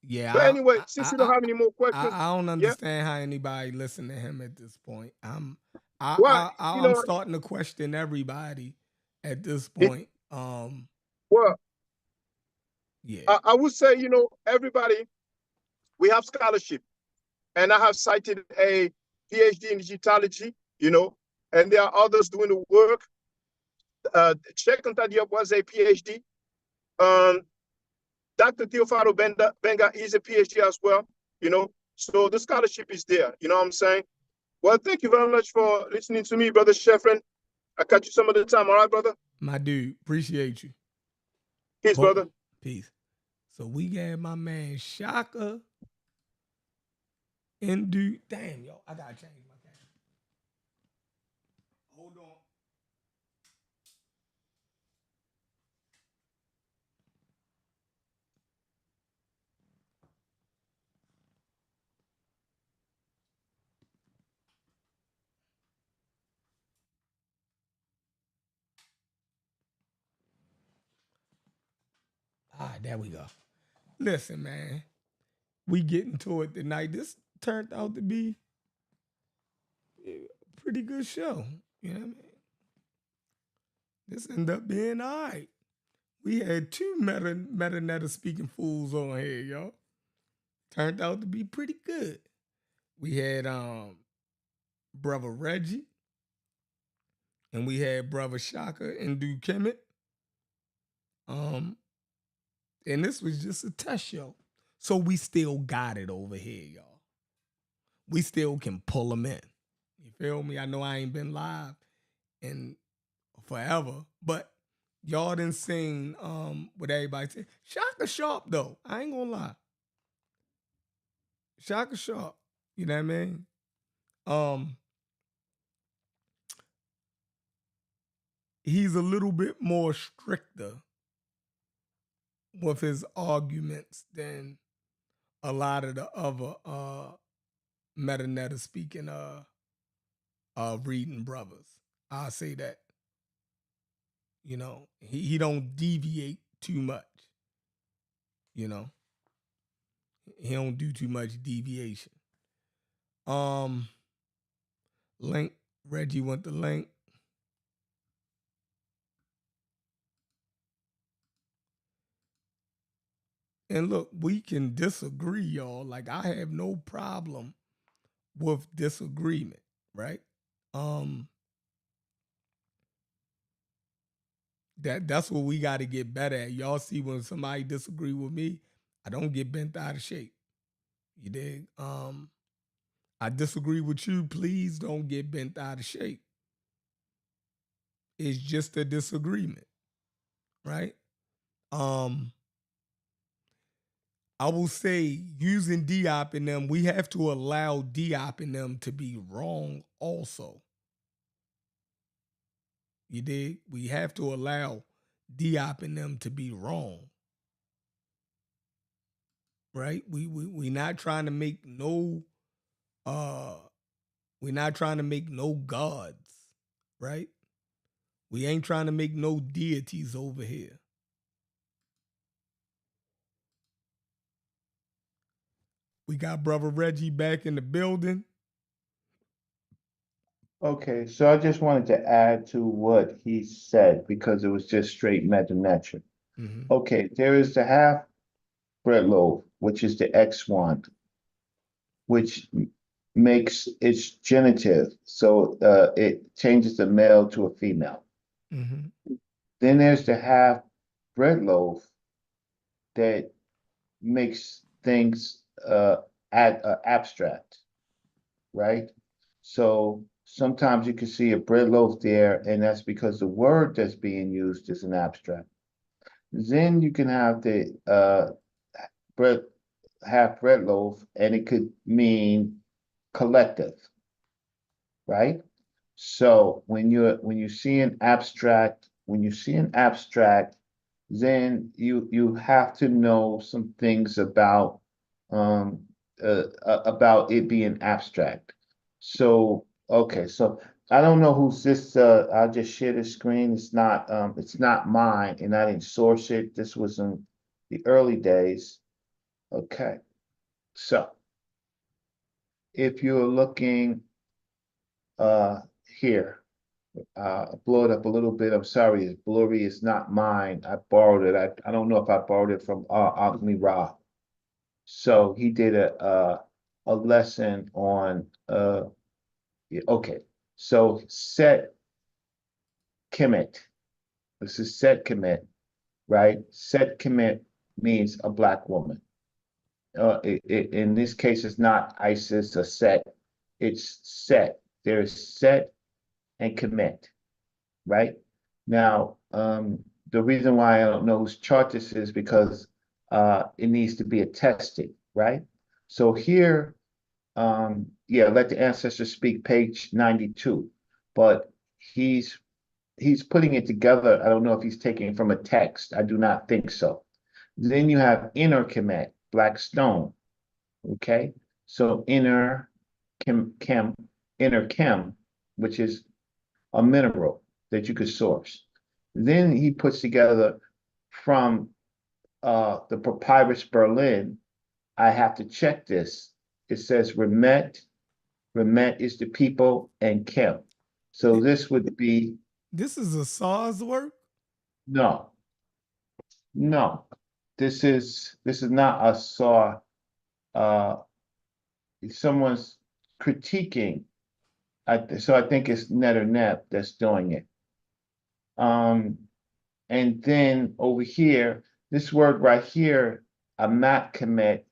Yeah, But anyway, I, since you don't have any more questions, I don't yeah. understand how anybody listen to him at this point. Well, you I'm know, starting to question everybody at this it, point. well, Yeah. I would say, you know, everybody, we have scholarship, and I have cited a PhD in digitology, you know, and there are others doing the work. Cheikh Anta Diop was a PhD. Dr. Theophado Benga is a PhD as well, you know. So the scholarship is there, you know what I'm saying? Well, thank you very much for listening to me, Brother Sheffrin. I'll catch you some other time, all right, brother? My dude, appreciate you. Peace, Well, brother. peace. So we got my man Shaka and dude. Damn, yo, I gotta change my camera. Hold on. Ah, there we go. Listen, man, we getting to it tonight. This turned out to be a pretty good show. You know what I mean? This ended up being all right. We had two meta speaking fools on here, y'all. Turned out to be pretty good. We had brother Reggie, and we had brother Shaka and Duke Kemet. And this was just a test show. So we still got it over here, y'all. We still can pull them in. You feel me? I know I ain't been live in forever, but y'all done seen what everybody said. Shaka sharp though. I ain't gonna lie. Shaka sharp. You know what I mean? He's a little bit more stricter with his arguments than a lot of the other meta speaking reading brothers. I'll say that. You know, he don't deviate too much. You know. He don't do too much deviation. Link, Reggie went the link. And look, we can disagree, y'all. Like I have no problem with disagreement, right? That's what we got to get better at. Y'all see when somebody disagree with me, I don't get bent out of shape. You dig? I disagree with you. Please don't get bent out of shape. It's just a disagreement, right? I will say using Diop in them, we have to allow Diop in them to be wrong also. You dig? We have to allow Diop in them to be wrong. Right? We not trying to make no we're not trying to make no gods, right? We ain't trying to make no deities over here. We got brother Reggie back in the building. Okay, so I just wanted to add to what he said because it was just straight meta-nature. Mhm. Okay, there is the half bread loaf, which is the X1, which makes its genitive, so it changes the male to a female. Mhm. Then there's the half bread loaf that makes things abstract, right? So sometimes you can see a bread loaf there, and that's because the word that's being used is an abstract. Then you can have the bread half bread loaf, and it could mean collective, right? So when you see an abstract, then you have to know some things about it being abstract. So okay, so I don't know who's this, I'll just share the screen. It's not mine and I didn't source it. This was in the early days. Okay, so if you're looking, here, blow it up a little bit. I'm sorry, it's blurry. It's not mine. I borrowed it. I don't know if I borrowed it from, Agni Ra. So he did a lesson on, yeah, okay. So Set Kemet. This is Set Kemet, right? Set Kemet means a black woman. In this case, it's not Isis or Set. It's Set. There's Set and Kemet, right? Now, the reason why I don't know whose chart this is because it needs to be attested, right? So here, yeah, let the ancestors speak, page 92. But he's putting it together. I don't know if he's taking it from a text. I do not think so. Then you have inner Kemet, black stone. Okay, so inner chem, which is a mineral that you could source. Then he puts together from the Papyrus Berlin. I have to check this. It says Remet. Remet is the people and Chem. So this would be This is a SARS work? no. This is not a saw. Someone's critiquing. So I think it's Netter that's doing it. And then over here, this word right here, Amat Kemet,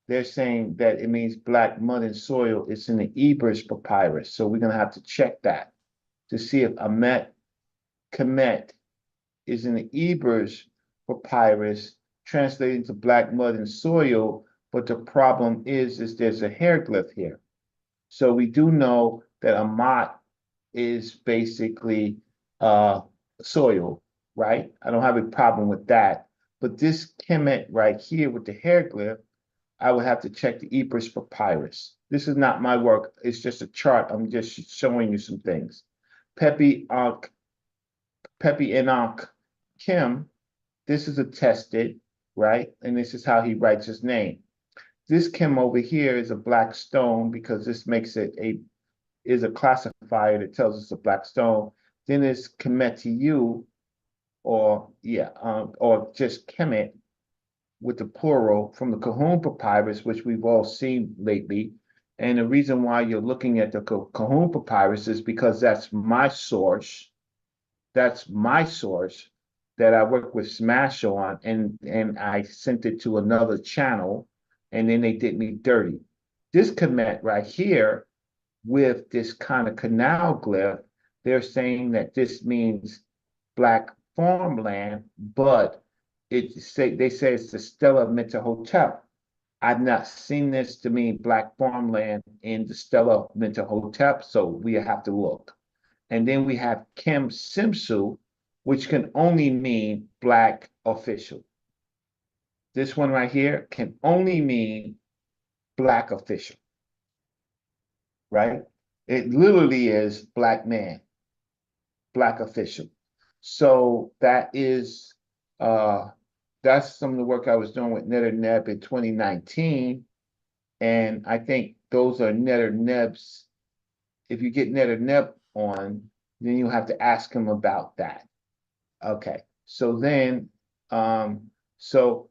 they're saying that it means black mud and soil. It's in the Ebers papyrus. So we're gonna have to check that to see if Amet Kemet is in the Ebers papyrus translated to black mud and soil. But the problem is there's a hieroglyph here. So we do know that Amat is basically soil, right? I don't have a problem with that. But this Kemet right here with the hieroglyph, I would have to check the Ebers papyrus. This is not my work. It's just a chart. I'm just showing you some things. Pepi Enoch Kim, this is attested, right? And this is how he writes his name. This Kim over here is a black stone because this makes it is a classifier that tells us a black stone. Then there's Kemetiu, or just Kemet with the plural from the Kahun papyrus, which we've all seen lately. And the reason why you're looking at the Kahun papyrus is because that's my source. That's my source that I work with Smash on, and I sent it to another channel, and then they did me dirty. This Kemet right here with this kind of canal glyph, they're saying that this means black farmland, but they say it's the Stella Mentuhotep. I've not seen this to mean black farmland in the Stella Mentuhotep, so we have to look. And then we have Kem Simsu, which can only mean black official. This one right here can only mean black official, right? It literally is black man, black official. So that is, that's some of the work I was doing with Netter Neb in 2019. And I think those are Netter Neb's. If you get Netter Neb on, then you have to ask him about that. Okay, so then, so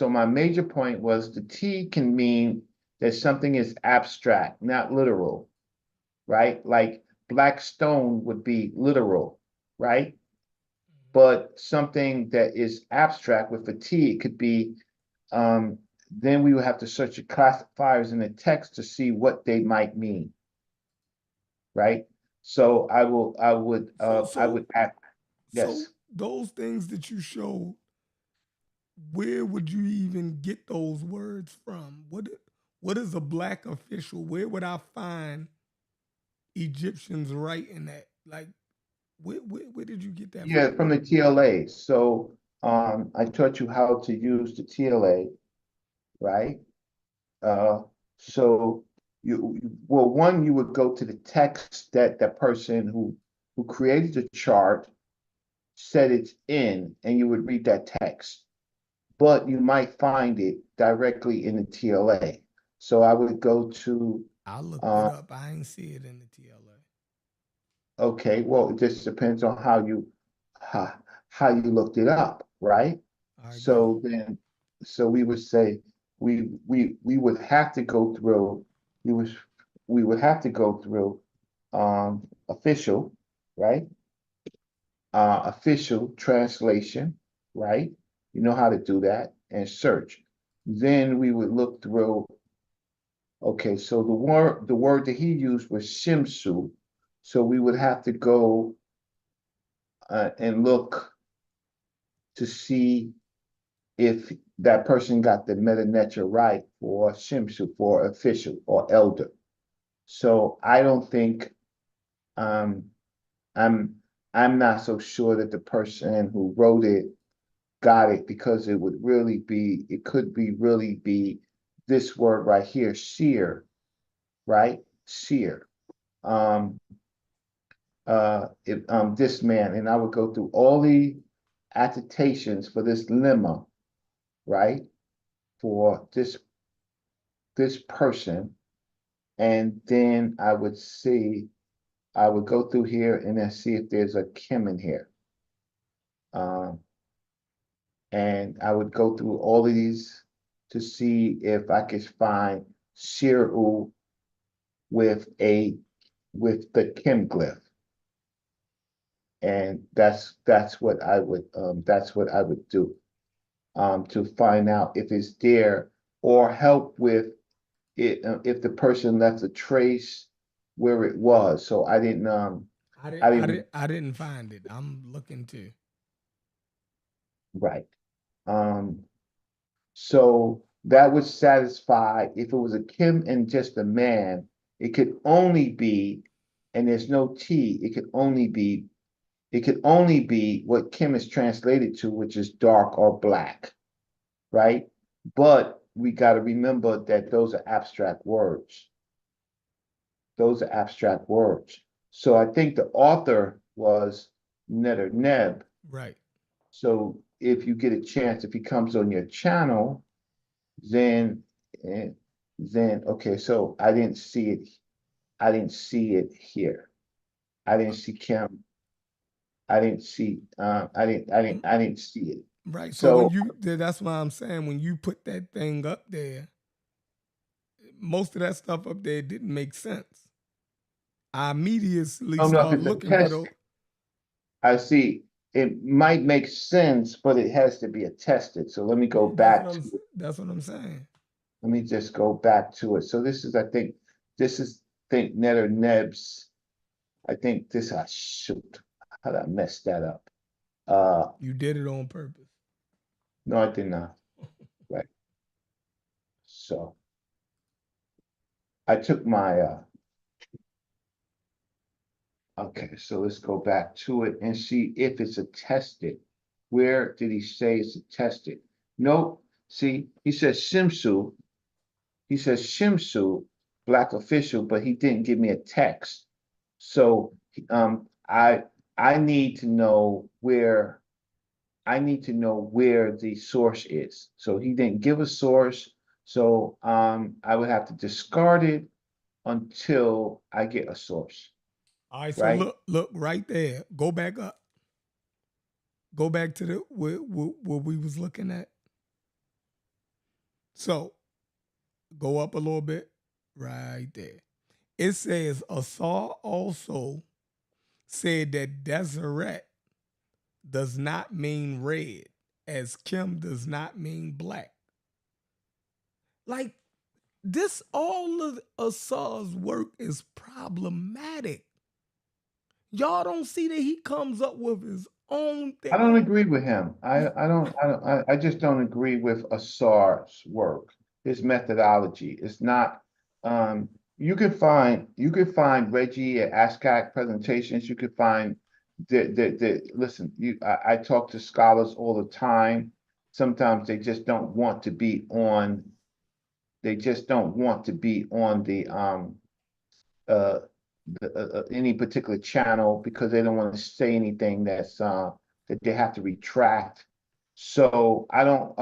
my major point was the T can mean that something is abstract, not literal, right? Like black stone would be literal, right? But something that is abstract with a T, it could be, then we would have to search the classifiers in the text to see what they might mean, right? So I would add, yes. So those things that you showed, where would you even get those words from? What is a black official? Where would I find Egyptians writing that? Like, where did you get that Yeah, from the TLA. So I taught you how to use the TLA, right? So well, one, you would go to the text that the person who created the chart said it's in, and you would read that text. But you might find it directly in the TLA. So I would go to, I looked it uh, up. I ain't see it in the TLA. okay, well, it just depends on how you looked it up, right? All right, So then, so we would say, we would have to go through, we would have to go through, official, right? Official translation, right? You know how to do that, and search. Then we would look through, okay, so the word that he used was shimsu. So we would have to go and look to see if that person got the metanetra right for shimsu, for official or elder. So I don't think, I'm I'm not so sure that the person who wrote it got it, because it would really be, it could be really be this word right here, seer, right? Seer. If this man, and I would go through all the attestations for this lemma, right? For this person, and then I would see, I would go through here and then see if there's a Kim in here. And I would go through all of these to see if I could find Shiru with the Kim glyph. And that's what I would do to find out if it's there, or help with it if the person left a trace where it was. So I didn't I didn't find it. I'm looking too. right. So that would satisfy, if it was a Kim and just a man, it could only be, and there's no T, it could only be what Kim is translated to, which is dark or black, right? But we got to remember that those are abstract words. Those are abstract words. So I think the author was Netter Neb. Right. So if you get a chance, if he comes on your channel, then okay, so I didn't see it. I didn't see it here. I didn't see Kim. I didn't see I didn't see it. Right. So when So that's why I'm saying, when you put that thing up there, most of that stuff up there didn't make sense. I immediately no, if started it's a looking for test, those. I see it might make sense, but it has to be attested. So let me go back to it. That's what I'm saying. Let me just go back to it. So this is, I think Netter Neb's. I think this, shoot, how did I mess that up? You did it on purpose. No, I did not. Right. So I took my, okay, so let's go back to it and see if it's attested. Where did he say it's attested? Nope. See, he says Shimsu. He says Shimsu, black official, but he didn't give me a text. So I need to know where the source is. So he didn't give a source. So I would have to discard it until I get a source. All right. So Right. look right there. Go back up. Go back to the where we was looking at. So go up a little bit. Right there. It says Asar also said that Deseret does not mean red, as Kim does not mean black. Like, this, all of Asar's work is problematic. Y'all don't see that he comes up with his own thing. I don't agree with him. I just don't agree with Asar's work, his methodology. It's not, you can find Reggie at ASCAC presentations. You could find listen, I talk to scholars all the time. Sometimes they just don't want to be on they just don't want to be on the any particular channel because they don't want to say anything that's that they have to retract. So I don't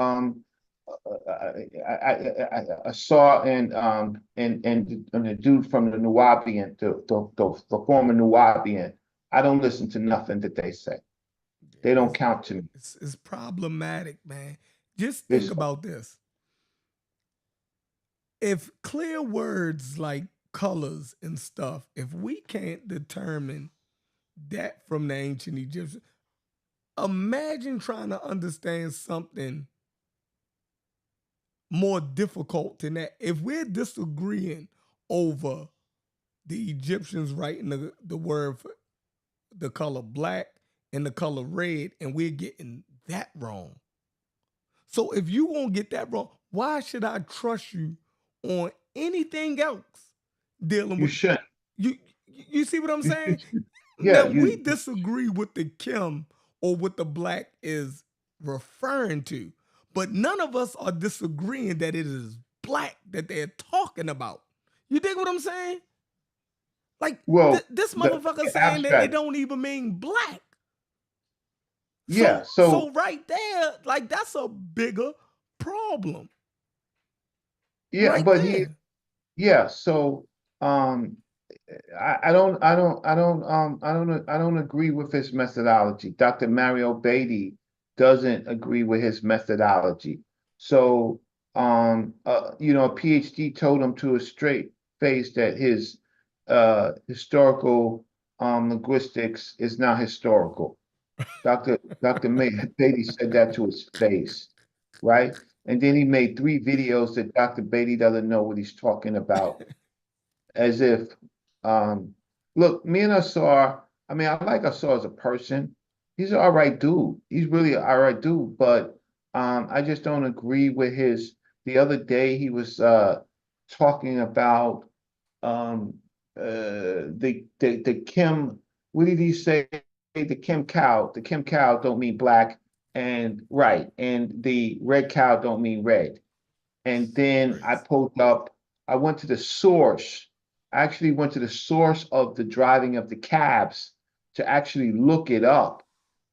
I saw in the dude from the Nubian, the former Nubian. I don't listen to nothing that they say. They don't count to me. It's problematic, man. Just think It's about this. If clear words like colors and stuff, if we can't determine that from the ancient Egyptians, imagine trying to understand something more difficult than that. If we're disagreeing over the Egyptians writing the word for the color black and the color red, and we're getting that wrong. So if you won't get that wrong, why should I trust you on anything else dealing you with shouldn't. you see what I'm saying? Yeah, Now we disagree with the Kim or what the black is referring to, but none of us are disagreeing that it is black that they're talking about. You dig what I'm saying? Like well, this the motherfucker saying that it abstract. don't even mean black. Yeah, So right there, like that's a bigger problem. yeah, Right but there. yeah, so I don't agree with his methodology. Dr. Mario Beatty doesn't agree with his methodology. So you know, a PhD told him to a straight face that his historical linguistics is not historical. Dr. Beatty said that to his face, right? And then he made 3 videos that Dr. Beatty doesn't know what he's talking about, as if, look, me and Asar, I mean, I like Asar as a person. He's an all right dude. He's really an all right dude, but I just don't agree with his. The other day he was talking about the Kim. What did he say? The Kim cow. The Kim cow don't mean black, and right, and the red cow don't mean red. And then I pulled up. I went to the source. I actually went to the source of the driving of the cabs to actually look it up.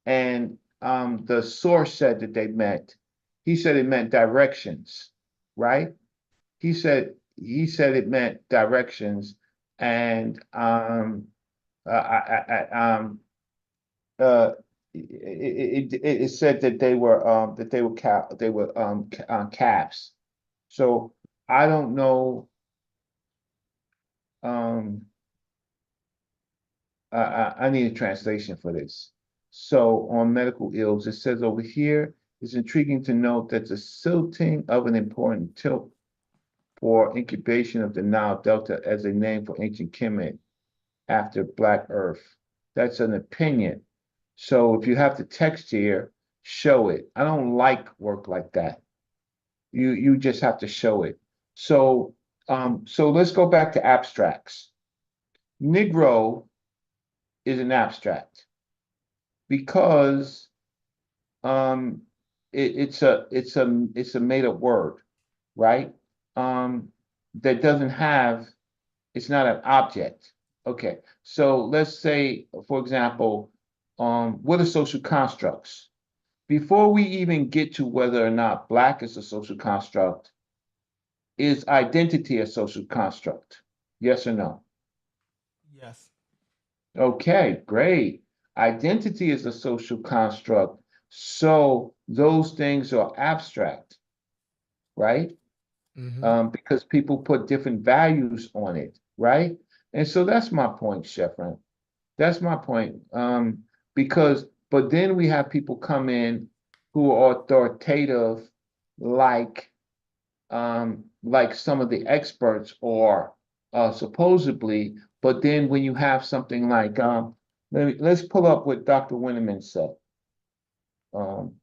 And the source said that they meant. He said it meant directions, right? He said it meant directions, and uh, it said that they were caps. So I don't know. I need a translation for this. So on medical ills, it says over here, it's intriguing to note that the silting of an important tilt for incubation of the Nile Delta as a name for ancient Kemet after Black Earth. That's an opinion. So if you have the text here, show it. I don't like work like that. You just have to show it. So so let's go back to abstracts. Negro is an abstract because it's a made up word, right? That doesn't have, it's not an object. Okay, so let's say, for example, what are social constructs? Before we even get to whether or not black is a social construct, is identity a social construct? Yes or no? Yes. Okay, great. Identity is a social construct. So those things are abstract, right? Because people put different values on it, right? And so that's my point, Sheffrin. That's my point. But then we have people come in who are authoritative, like some of the experts are supposedly. But then when you have something like let's pull up what Dr. Winneman said. You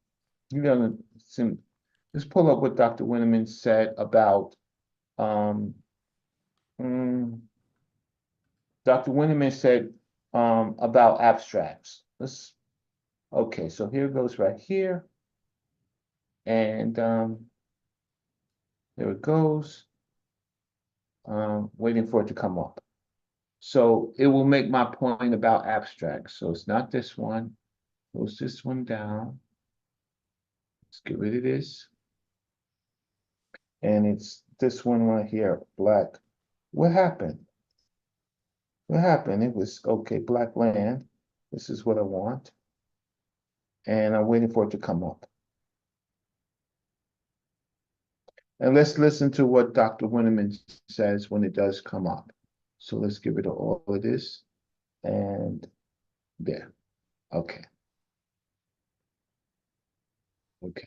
know, let's pull up what Dr. Winneman said about Dr. Winneman said about abstracts. Okay, so here it goes right here. And there it goes. Waiting for it to come up. So it will make my point about abstract. So it's not this one. Close this one down. Let's get rid of this. And it's this one right here, black. What happened? What happened? It was, okay, black land. This is what I want. And I'm waiting for it to come up. And let's listen to what Dr. Winneman says when it does come up. So let's get rid of all of this. And there. Okay. Okay.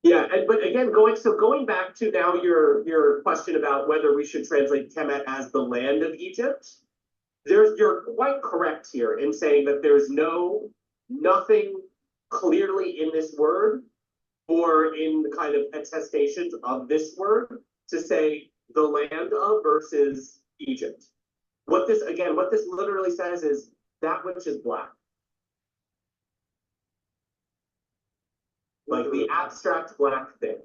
Yeah, but again, going back to now your question about whether we should translate Kemet as the land of Egypt, you're quite correct here in saying that there's nothing clearly in this word or in the kind of attestations of this word to say the land of versus Egypt. What this literally says is that which is black. Like the abstract black thing.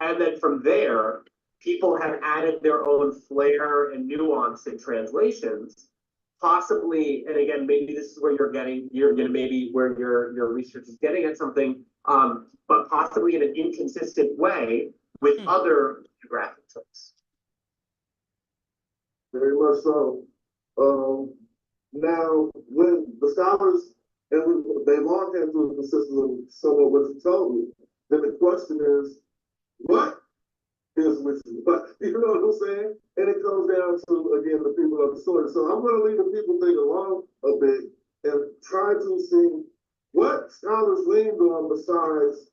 And then from there, people have added their own flair and nuance in translations, possibly, and again, maybe this is where maybe where your research is getting at something, but possibly in an inconsistent way with other geographic terms. Very much so. Now, when the scholars and they long came to a consensus of somewhat what you told me, then the question is, what is which is what? You know what I'm saying? And it comes down to, again, the people of the story. So I'm going to leave the people think along a bit and try to see what scholars leaned on besides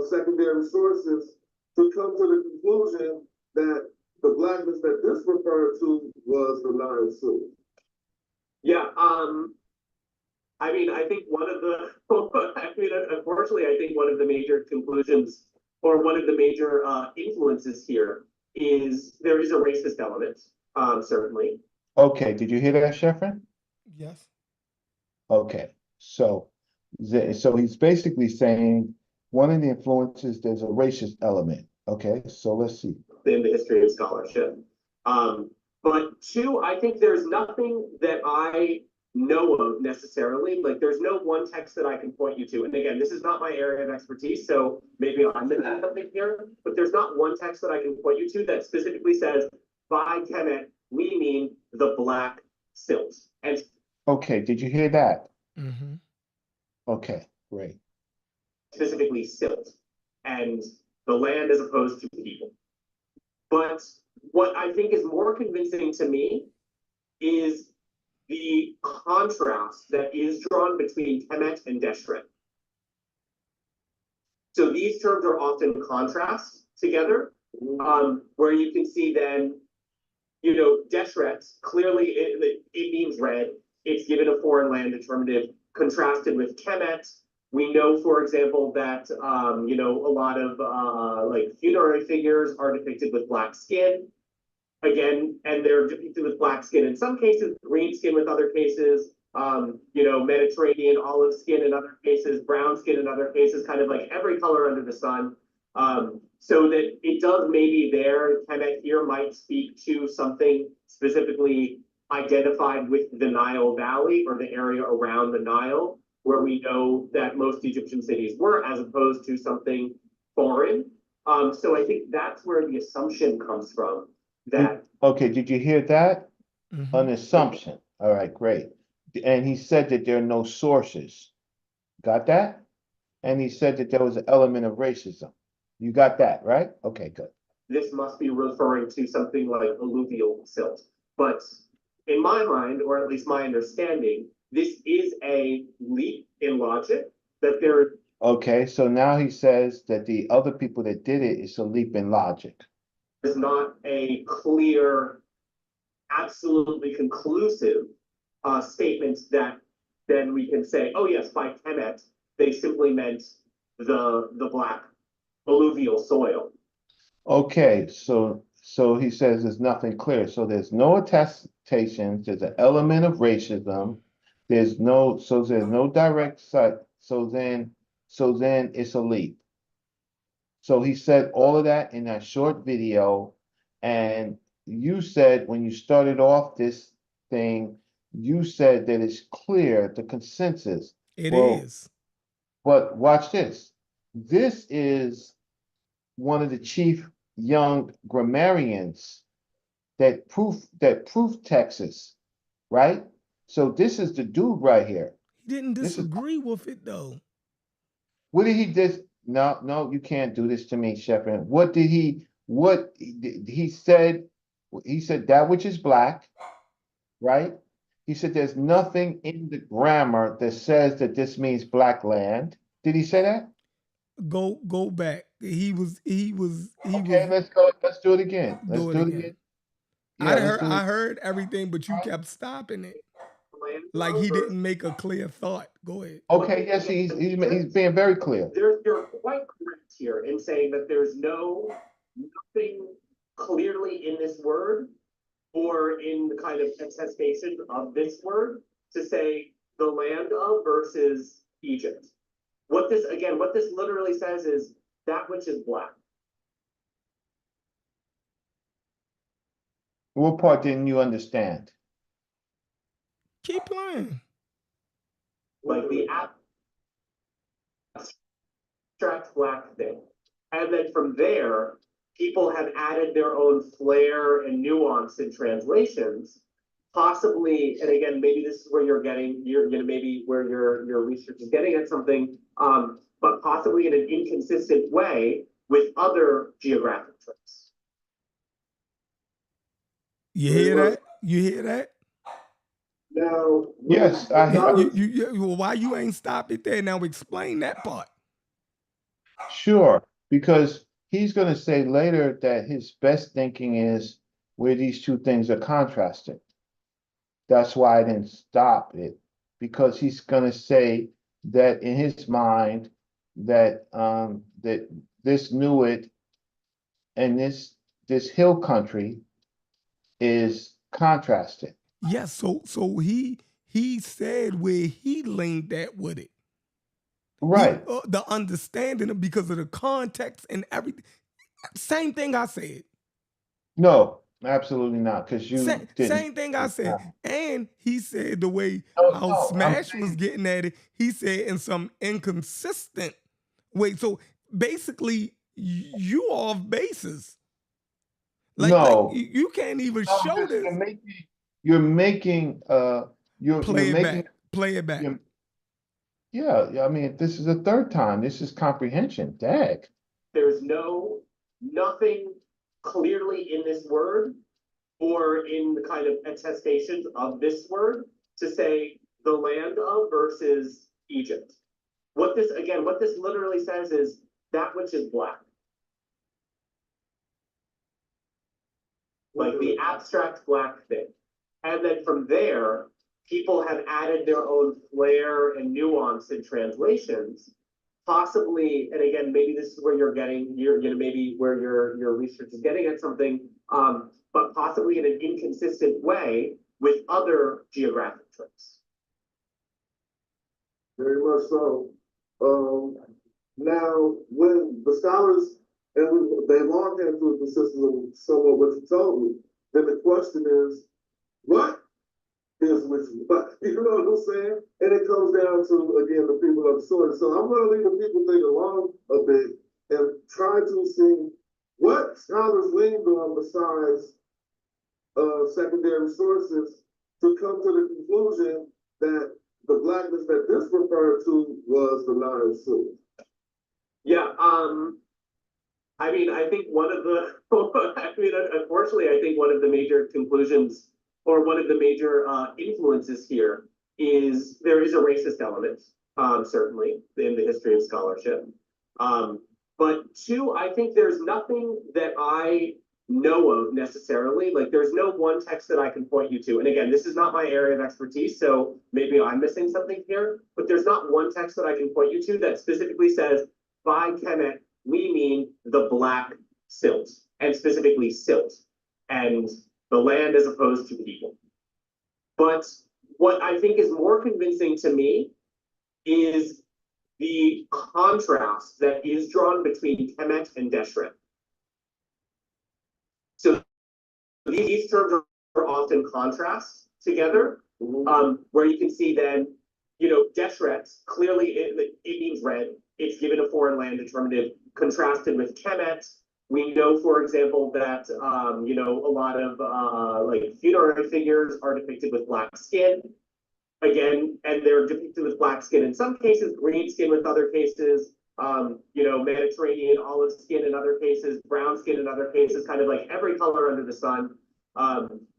secondary sources to come to the conclusion that the blackness that this referred to was the Nile Sea. Yeah, I mean, I think one of the, unfortunately, I think one of the major conclusions or one of the major influences here is there is a racist element, certainly. Okay, did you hear that, Sheffrin? Yes. Okay, so he's basically saying one of the influences, there's a racist element. Okay, so let's see. In the history of scholarship. But two, I think there's nothing that I know of necessarily. Like there's no one text that I can point you to. And again, this is not my area of expertise, so maybe I'm missing something here, but there's not one text that I can point you to that specifically says, by Kemet, we mean the black silt. And Okay, did you hear that? Mm-hmm. Okay, great. specifically silt and the land as opposed to people. But what I think is more convincing to me is the contrast that is drawn between Kemet and Deshret. So these terms are often contrasts together, where you can see then, you know, Deshret, clearly it means red. It's given a foreign land determinative, contrasted with Kemet. We know, for example, that, you know, a lot of like funerary figures are depicted with black skin. Again, and they're depicted with black skin in some cases, green skin with other cases, you know, Mediterranean olive skin in other cases, brown skin in other cases, kind of like every color under the sun. So that it does maybe there, Kemet here might speak to something specifically identified with the Nile Valley or the area around the Nile, where we know that most Egyptian cities were, as opposed to something foreign. So I think that's where the assumption comes from. That Okay, did you hear that? Mm-hmm. An assumption. All right, great. And he said that there are no sources. Got that? And he said that there was an element of racism. You got that, right? Okay, good. this must be referring to something like alluvial silt. But in my mind, or at least my understanding, this is a leap in logic that there Okay, so now he says that the other people that did it is a leap in logic. is not a clear, absolutely conclusive statement that then we can say, oh yes, by Kemet, they simply meant the black alluvial soil. Okay, so he says there's nothing clear. So there's no attestations, there's an element of racism. There's no direct site. So then it's a leap. So he said all of that in that short video. And you said when you started off this thing, you said that it's clear, the consensus. It Well, is. but watch this. This is one of the chief young grammarians that proof Texas, right? So this is the dude right here. He didn't This is disagree with it though. what did he did? No, you can't do this to me, Shepard. He said? He said that which is black, right? He said there's nothing in the grammar that says that this means black land. Did he say that? Go back. He was Okay, let's go. Let's do it again. Let's do do it it again. again. Yeah, let's do I it. heard everything, but you kept stopping it. Like he didn't make a clear thought. Go ahead. Okay, yes, he's being very clear. You're quite correct here in saying that there's nothing clearly in this word or in the kind of attestation of this word to say the land of versus Egypt. What this literally says is that which is black. What part didn't you understand? Keep playing. Like the abstract black thing. And then from there, people have added their own flair and nuance in translations, possibly, and again, maybe this is where maybe where your research is getting at something, but possibly in an inconsistent way with other geographic traits. You hear that? You hear that? Now, Yes, I hear. Well, why you ain't stop it there? Now explain that part. Sure, because he's going to say later that his best thinking is where these two things are contrasting. That's why I didn't stop it, because he's going to say that in his mind that that this Nuit and this hill country is contrasted. Yes, so he said where he leaned that with it. Right. The understanding of because of the context and everything. Same thing I said. No, absolutely not, because you didn't. Same thing I said. And he said the way No, how I'm Smash was saying- getting at it, he said in some inconsistent way. So basically, you off bases. No. You can't even No, show because this. you're making Play it back. Yeah, I mean, this is the third time. This is comprehension. Dag. There's nothing clearly in this word or in the kind of attestations of this word to say the land of versus Egypt. What this literally says is that which is black. Like the abstract black thing. And then from there, people have added their own flair and nuance in translations, possibly, and again, maybe this is where maybe where your research is getting at something, but possibly in an inconsistent way with other geographic traits. very much so. Now, when the scholars they long had to consist of somewhat what you told me, then the question is, what is which what? You know what I'm saying? And it comes down to, again, the people of the story. So I'm going to leave the people think along a bit and try to see what scholars leaned on besides secondary sources to come to the conclusion that the blackness that this referred to was the Nile Suit. Yeah, I mean, I think one of the, unfortunately, I think one of the major conclusions or one of the major influences here is there is a racist element, certainly, in the history of scholarship. But two, I think there's nothing that I know of necessarily, like there's no one text that I can point you to. And again, this is not my area of expertise, so maybe I'm missing something here, but there's not one text that I can point you to that specifically says, by Kemet, we mean the black silt, and specifically silt, and the land as opposed to people. But what I think is more convincing to me is the contrast that is drawn between Kemet and Deshret. So these terms are often contrasts together, where you can see then, Deshret, clearly it means red. It's given a foreign land determinative, contrasted with Kemet. We know, for example, that, a lot of like funerary figures are depicted with black skin. Again, and they're depicted with black skin in some cases, green skin with other cases, Mediterranean olive skin in other cases, brown skin in other cases, kind of like every color under the sun.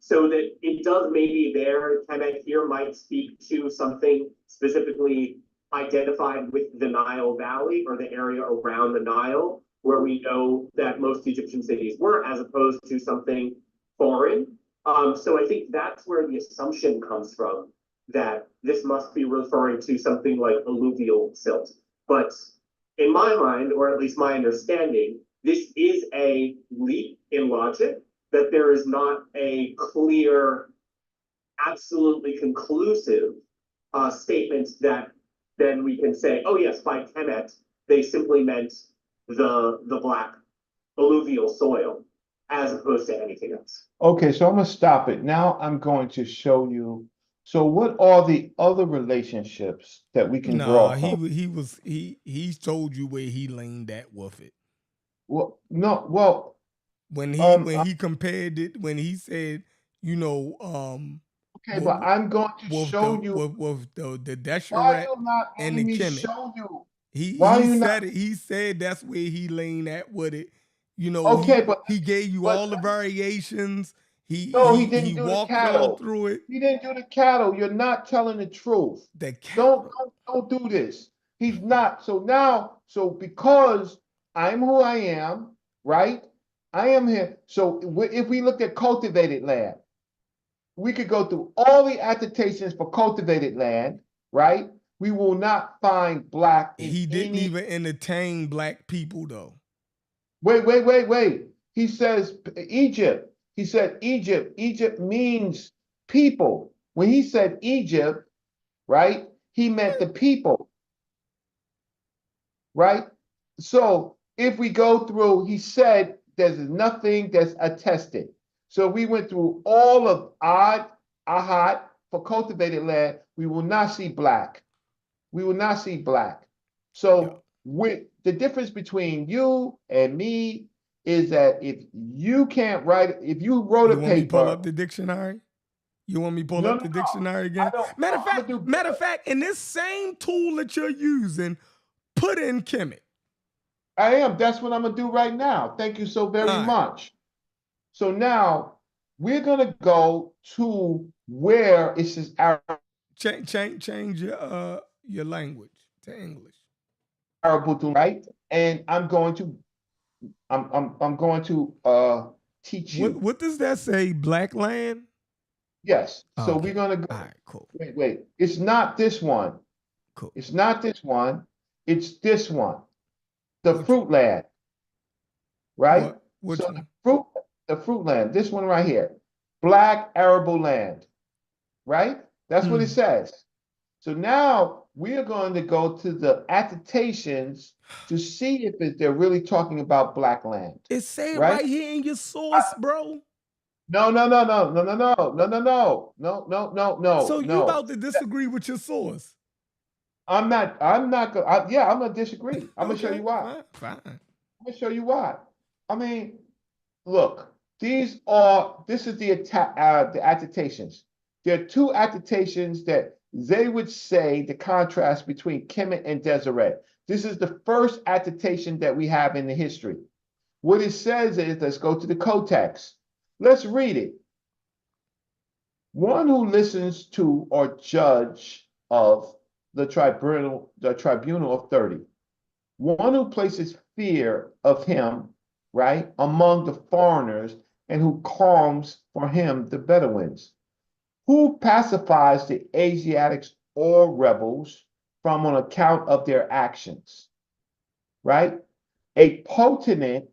So that it does maybe there, Kemet here might speak to something specifically identified with the Nile Valley or the area around the Nile, where we know that most Egyptian cities were, as opposed to something foreign. So I think that's where the assumption comes from, that this must be referring to something like alluvial silt. But in my mind, or at least my understanding, this is a leap in logic, that there is not a clear, absolutely conclusive statement that then we can say, oh yes, by Kemet, they simply meant the black alluvial soil, as opposed to anything else. Okay, so I'm gonna stop it. Now I'm going to show you. So what are the other relationships that we can draw from? He's told you where he leaned at with it. Well, no, well, When he compared it, when he said, okay, but I'm going to show you. with the Why Deshret you not and letting the me Kemet. show you? He Why he you said not? it. He said that's where he leaned at with it. Okay, but he gave you but all the variations. no, he He didn't do the walked you all cattle. through it. He didn't do the cattle. You're not telling the truth. The cattle. Don't do this. He's not. So now, so because I'm who I am, right? I am here. So if we look at cultivated land, we could go through all the attestations for cultivated land, right? We will not find black in He didn't any. even entertain black people though. Wait. He says Egypt. He said Egypt. Egypt means people. When he said Egypt, right, he meant the people, right? So if we go through, he said there's nothing that's attested. So we went through all of Ahad for cultivated land. We will not see black. We will not see black. So with the difference between you and me is that if you can't write, if you wrote a You want me to pull paper, up the dictionary? You want me to pull No, up the no, dictionary again? don't. Matter of I'ma fact, do matter of fact, in this same tool that you're using, put in Kemet. I am. That's what I'm gonna do right now. Thank you so very All right. much. So now we're gonna go to where it says Change your language to English. Arabutu, right? And I'm going to teach you. What does that say? Black land? Yes. So Okay. we're gonna go. All right, cool. Wait. It's not this one. Cool. It's not this one. It's this one. The Which fruit land. Right? Which So one? the fruit land, this one right here. Black arable land. Right? That's what it says. So now we are going to go to the attestations to see if they're really talking about black land. It say Right? right here in your source, bro. No. So you about to disagree with your source? I'm not gonna, yeah, I'm gonna disagree. I'm gonna show Okay, you why. Fine. I'm gonna show you why. I mean, look, this is the attestations. There are two attestations that they would say the contrast between Kemet and Deshret. This is the first attestation that we have in the history. What it says is, let's go to the codex. Let's read it. One who listens to or judge of the tribunal of 30. One who places fear of him, right, among the foreigners, and who calms for him the Bedouins. Who pacifies the Asiatics or rebels from on account of their actions, right? A potentate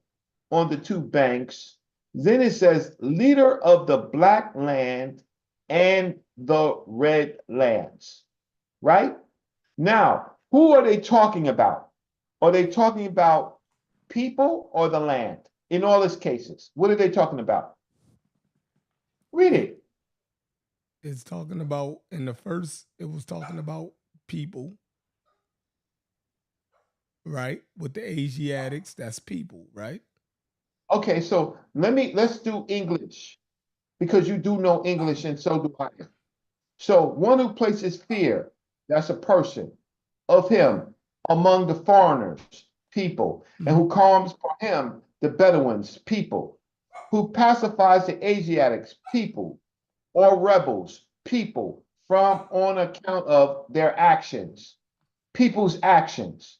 on the two banks. Then it says, leader of the black land and the red lands, right? Now, Who are they talking about? Are they talking about people or the land? In all these cases, what are they talking about? Read it. It's talking about in the first, it was talking about people, right? With the Asiatics, that's people, right? Okay, so let's do English because you do know English and so do I. So one who places fear, that's a person, of him among the foreigners, people, and who calms for him the Bedouins, people, who pacifies the Asiatics, people, or rebels, people, from on account of their actions, people's actions,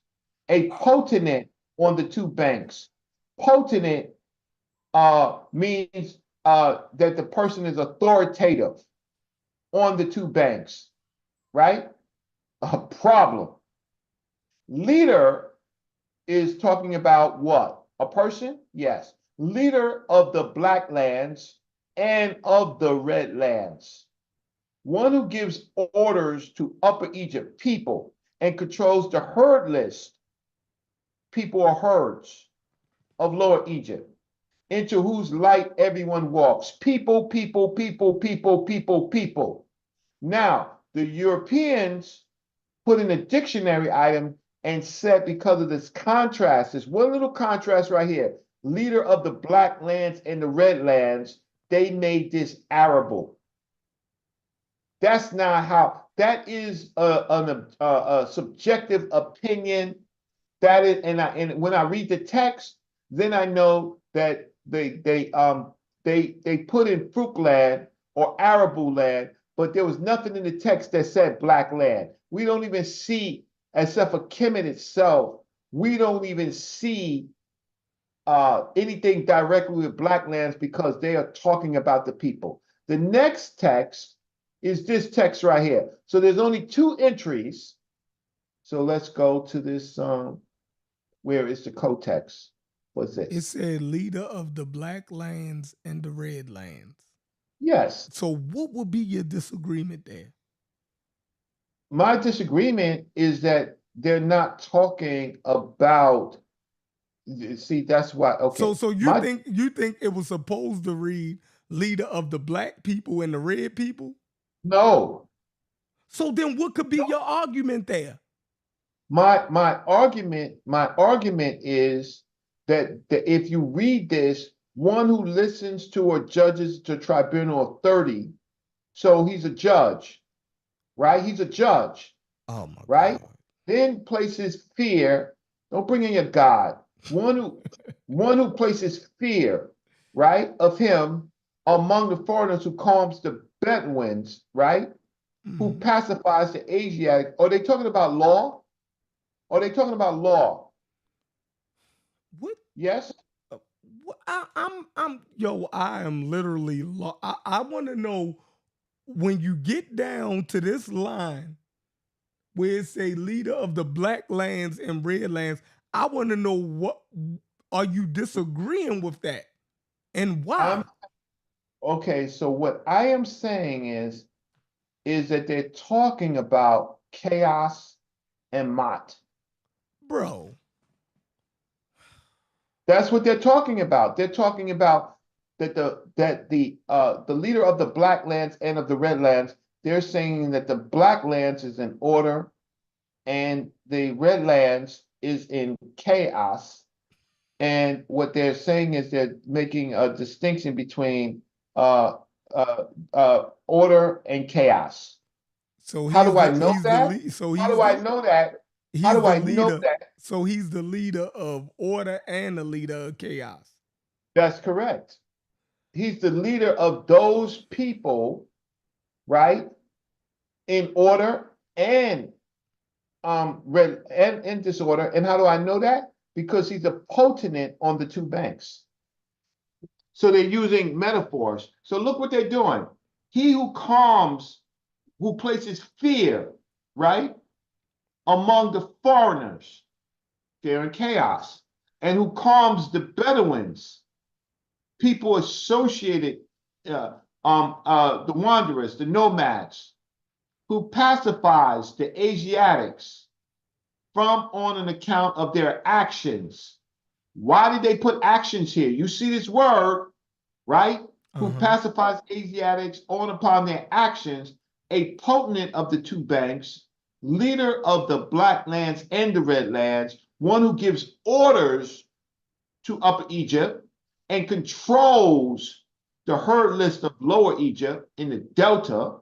a potentate on the two banks. Potentate means that the person is authoritative on the two banks, right? A problem. Leader is talking about what? A person? Yes. Leader of the black lands and of the red lands. One who gives orders to Upper Egypt people and controls the herd list, people or herds of Lower Egypt, into whose light everyone walks. People, people, people, people, people, people. Now, the Europeans put in a dictionary item and said because of this contrast, this one little contrast right here, leader of the black lands and the red lands, they made this arable. That's not how, that is a subjective opinion. That is, and when I read the text, then I know that they put in fruit land or arable land, but there was nothing in the text that said black land. We don't even see, except for Kemet itself, we don't even see anything directly with black lands because they are talking about the people. The next text is this text right here. So there's only two entries. So let's go to this, where is the cotext? What's It this? said leader of the black lands and the red lands. Yes, So what would be your disagreement there? my disagreement is that they're not talking about, see, that's why, okay. So you My, think it was supposed to read leader of the black people and the red people? no, So then what could be your argument there? my argument is that if you read this, one who listens to or judges the tribunal of 30, so he's a judge, right? He's a judge, Oh my right? God. Then places fear. Don't bring in your God. One who places fear, right, of him among the foreigners, who calms the Bedouins, right? Who Mhm. pacifies the Asiatic. Are they talking about law? Are they talking about law? What? Yes. I am literally I want to know when you get down to this line where it say leader of the black lands and red lands. I want to know, what are you disagreeing with that and why? Okay, so what I am saying is that they're talking about chaos and Mot. Bro, That's what they're talking about. They're talking about that the leader of the black lands and of the red lands, they're saying that the black lands is in order and the red lands is in chaos. And what they're saying is they're making a distinction between order and chaos. so How he's do I the know he's the that? lead, so How he's do I the know that? How he's do the I know leader. that? So he's the leader of order and the leader of chaos. That's correct. He's the leader of those people, right? In order and and in disorder. And how do I know that? Because he's a potentate on the two banks. So they're using metaphors. So look what they're doing. He who calms, who places fear, right, among the foreigners, they're in chaos, and who calms the Bedouins, people associated, the wanderers, the nomads, who pacifies the Asiatics, from on an account of their actions. Why did they put actions here? You see this word, right? Who Uh-huh. pacifies Asiatics on upon their actions, a potentate of the two banks, leader of the Black lands and the Red lands, one who gives orders to Upper Egypt and controls the herd list of Lower Egypt in the Delta,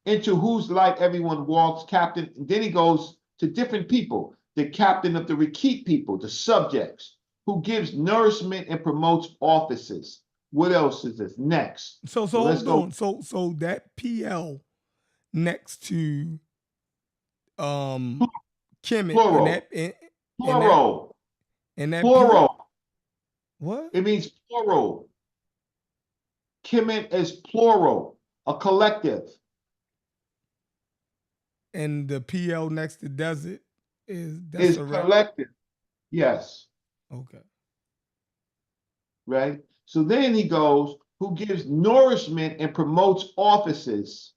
into whose light everyone walks, captain. And then he goes to different people, the captain of the Rakit people, the subjects, who gives nourishment and promotes offices. What else is this? Next. So let's hold go. on. So that PL next to Kemet Plural. and that Plural. and that Plural. what? It means plural. Kemet is plural, a collective. And the PL next to desert is Is Deseret. collective. Yes. Okay. Right? So then he goes, who gives nourishment and promotes offices,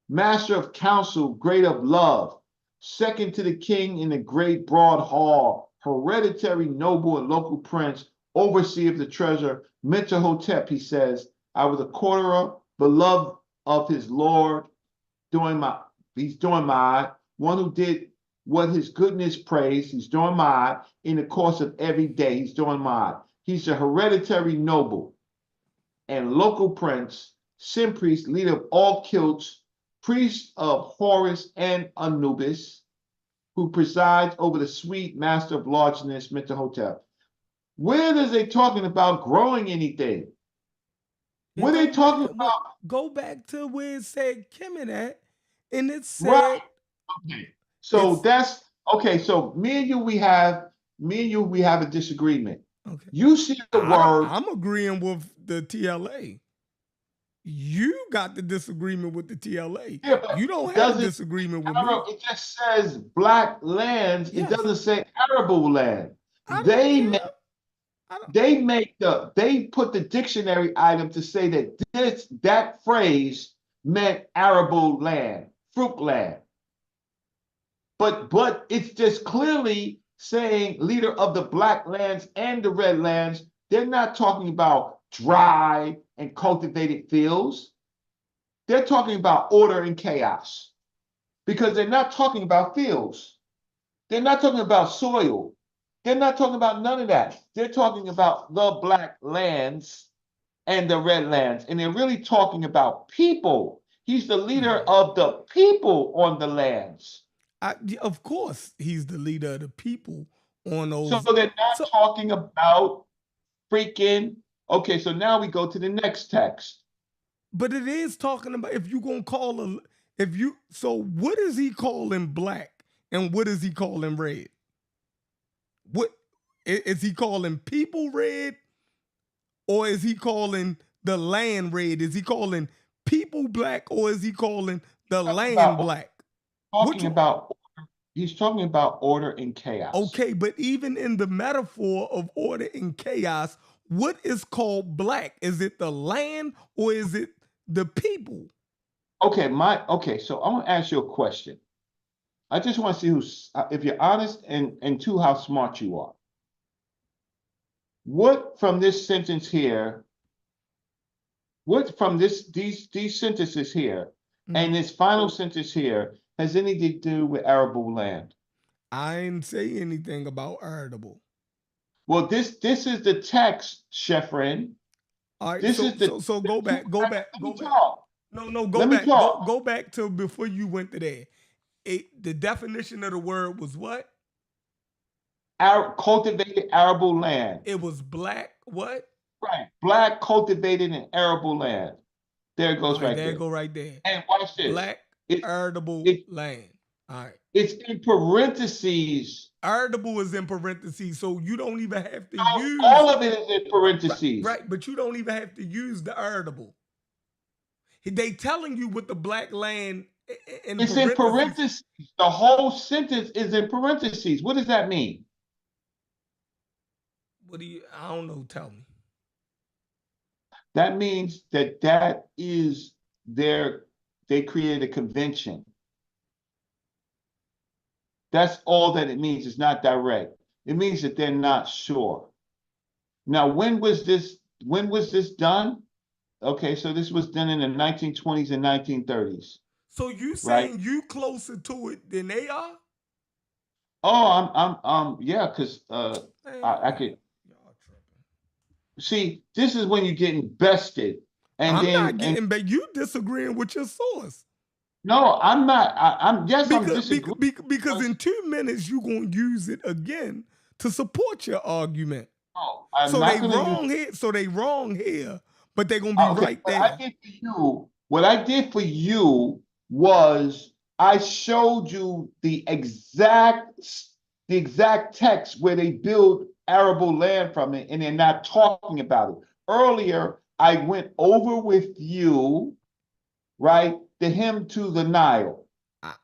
master of counsel, great of love, second to the king in the great broad hall, hereditary noble and local prince, overseer of the treasure, Mentuhotep, he says, I was a quarterer, beloved of his lord, he's doing my, one who did what his goodness praised, he's doing my, in the course of every day, he's doing my. He's a hereditary noble and local prince, sin priest, leader of all kilts, priest of Horus and Anubis, who presides over the sweet master of largeness, Mentuhotep. Where is they talking about growing anything? What are they talking about? Go back to where it said Kemet at, and it said Right. Okay. So It's- that's okay. So me and you, we have a disagreement. okay. You see the word. I'm agreeing with the TLA. You got the disagreement with the TLA. Yeah, but You don't have does a it- disagreement with Arab, me. it just says black lands. Yes. It doesn't say arable land. I don't They care. make I don't- they put the dictionary item to say that that phrase meant arable land, fruit land. But it's just clearly saying leader of the black lands and the red lands. They're not talking about dry and cultivated fields. They're talking about order and chaos because they're not talking about fields. They're not talking about soil. They're not talking about none of that. They're talking about the black lands and the red lands. And they're really talking about people. He's the leader of the people on the lands. Of course, he's the leader of the people on those. So they're not talking about freaking. Okay, so now we go to the next text. But it is talking about if you're gonna call so what is he calling black and what is he calling red? What is he calling people red? Or is he calling the land red? Is he calling people black or is he calling the land black? He's talking about order and chaos. Okay, but even in the metaphor of order and chaos, what is called black? Is it the land or is it the people? Okay, so I want to ask you a question. I just want to see if you're honest and two, how smart you are. What from this sentence here, what from these sentences here, and this final sentence here has anything to do with arable land? I didn't say anything about arable. Well, this is the text, Shefren. All right, This is the so go back. Let me No, go Let me back. talk. Go back to before you went to there. The definition of the word was what? Cultivated arable land. It was black. What? Right. Black cultivated and arable land. There it goes right there. There go right there. And watch this. Black arable land. All right. It's in parentheses. Arable is in parentheses, so you don't even have to use all of it is in parentheses. Right, but you don't even have to use the arable. They telling you what the black land It's in parentheses. The whole sentence is in parentheses. What does that mean? I don't know, tell me. That means that is they created a convention. That's all that it means. It's not direct. It means that they're not sure. Now, when was this done? Okay, so this was done in the 1920s and 1930s, So you right? saying you closer to it than they are? Oh, yeah, because Man, I could y'all tripping. see. This is when you're getting bested, and I'm then not getting, but you disagreeing with your source. no, I'm not. I'm yes, I'm Because, disagreeing. because in 2 minutes you're gonna use it again to support your argument. No, I'm So not they going to use. wrong here. So they wrong here, but they gonna be Okay, right what I there. did for you, what I did for you was I showed you the exact text where they build arable land from it, and they're not talking about it. Earlier, I went over with you, right, the hymn to the Nile.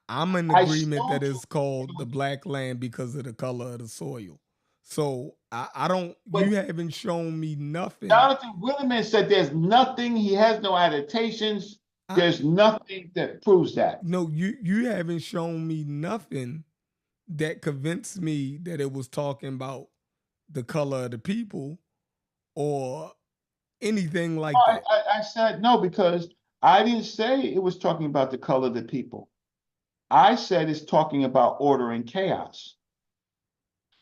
I'm in I agreement that showed it's called the black land because of the color of the soil. So I don't. But You haven't shown me nothing. Jonathan Williman said there's nothing, he has no adaptations, there's nothing that proves that. No, you haven't shown me nothing that convinced me that it was talking about the color of the people or anything like that. I said no, because I didn't say it was talking about the color of the people. I said it's talking about order and chaos.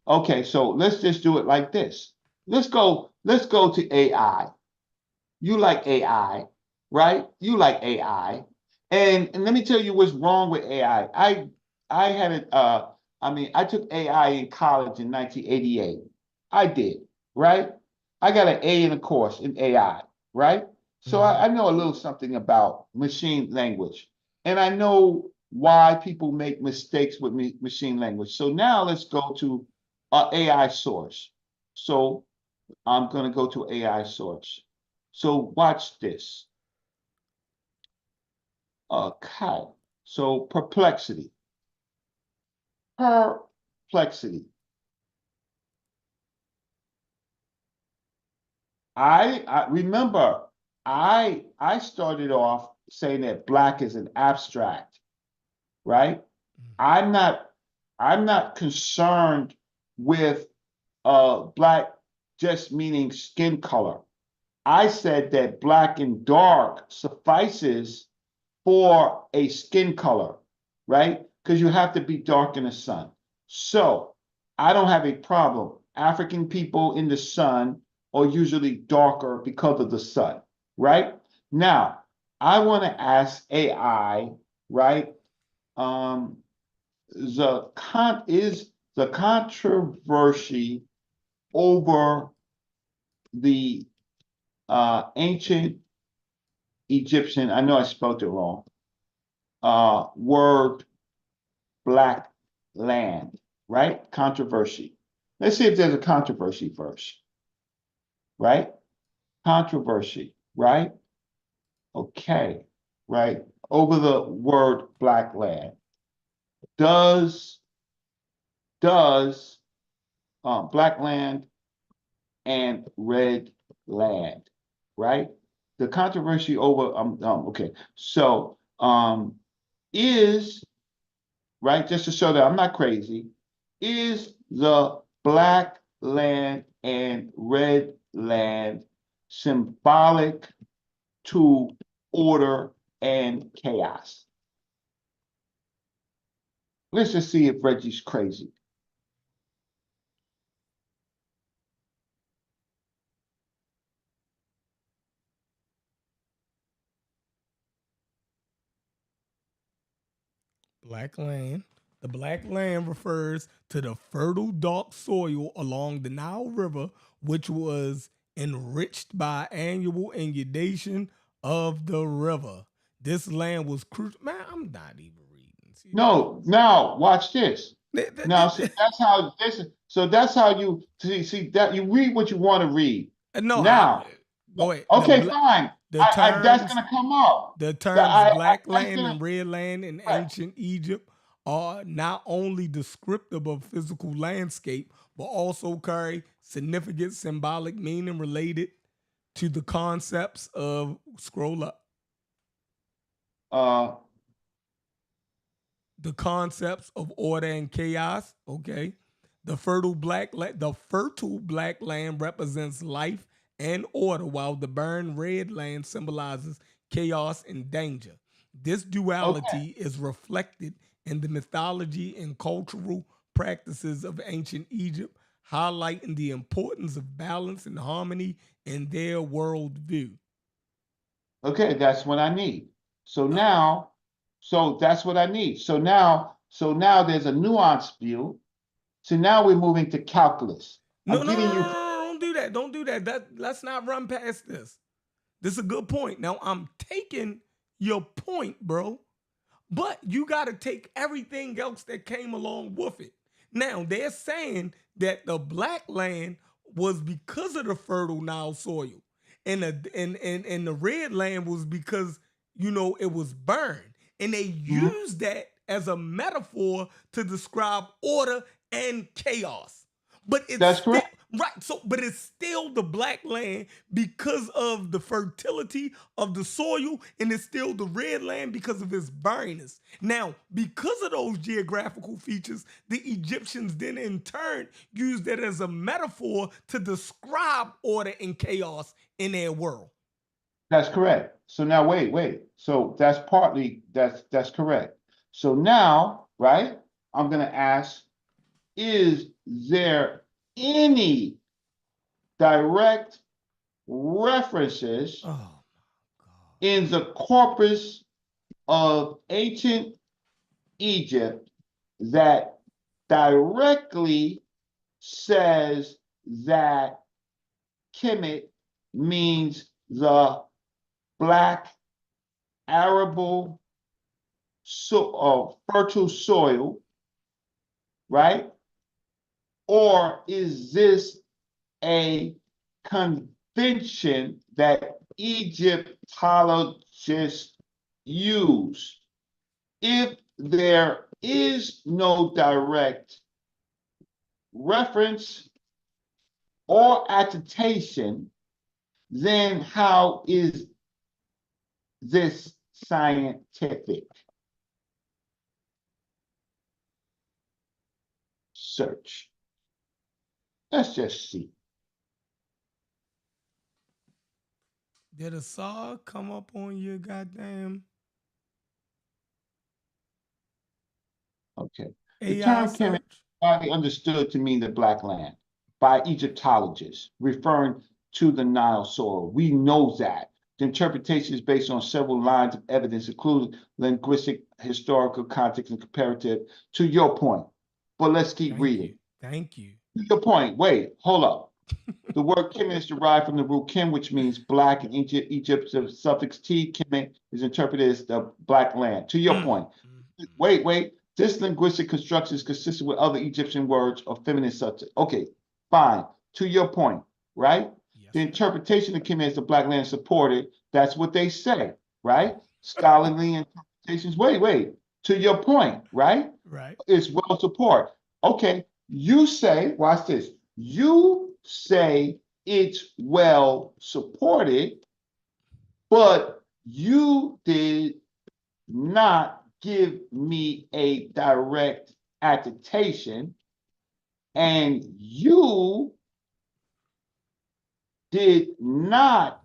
Okay, so let's just do it like this. Let's go to AI. You like AI, right? You like AI. And let me tell you what's wrong with AI. I had it, I took AI in college in 1988. I did, right? I got an A in a course in AI, right? So I know a little something about machine language. And I know why people make mistakes with machine language. So now let's go to AI source. So I'm going to go to AI source. So watch this. Okay. So perplexity. Perplexity. I remember I started off saying that black is an abstract, right? I'm not concerned with black just meaning skin color. I said that black and dark suffices for a skin color, right? Because you have to be dark in the sun. So I don't have a problem. African people in the sun are usually darker because of the sun, right? Now, I want to ask AI, right? Is the controversy over the ancient Egyptian, I know I spelled it wrong, word black land, right? Controversy. Let's see if there's a controversy first, right? Controversy, right? Okay, right? Over the word black land. Does black land and red land, right? The controversy over okay. So is, right, just to show that I'm not crazy, is the black land and red land symbolic to order and chaos? Let's just see if Reggie's crazy. Black land. The black land refers to the fertile dark soil along the Nile River, which was enriched by annual inundation of the river. This land was crucial. Man, I'm not even reading. See, No, now watch this. Now, see, that's how this. So that's how you see that you read what you want to read. no, Now, go ahead. okay, fine. That's gonna come up. The terms black land and red land in ancient Egypt are not only descriptive of physical landscape, but also carry significant symbolic meaning related to the concepts of scroll up. the concepts of order and chaos. Okay. The fertile black land represents life and order, while the burned red land symbolizes chaos and danger. This duality is reflected in the mythology and cultural practices of ancient Egypt, highlighting the importance of balance and harmony in their worldview. Okay, that's what I need. So that's what I need. So now there's a nuanced view. So now we're moving to calculus. No, I'm no, no, getting no, you. no, no, don't do that. Don't do that. Let's not run past this. This is a good point. Now I'm taking your point, bro. But you got to take everything else that came along with it. Now, they're saying that the black land was because of the fertile Nile soil. And the red land was because, it was burned. And they used that as a metaphor to describe order and chaos. But it's That's still, correct. right. So, but it's still the black land because of the fertility of the soil, and it's still the red land because of its barrenness. Now, because of those geographical features, the Egyptians then in turn used that as a metaphor to describe order and chaos in their world. That's correct. So now wait. So that's correct. So now, right, I'm gonna ask, is there any direct references Oh my God. in the corpus of ancient Egypt that directly says that Kemet means the black arable fertile soil, right? Or is this a convention that Egyptologists use? If there is no direct reference or attestation, then how is this scientific? Search. Let's just see. Did a saw come up on your goddamn Okay. The AI term Kemet search? is widely understood to mean the black land by Egyptologists, referring to the Nile soil. We know that. The interpretation is based on several lines of evidence, including linguistic, historical context, and comparative, to your point. But let's keep reading. Thank you. To your point, wait, hold up. The word Kemet is derived from the root Kem, which means black. In ancient Egypt, the suffix T, Kemet, is interpreted as the black land. To your point. Wait. This linguistic construction is consistent with other Egyptian words of feminine subject. Okay, fine. To your point, right? Yes, The sir. interpretation of Kemet as the black land supported, that's what they say, right? Scholarly interpretations. Wait. To your point, right? Right. Is well supported. Okay, you say, watch this. You say it's well supported, but you did not give me a direct attestation, and you did not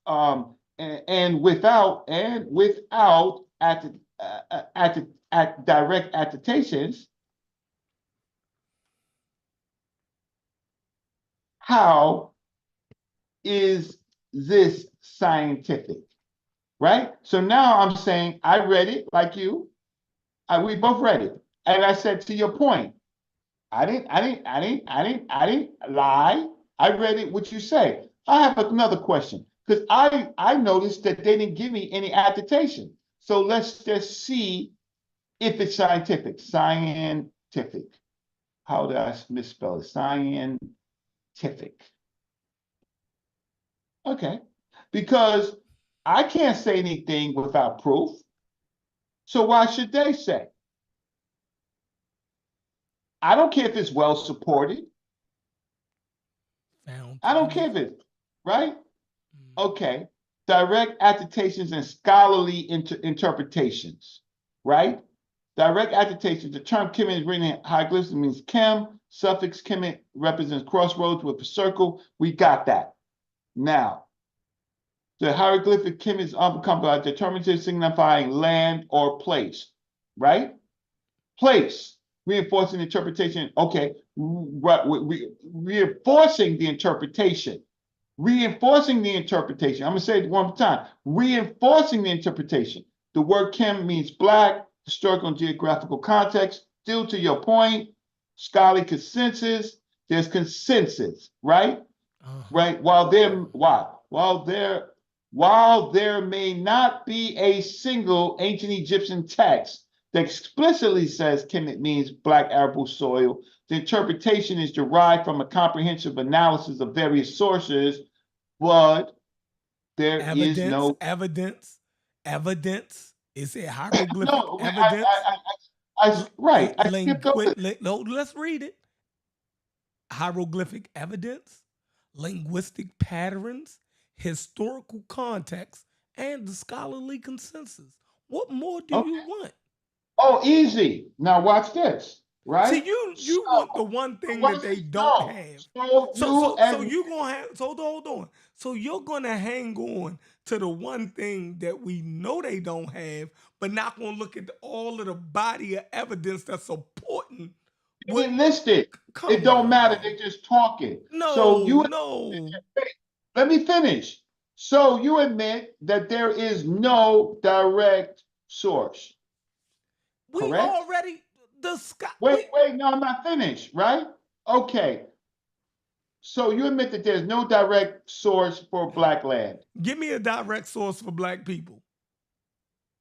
and without direct attestations. How is this scientific? Right? So now I'm saying I read it like you. We both read it. And I said, to your point, I didn't lie. I read it what you say. I have another question, because I noticed that they didn't give me any attestation. So let's just see if it's scientific. Scientific. How did I misspell it? Scientific. Okay. Because I can't say anything without proof. So why should they say? I don't care if it's well supported. I don't care if it's right. Okay. Direct attestations and scholarly interpretations, right? Direct agitation. The term Kemet is written in hieroglyphs. It means Kem. Suffix Kemet represents crossroads with a circle. We got that. Now, the hieroglyphic Kemet is become a determinative signifying land or place, right? Place. Reinforcing the interpretation. Okay, reinforcing the interpretation. Reinforcing the interpretation. I'm going to say it one more time. Reinforcing the interpretation. The word Kem means black, historical and geographical context. Still to your point, scholarly consensus. There's consensus, right? Right. While there may not be a single ancient Egyptian text that explicitly says Kemet means black arable soil, the interpretation is derived from a comprehensive analysis of various sources, but there is no evidence. Is it hieroglyphic no. evidence? Right. I skipped over it. No, let's read it. Hieroglyphic evidence, linguistic patterns, historical context, and the scholarly consensus. What more do you want? Oh, easy. Now watch this, right? See, you want the one thing that they don't have. So you're gonna have. So hold on. So you're gonna hang on to the one thing that we know they don't have, but not gonna look at all of the body of evidence that's supporting. What listed? It don't matter. They're just talking. No. Let me finish. So you admit that there is no direct source. We correct? already discussed. Wait, no, I'm not finished, right? Okay. So you admit that there's no direct source for black land. Give me a direct source for black people.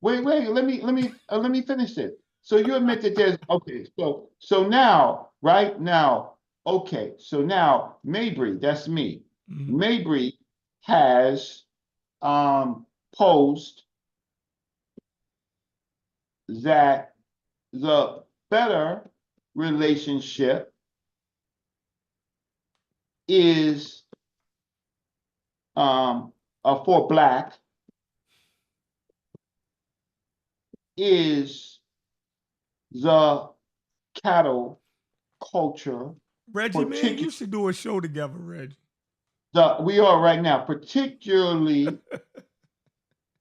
Wait, let me finish it. So you admit that there's okay, so now, right now, okay, so now Mabry, that's me. Mhm. Mabry has posed that the better relationship is for black is the cattle culture. Reggie, man, you should do a show together, Reggie. We are right now, particularly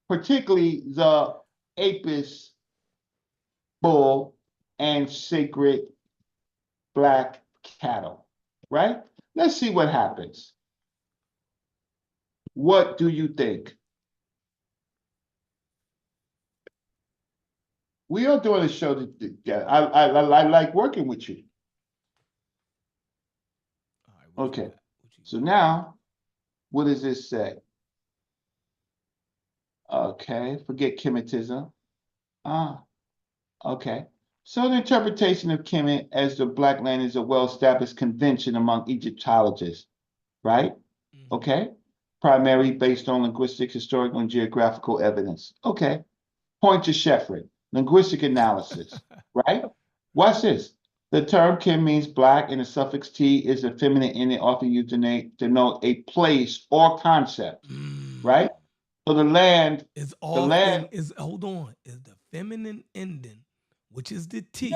the Apis bull and sacred black cattle, right? Let's see what happens. What do you think? We are doing a show together. I like working with you. All right, Okay. So now, what does this say? Okay, forget Kemetism. Okay. So the interpretation of Kemet as the black land is a well-established convention among Egyptologists, right? Mm-hmm. Okay. Primarily based on linguistic, historical, and geographical evidence. Okay. Point to Sheffrin. Linguistic analysis, right? Watch this. The term Kem means black, and the suffix T is a feminine ending often used to denote a place or concept, right? So the land is often is the feminine ending, which is the T,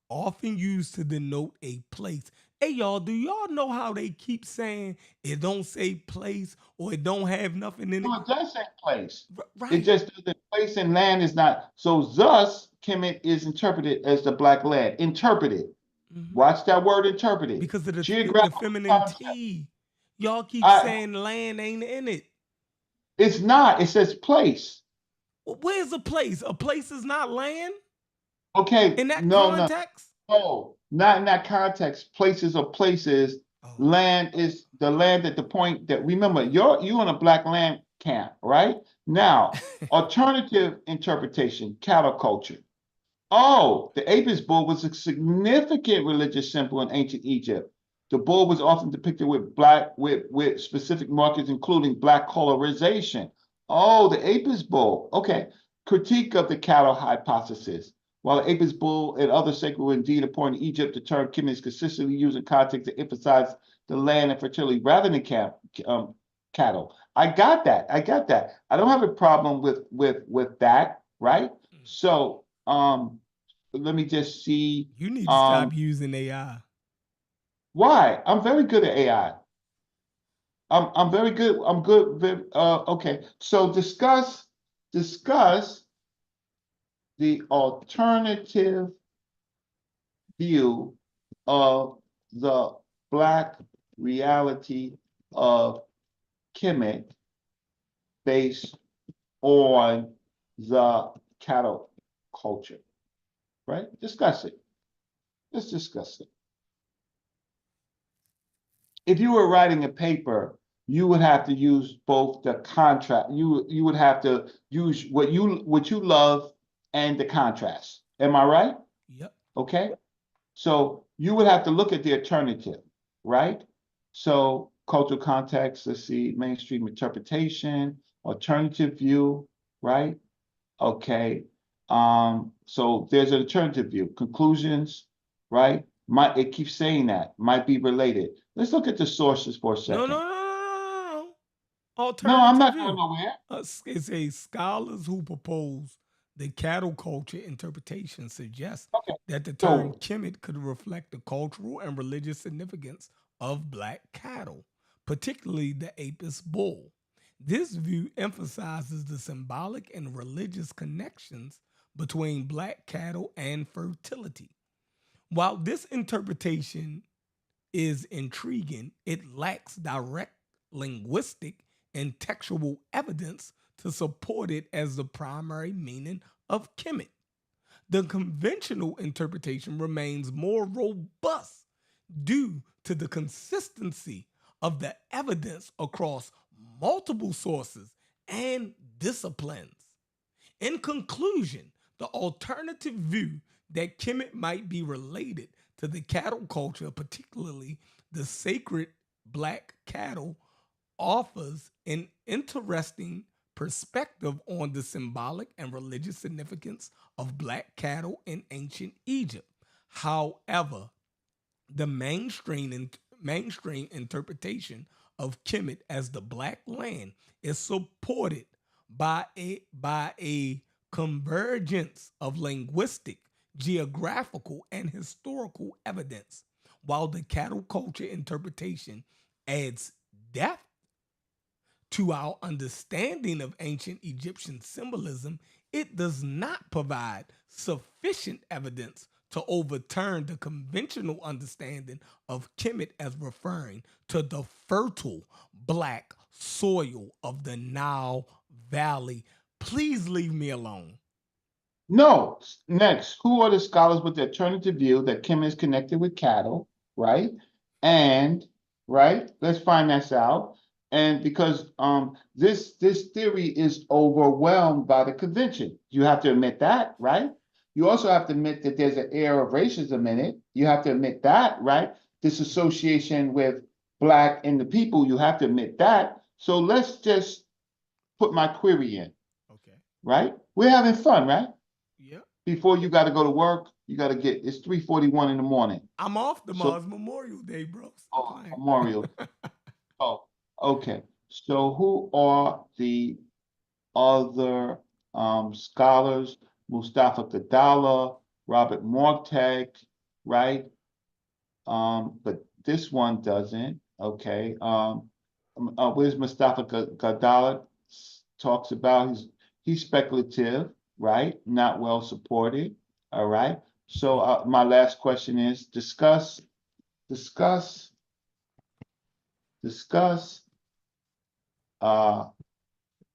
often used to denote a place. Hey, y'all, do y'all know how they keep saying it don't say place or it don't have nothing in it? No, it does say place. Right. It just the place and land is not. So thus, Kemet is interpreted as the black land. Interpreted. Mm-hmm. Watch that word interpreted. Because of the feminine concept. T. Y'all keep saying land ain't in it. It's not. It says place. Well, where's a place? A place is not land? Okay. In that context? No, not in that context. Places are places. Oh. Land is the land at the point that, remember, you in a black land camp, right? Now, alternative interpretation, cattle culture. Oh, the Apis bull was a significant religious symbol in ancient Egypt. The bull was often depicted with specific markers, including black colorization. Oh, the Apis bull. Okay. Critique of the cattle hypothesis. While the Apis bull and other sacred were indeed a point in Egypt, the term Kemet is consistently used in context to emphasize the land and fertility rather than cattle. I got that. I don't have a problem with that, right? So let me just see. You need to stop using AI. Why? I'm very good at AI. I'm very good. I'm good. Okay. So discuss the alternative view of the Black reality of Kemet based on the cattle culture, right? Discuss it. Let's discuss it. If you were writing a paper, you would have to use both the contrast. You would have to use what you love and the contrast. Am I right? Yep. Okay. So you would have to look at the alternative, right? So cultural context, let's see, mainstream interpretation, alternative view, right? Okay. So there's an alternative view, conclusions, right? It keeps saying that, might be related. Let's look at the sources for a second. No. No, Alternative I'm not view. going nowhere. It's a scholars who propose the cattle culture interpretation suggests Okay. that the term So- Kemet could reflect the cultural and religious significance of black cattle, particularly the Apis bull. This view emphasizes the symbolic and religious connections between black cattle and fertility. While this interpretation is intriguing, it lacks direct linguistic and textual evidence to support it as the primary meaning of Kemet. The conventional interpretation remains more robust due to the consistency of the evidence across multiple sources and disciplines. In conclusion, the alternative view that Kemet might be related to the cattle culture, particularly the sacred black cattle, offers an interesting perspective on the symbolic and religious significance of black cattle in ancient Egypt. However, the mainstream interpretation of Kemet as the Black Land is supported by a convergence of linguistic, geographical, and historical evidence. While the cattle culture interpretation adds depth to our understanding of ancient Egyptian symbolism, it does not provide sufficient evidence to overturn the conventional understanding of Kemet as referring to the fertile black soil of the Nile Valley. Please leave me alone. No, next, who are the scholars with the alternative view that Kemet is connected with cattle, right? And, right, let's find this out. And because this theory is overwhelmed by the convention. You have to admit that, right? You also have to admit that there's an air of racism in it. You have to admit that, right? This association with black and the people, you have to admit that. So let's just put my query in, Okay. right? We're having fun, right? Yep. Before you got to go to work, you got to it's 3:41 in the morning. I'm off tomorrow. It's Memorial Day, bro. Stop playing. Memorial. Oh, okay. So who are the other scholars? Mustafa Kadala, Robert Mortag, right? But this one doesn't. Okay. Where's Mustafa Kadala? Talks about he's speculative, right? Not well supported. All right. So my last question is discuss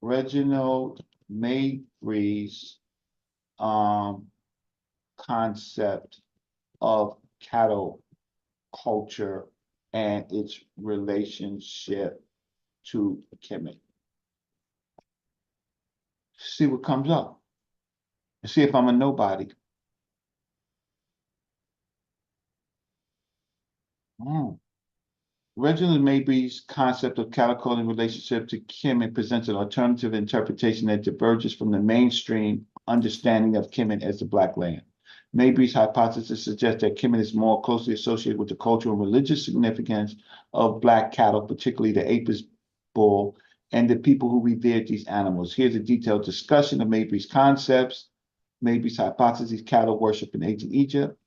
Reginald Mabry's concept of cattle culture and its relationship to Kemet. See what comes up. See if I'm a nobody. Reginald Mabry's concept of cattle culture in relationship to Kemet presents an alternative interpretation that diverges from the mainstream understanding of Kemet as the Black Land. Mabry's hypothesis suggests that Kemet is more closely associated with the cultural and religious significance of black cattle, particularly the Apis bull, and the people who revered these animals. Here's a detailed discussion of Mabry's concepts. Mabry's hypothesis, cattle worship in ancient Egypt,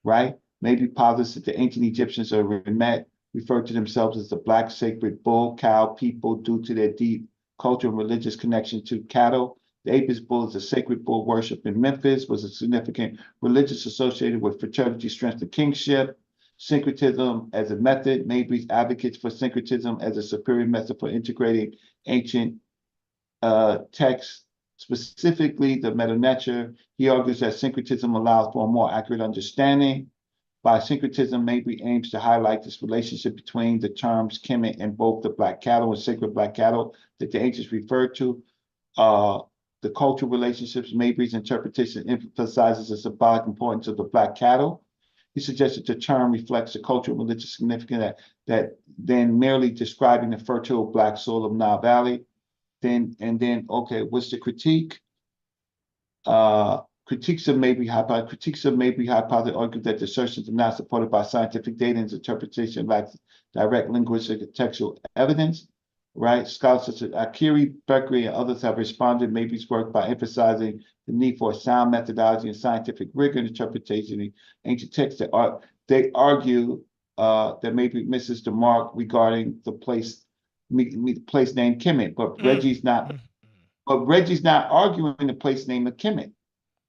right? Mabry posits that the ancient Egyptians or Remet referred to themselves as the black sacred bull cow people due to their deep cultural and religious connection to cattle. The Apis bull is a sacred bull worship in Memphis, was a significant religious associated with fertility, strength, and kingship. Syncretism as a method. Mabry advocates for syncretism as a superior method for integrating ancient texts, specifically the Meta Nature. He argues that syncretism allows for a more accurate understanding. By syncretism, Mabry aims to highlight this relationship between the terms Kemet and both the black cattle and sacred black cattle that the ancients referred to. The cultural relationships, Mabry's interpretation emphasizes the symbolic importance of the black cattle. He suggested the term reflects the cultural and religious significance that than merely describing the fertile black soil of Nile Valley. Okay, what's the critique? Critiques of Mabry hypothesis argue that the assertions are not supported by scientific data and its interpretation lacks direct linguistic and textual evidence. Right? Scholars such as Akiri, Beckery, and others have responded to Mabry's work by emphasizing the need for a sound methodology and scientific rigor in interpretation of ancient texts. They argue that Mabry misses the mark regarding the place named Kemet, but Reggie's not. But Reggie's not arguing the place named Kemet,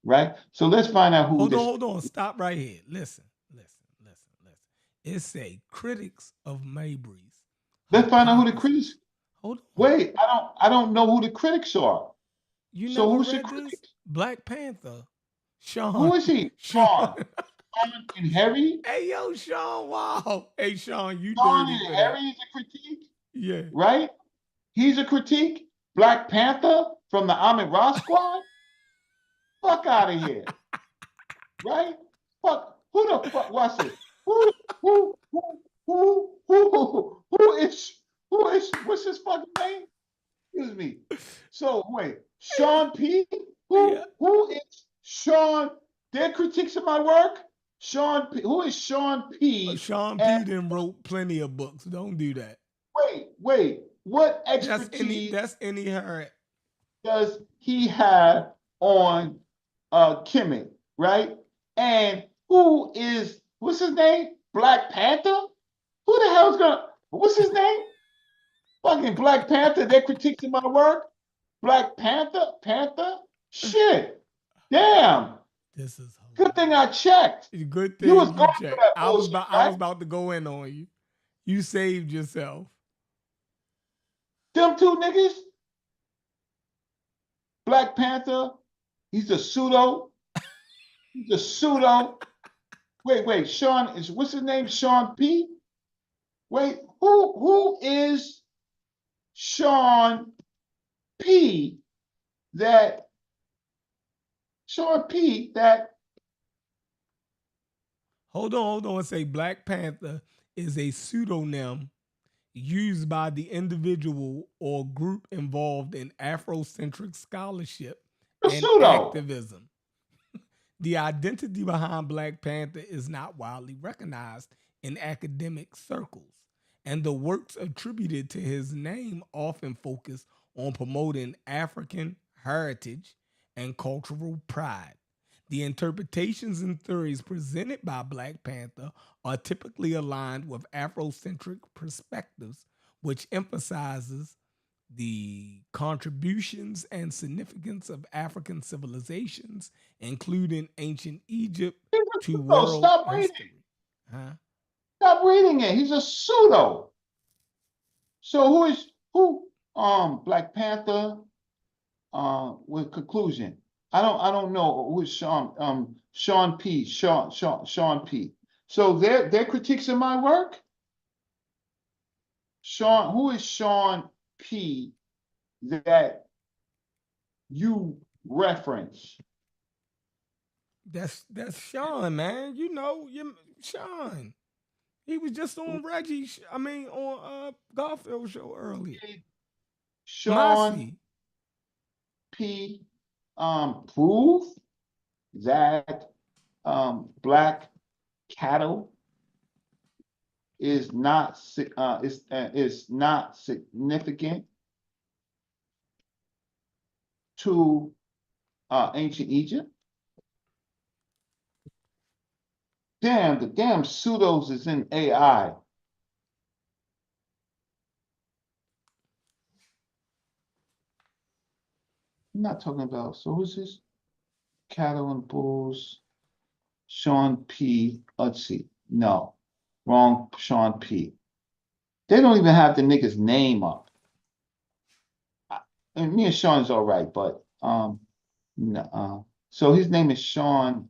right? So let's find out who. Hold on, stop right here. Listen. It say critics of Mabry's. Let's find out who the critics. Hold on. Wait, I don't know who the critics are. You So never who's the read this? critics? Black Panther. Sean. Who is he? Sean. Sean and Harry? Hey, yo, Sean, wow. Hey, Sean, you Sean dirty and for Harry that. is a critique, Yeah. right? He's a critique. Black Panther from the Ahmed Ra squad? Fuck out of here. Right? Fuck. Who the fuck was it? Who is, what's his fucking name? Excuse me. So wait, Sean P? Who is Sean? Their critiques of my work? Sean P. Who is Sean P? Sean P. then wrote plenty of books. Don't do that. Wait. What expertise That's any Harriet. does he have on Kemet, right? And what's his name? Black Panther? Who the hell's what's his name? Fucking Black Panther, they're critiquing my work? Black Panther? Shit. Damn. This is Good thing I checked. Good thing You was you going checked. for that I was bullshit, about to go in on you. You saved yourself. Them two niggas? Black Panther, he's a pseudo. Wait, Sean what's his name? Sean P? Wait, who is Sean P that Hold on. Say Black Panther is a pseudonym used by the individual or group involved in Afrocentric scholarship and activism. The identity behind Black Panther is not widely recognized in academic circles, and the works attributed to his name often focus on promoting African heritage and cultural pride. The interpretations and theories presented by Black Panther are typically aligned with Afrocentric perspectives, which emphasizes the contributions and significance of African civilizations, including ancient Egypt, to world history. Stop reading it. He's a pseudo. So who? Black Panther. With conclusion. I don't know who is Sean P. Sean P. So their critiques of my work. Who is Sean P. that you reference? That's Sean, man. You know, Sean. He was just on on Garfield show earlier. Sean Massey. P. Prove that black cattle is not significant to ancient Egypt. Damn, the damn pseudos is in AI. I'm not talking about, so who's this? Cattle and Bulls, Sean P. Let's see. No, wrong Sean P. They don't even have the nigga's name up. And me and Sean's all right, but no, so his name is Sean.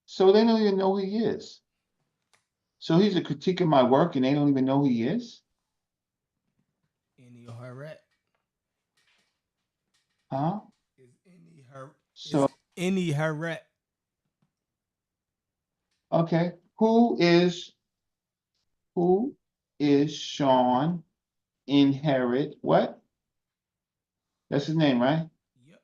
So they don't even know who he is. So he's a critique of my work and they don't even know who he is? Any Harret Huh? is any her So, any Harret. okay, who is Sean Inherit? What? That's his name, right? Yep.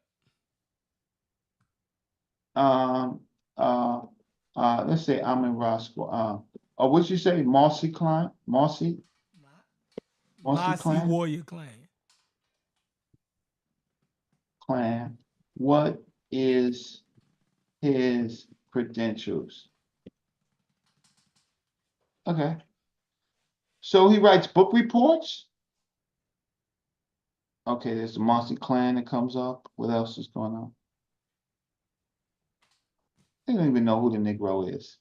Let's say I'm in Roscoe. What'd you say? Marcy Klein? Marcy Mossy Clan? Warrior Clan. Clan. What is his credentials? Okay. So he writes book reports? Okay, there's the Marcy Clan that comes up. What else is going on? They don't even know who the Negro is.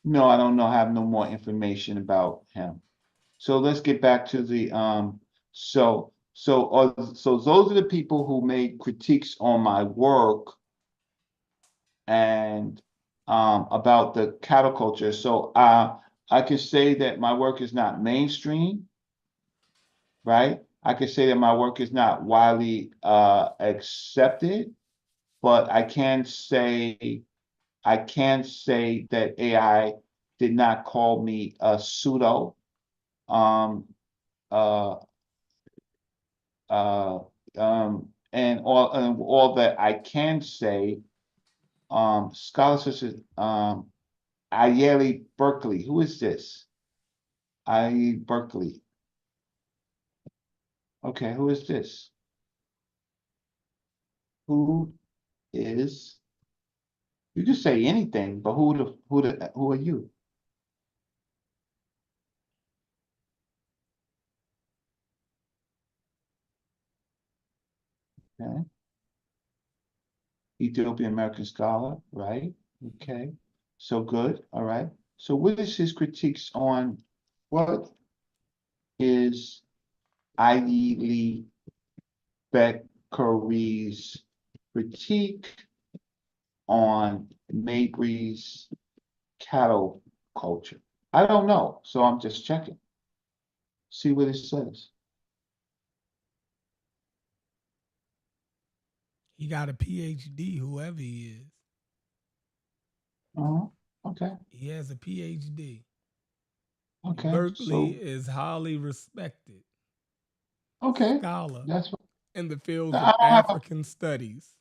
No, I don't know. I have no more information about him. So let's get back to the so those are the people who made critiques on my work and about the cattle culture. So I can say that my work is not mainstream, right? I can say that my work is not widely accepted, but I can say that AI did not call me a pseudo. Um, uh, and all that I can say, scholars such as Ayeli Berkeley. Who is this? Ayeli Berkeley. Okay, who is this? Who is? You can say anything, but who are you? Okay. Ethiopian American scholar, right? Okay. So good. All right. So what is his critiques on what is Ayeli Beckery's critique on Mabry's cattle culture? I don't know, so I'm just checking. See what it says. He got a PhD, whoever he is. Okay, He has a PhD. okay. Berkeley So is highly respected okay, scholar that's what in the fields I of don't have. African studies.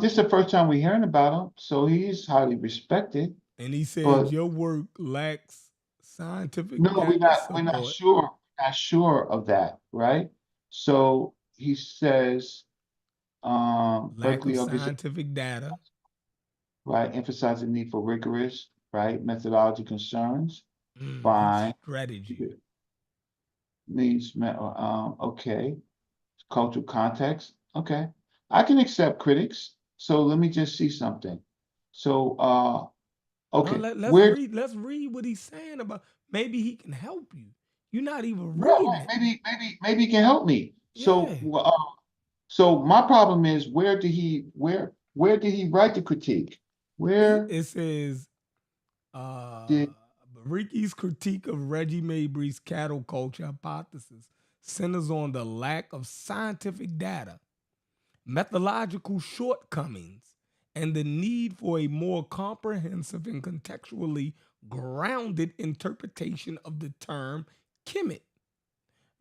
This is the first time we're hearing about him, so he's highly respected. And he said But your work lacks scientific no, we're data not support. sure of that, right? So he says, Lack of Berkeley obviously, scientific data. right, emphasizing the need for rigorous, right, methodology concerns. Mm, Fine. strategy. Needs, okay. Cultural context, okay. I can accept critics, so let me just see something. So, No, okay, let's read what he's saying about. Maybe he can help you. You're not even right, reading it. maybe he can help me. So, Yeah. so my problem is, where did he write the critique? Where It says did, Bariki's critique of Reggie Mabry's cattle culture hypothesis centers on the lack of scientific data, methodological shortcomings, and the need for a more comprehensive and contextually grounded interpretation of the term Kemet.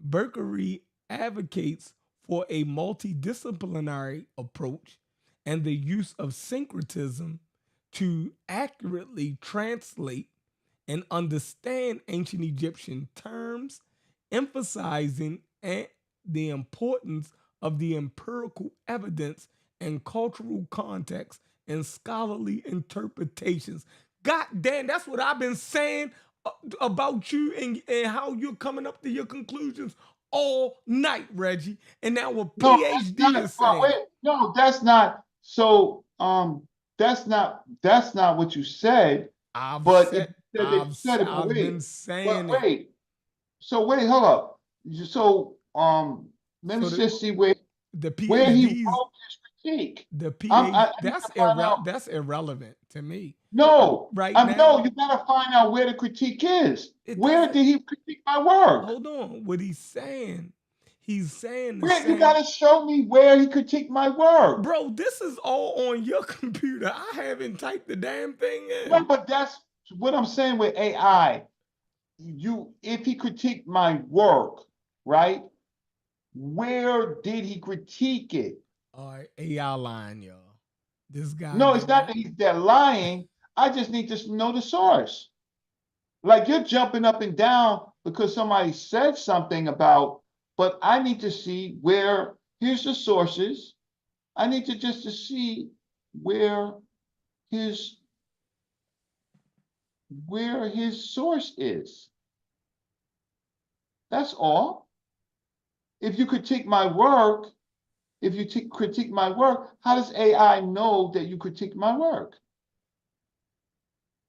Berkery advocates for a multidisciplinary approach and the use of syncretism to accurately translate and understand ancient Egyptian terms, emphasizing the importance of the empirical evidence and cultural context and scholarly interpretations. God damn, that's what I've been saying about you and how you're coming up to your conclusions all night, Reggie. And now a No, PhD is saying wait, no, that's not. So, that's not what you said. I've But if said you said that you said it, but I've been wait, saying but it. wait. So wait, hold up. So, let me So just see where the he wrote PhDs, his critique. the I PhD, need to find out. that's irrelevant to me No, right no, now. you gotta find out where the critique is. It Where doesn't. did he critique my work? Hold on. What he's saying the Where you same. gotta show me where he critiqued my work. Bro, this is all on your computer. I haven't typed the damn thing in. No, but that's what I'm saying with AI. If he critiqued my work, right? Where did he critique it? All right, AI line, y'all. This guy. No, it's not that he's there lying. I just need to know the source. Like you're jumping up and down because somebody said something about, but I need to see where, here's the sources. I need to just to see where his source is. That's all. If you critique my work, if you critique my work, how does AI know that you critique my work?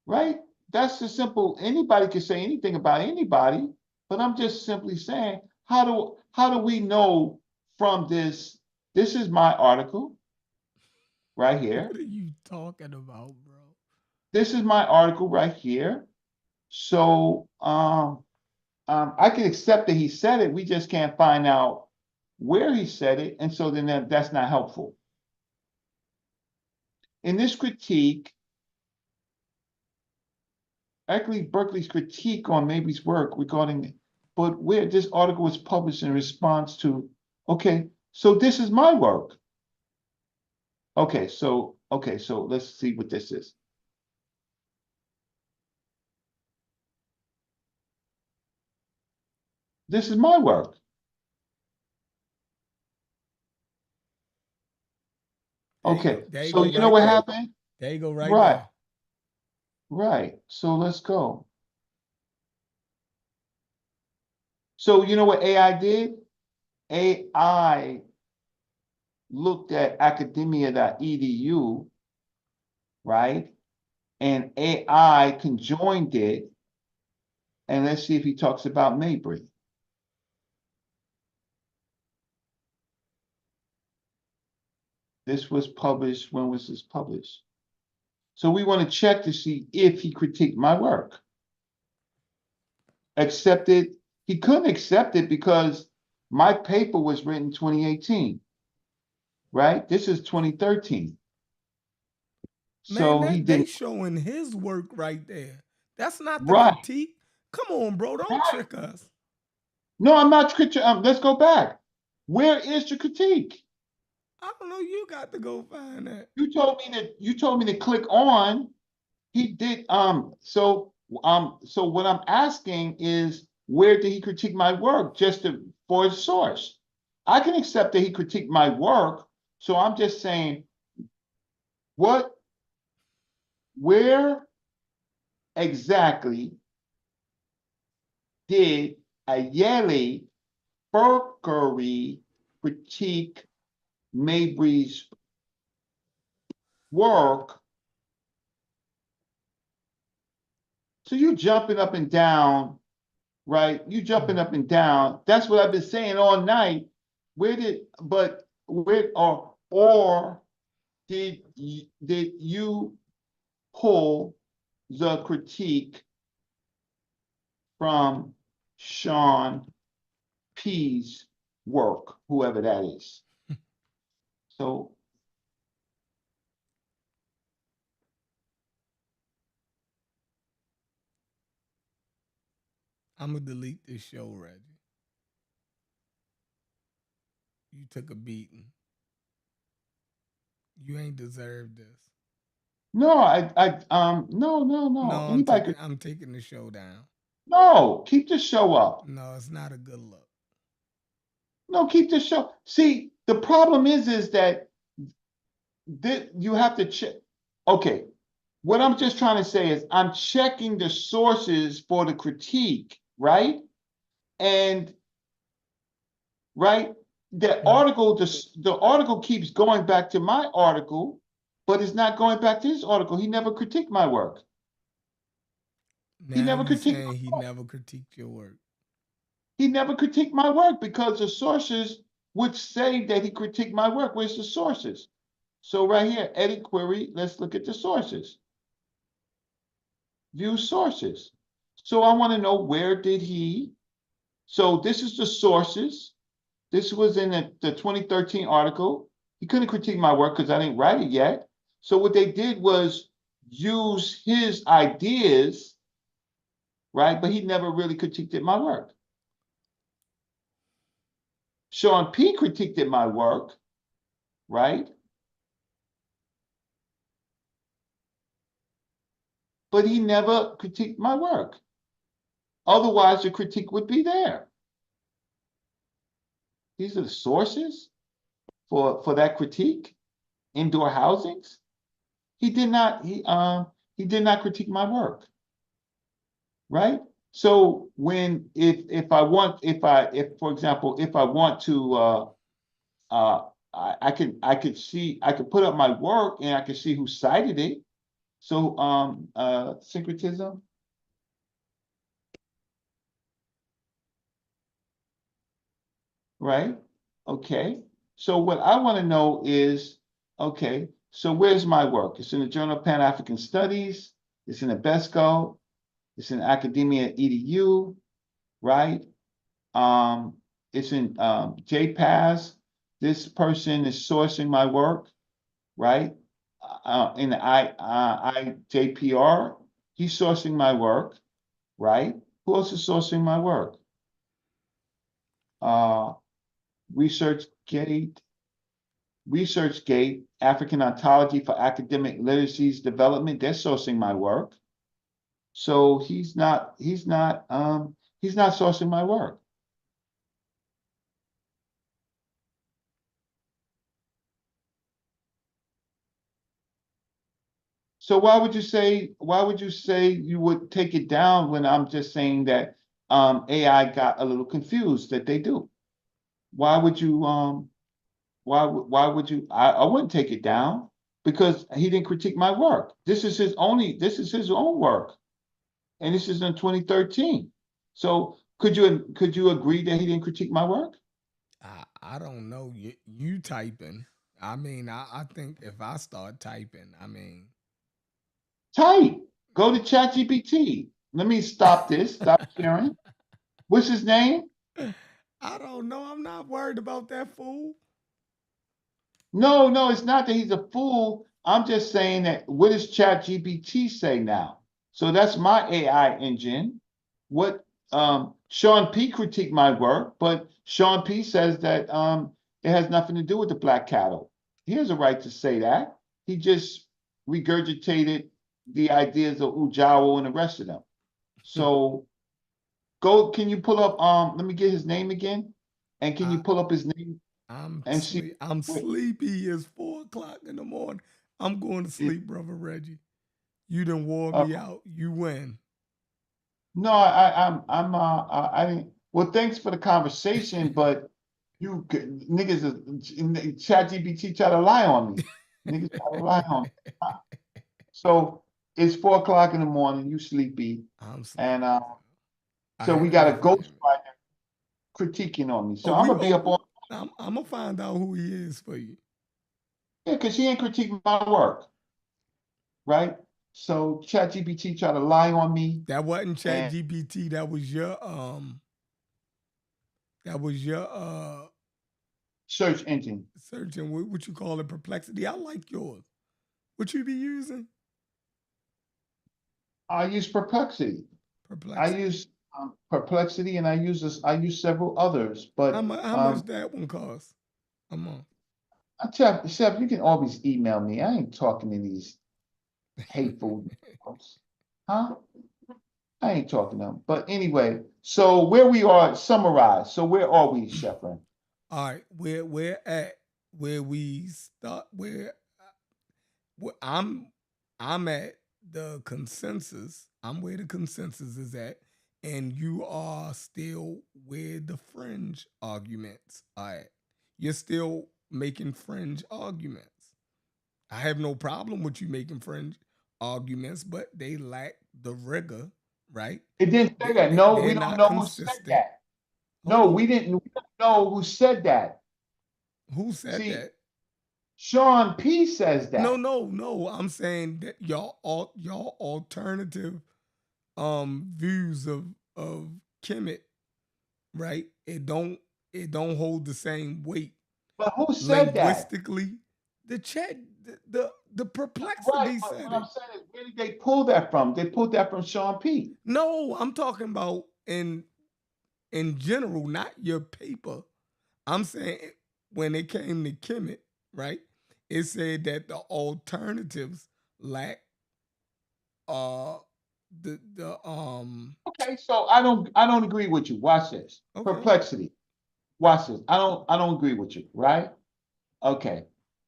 Right? That's the simple. Anybody can say anything about anybody, but I'm just simply saying, how do we know from this? This is my article right here. What are you talking about, bro? This is my article right here. So I can accept that he said it. We just can't find out where he said it, and so then that's not helpful. In this critique, actually Berkeley's critique on Mabry's work regarding, but where this article was published in response to, okay, so this is my work. Okay, so let's see what this is. This is my work. Okay, so you know what happened? There you go, right Right. there. Right. So let's go. So you know what AI did? AI looked at academia.edu, right? And AI conjoined it. And let's see if he talks about Mabry. This was published, when was this published? So we want to check to see if he critiqued my work. Accepted, he couldn't accept it because my paper was written 2018, right? This is 2013. So Man, he they didn't. showing his work right there. That's not the Right. critique. Come on, bro. Don't Right. trick us. No, I'm not critiquing. Let's go back. Where is the critique? I don't know. You got to go find that. You told me to click on. He did. So what I'm asking is, where did he critique my work? For his source. I can accept that he critiqued my work. So I'm just saying, where exactly did Ayeli Berkery critique Mabry's work? So you jumping up and down, right? You jumping up and down. That's what I've been saying all night. Or did you pull the critique from Sean P's work, whoever that is? So I'm going to delete this show, Reggie. You took a beating. You ain't deserved this. no, no. No, I'm taking the show down. No, keep the show up. No, it's not a good look. No, keep the show. See, the problem is that you have to check. Okay, what I'm just trying to say is I'm checking the sources for the critique, right? And right, the article, the article keeps going back to my article, but it's not going back to his article. He never critiqued my work. Now never you critiqued saying he my work. never critiqued your work. He never critiqued my work because the sources would say that he critiqued my work. Where's the sources? So right here, edit query, let's look at the sources. View sources. So I want to know where did he, so this is the sources. This was in the 2013 article. He couldn't critique my work because I didn't write it yet. So what they did was use his ideas, right? But he never really critiqued my work. Sean P critiqued my work, right? But he never critiqued my work. Otherwise, the critique would be there. These are the sources for that critique. Indoor housings. He did not critique my work. Right? So when if for example, if I want to I could put up my work and I can see who cited it. So syncretism. Right? Okay. So what I want to know is, okay, so where's my work? It's in the Journal of Pan-African Studies, it's in the BESCO, it's in Academia EDU, right? It's in JPAS. This person is sourcing my work, right? In the IJPR, he's sourcing my work, right? Who else is sourcing my work? ResearchGate, African Ontology for Academic Literacy's Development, they're sourcing my work. So he's not sourcing my work. So why would you say you would take it down when I'm just saying that AI got a little confused that they do? Why would you why would you I wouldn't take it down because he didn't critique my work. This is his own work. And this is in 2013. So could you agree that he didn't critique my work? I don't know. You typing. I mean, I think if I start typing, I mean, Type. Go to ChatGPT. Let me stop this. Stop sharing. What's his name? I don't know. I'm not worried about that fool. No, it's not that he's a fool. I'm just saying that what does ChatGPT say now? So that's my AI engine. What Sean P critiqued my work, but Sean P says that it has nothing to do with the black cattle. He has a right to say that. He just regurgitated the ideas of Ujawo and the rest of them. So can you pull up let me get his name again? And can you pull up his name? I'm And see, sleepy. It's 4 o'clock in the morning. I'm going to sleep, brother Reggie. You done wore me out. You win. No, I didn't. Well, thanks for the conversation, but you niggas, ChatGPT try to lie on me. Niggas try to lie on me. So it's 4 o'clock in the morning. You sleepy, I'm sleepy. and I so we had got a everything. ghostwriter critiquing on me. So Oh, I'm gonna be up on. I'm gonna find out who he is for you. Yeah, because he ain't critiquing my work, right? So ChatGPT try to lie on me. That wasn't and- ChatGPT. That was your Search engine. searching what you call it, Perplexity. I like yours. What you be using? I use Perplexity. Perplexity. I use Perplexity, and I use several others. But How much that one cost a month? I tell you, Chef, you can always email me. I ain't talking to these hateful folks. Huh? I ain't talking to them. But anyway, so where we are, summarize. So where are we, Chefrin? All right, we're at where we start. Where I'm I'm at the consensus. I'm where the consensus is at, and you are still where the fringe arguments are at. You're still making fringe arguments. I have no problem with you making fringe arguments, but they lack the rigor, right? It didn't say that. No, we They're don't not know who said consistent. that. Hold No, on. we don't know who said that. Who said See, that? Sean P says that. No. I'm saying that y'all alternative views of Kemet, right? It don't hold the same weight But who said that? linguistically. The chat, the perplexity Right, but said what I'm it. saying is, where did they pull that from? They pulled that from Sean P. No, I'm talking about in general, not your paper. I'm saying when it came to Kemet, right? It said that the alternatives lack the Okay, so I don't agree with you. Watch this. Okay. Perplexity. Watch this. I don't agree with you, right? Okay.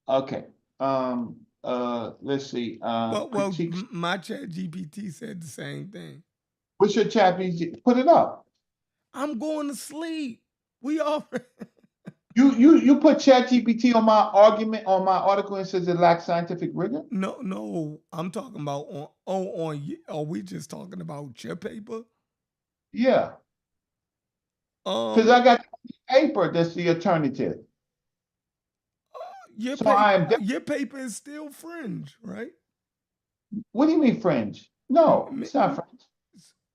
Okay. Let's see. well Critiques. my chat GPT said the same thing. What's your chat? Put it up. I'm going to sleep. We all You put ChatGPT on my argument on my article and says it lacks scientific rigor. no, I'm talking about are we just talking about your paper? Yeah, because I got the paper that's the alternative. Your So paper, I am. your paper is still fringe, right? What do you mean fringe? No, it's not fringe.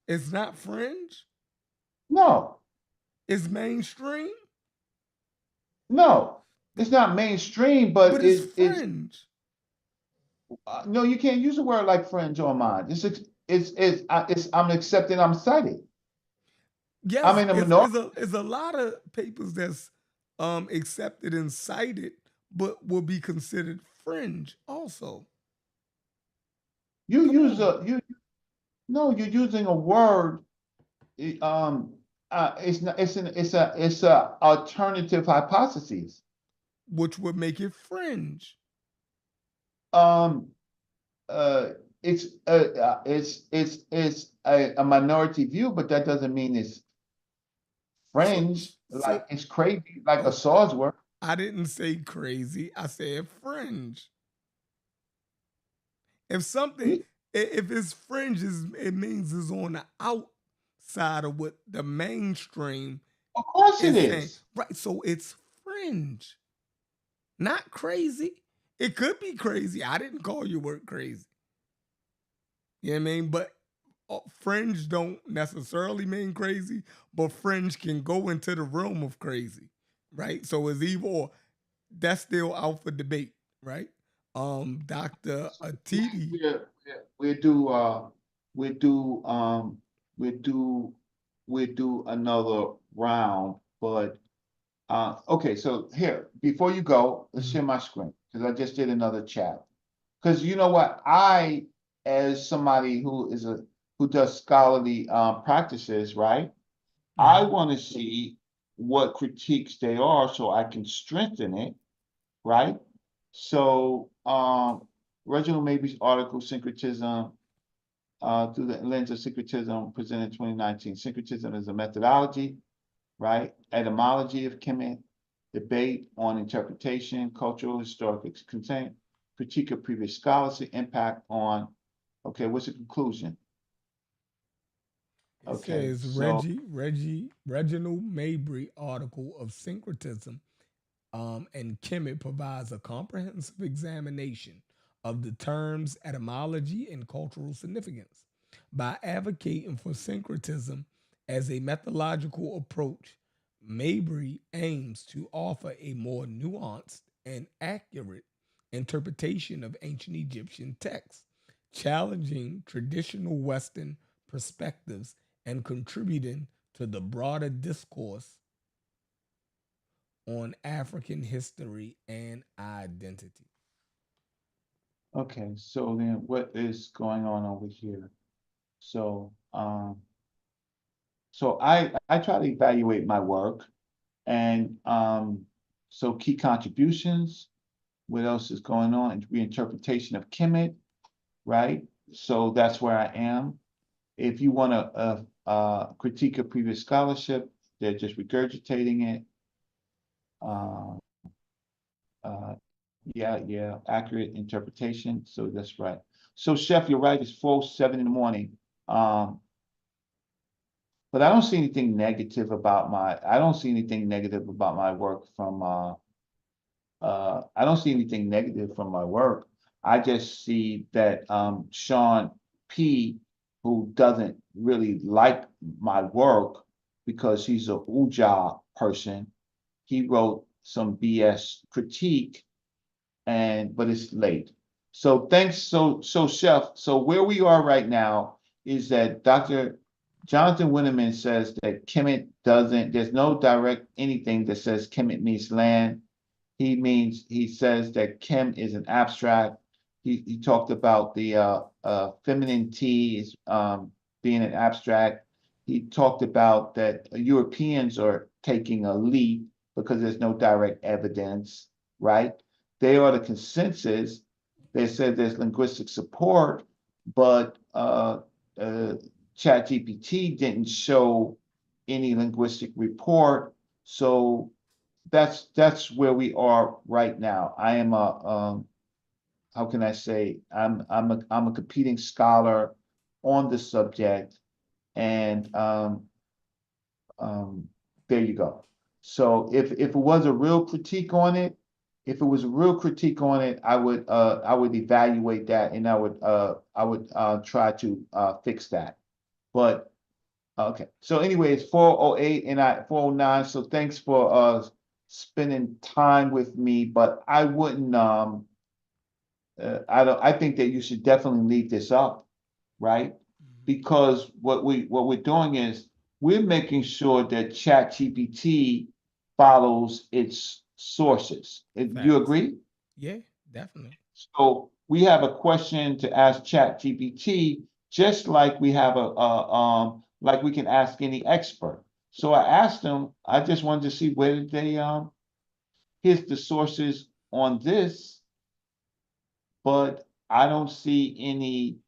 It's not fringe. No, It's mainstream, no, it's not mainstream, but it's it's fringe. no. You can't use a word like fringe on mine. It's I'm accepting. I'm cited. Yes, I'm in a minority. it's a lot of papers that's accepted and cited, but will be considered fringe also. You Come use on. you're using a word. It's not. It's a alternative hypothesis. Which would make it fringe. Um, it's a minority view, but that doesn't mean it's fringe. Like it's crazy, like a saw's work. I didn't say crazy. I said fringe. If something, if it's fringe, it means it's on the outside of what the mainstream. Of course it saying. is. Right. So it's fringe, not crazy. It could be crazy. I didn't call your work crazy. You know what I mean? But fringe don't necessarily mean crazy, but fringe can go into the realm of crazy, right? So it's either or. That's still out for debate, right? Dr. Atiti. We do another round, but okay, so here, before you go, let's share my screen, because I just did another chat. Because you know what, I, as somebody who does scholarly practices, right? I want to see what critiques they are so I can strengthen it, right? So Reginald Mabry's article, Syncretism, through the lens of syncretism, presented in 2019. Syncretism is a methodology, right? Etymology of Kemet, debate on interpretation, cultural, historical content, critique of previous scholarly, impact on, okay, what's the conclusion? It says Reginald Mabry article of syncretism and Kemet provides a comprehensive examination of the terms etymology and cultural significance. By advocating for syncretism as a methodological approach, Mabry aims to offer a more nuanced and accurate interpretation of ancient Egyptian texts, challenging traditional Western perspectives and contributing to the broader discourse on African history and identity. Okay, so then what is going on over here? So I try to evaluate my work, and so key contributions, what else is going on, and reinterpretation of Kemet, right? So that's where I am. If you want to critique a previous scholarship, they're just regurgitating it. Uh, yeah, accurate interpretation. So that's right. So Chef, you're right. It's 4:07 in the morning. But I don't see anything negative about my work from I don't see anything negative from my work. I just see that Sean P, who doesn't really like my work because he's a Uja person, he wrote some BS critique, but it's late. So thanks. So Chef, so where we are right now is that Dr. Jonathan Winneman says that Kemet there's no direct anything that says Kemet means land. He says that Kim is an abstract. He talked about the feminine T is being an abstract. He talked about that Europeans are taking a leap because there's no direct evidence, right? They are the consensus. They said there's linguistic support, but ChatGPT didn't show any linguistic report. So that's where we are right now. I am how can I say, I'm a competing scholar on the subject, and there you go. So if it was a real critique on it, I would evaluate that, and I would try to fix that. But okay, so anyway, it's 4:08 and 4:09. So thanks for spending time with me, but I wouldn't I think that you should definitely leave this up, right? Because what we're doing is we're making sure that ChatGPT follows its sources. Do you Facts. agree? Yeah, definitely. So we have a question to ask ChatGPT, just like we have like we can ask any expert. So I asked them, I just wanted to see where did they here's the sources on this, but I don't see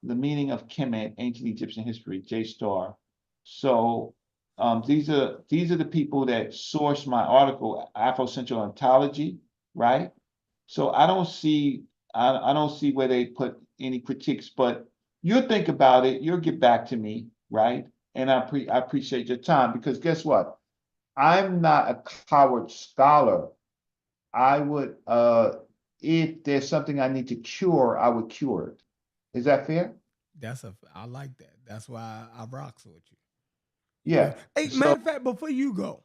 the meaning of Kemet, ancient Egyptian history, J-Star. So these are the people that sourced my article, Afrocentral Ontology, right? So I don't see where they put any critiques, but you'll think about it, you'll get back to me, right? And I appreciate your time, because guess what? I'm not a coward scholar. I would if there's something I need to cure, I would cure it. Is that fair? I like that. That's why I rocks with you. Yeah. Hey, So- matter of fact, before you go.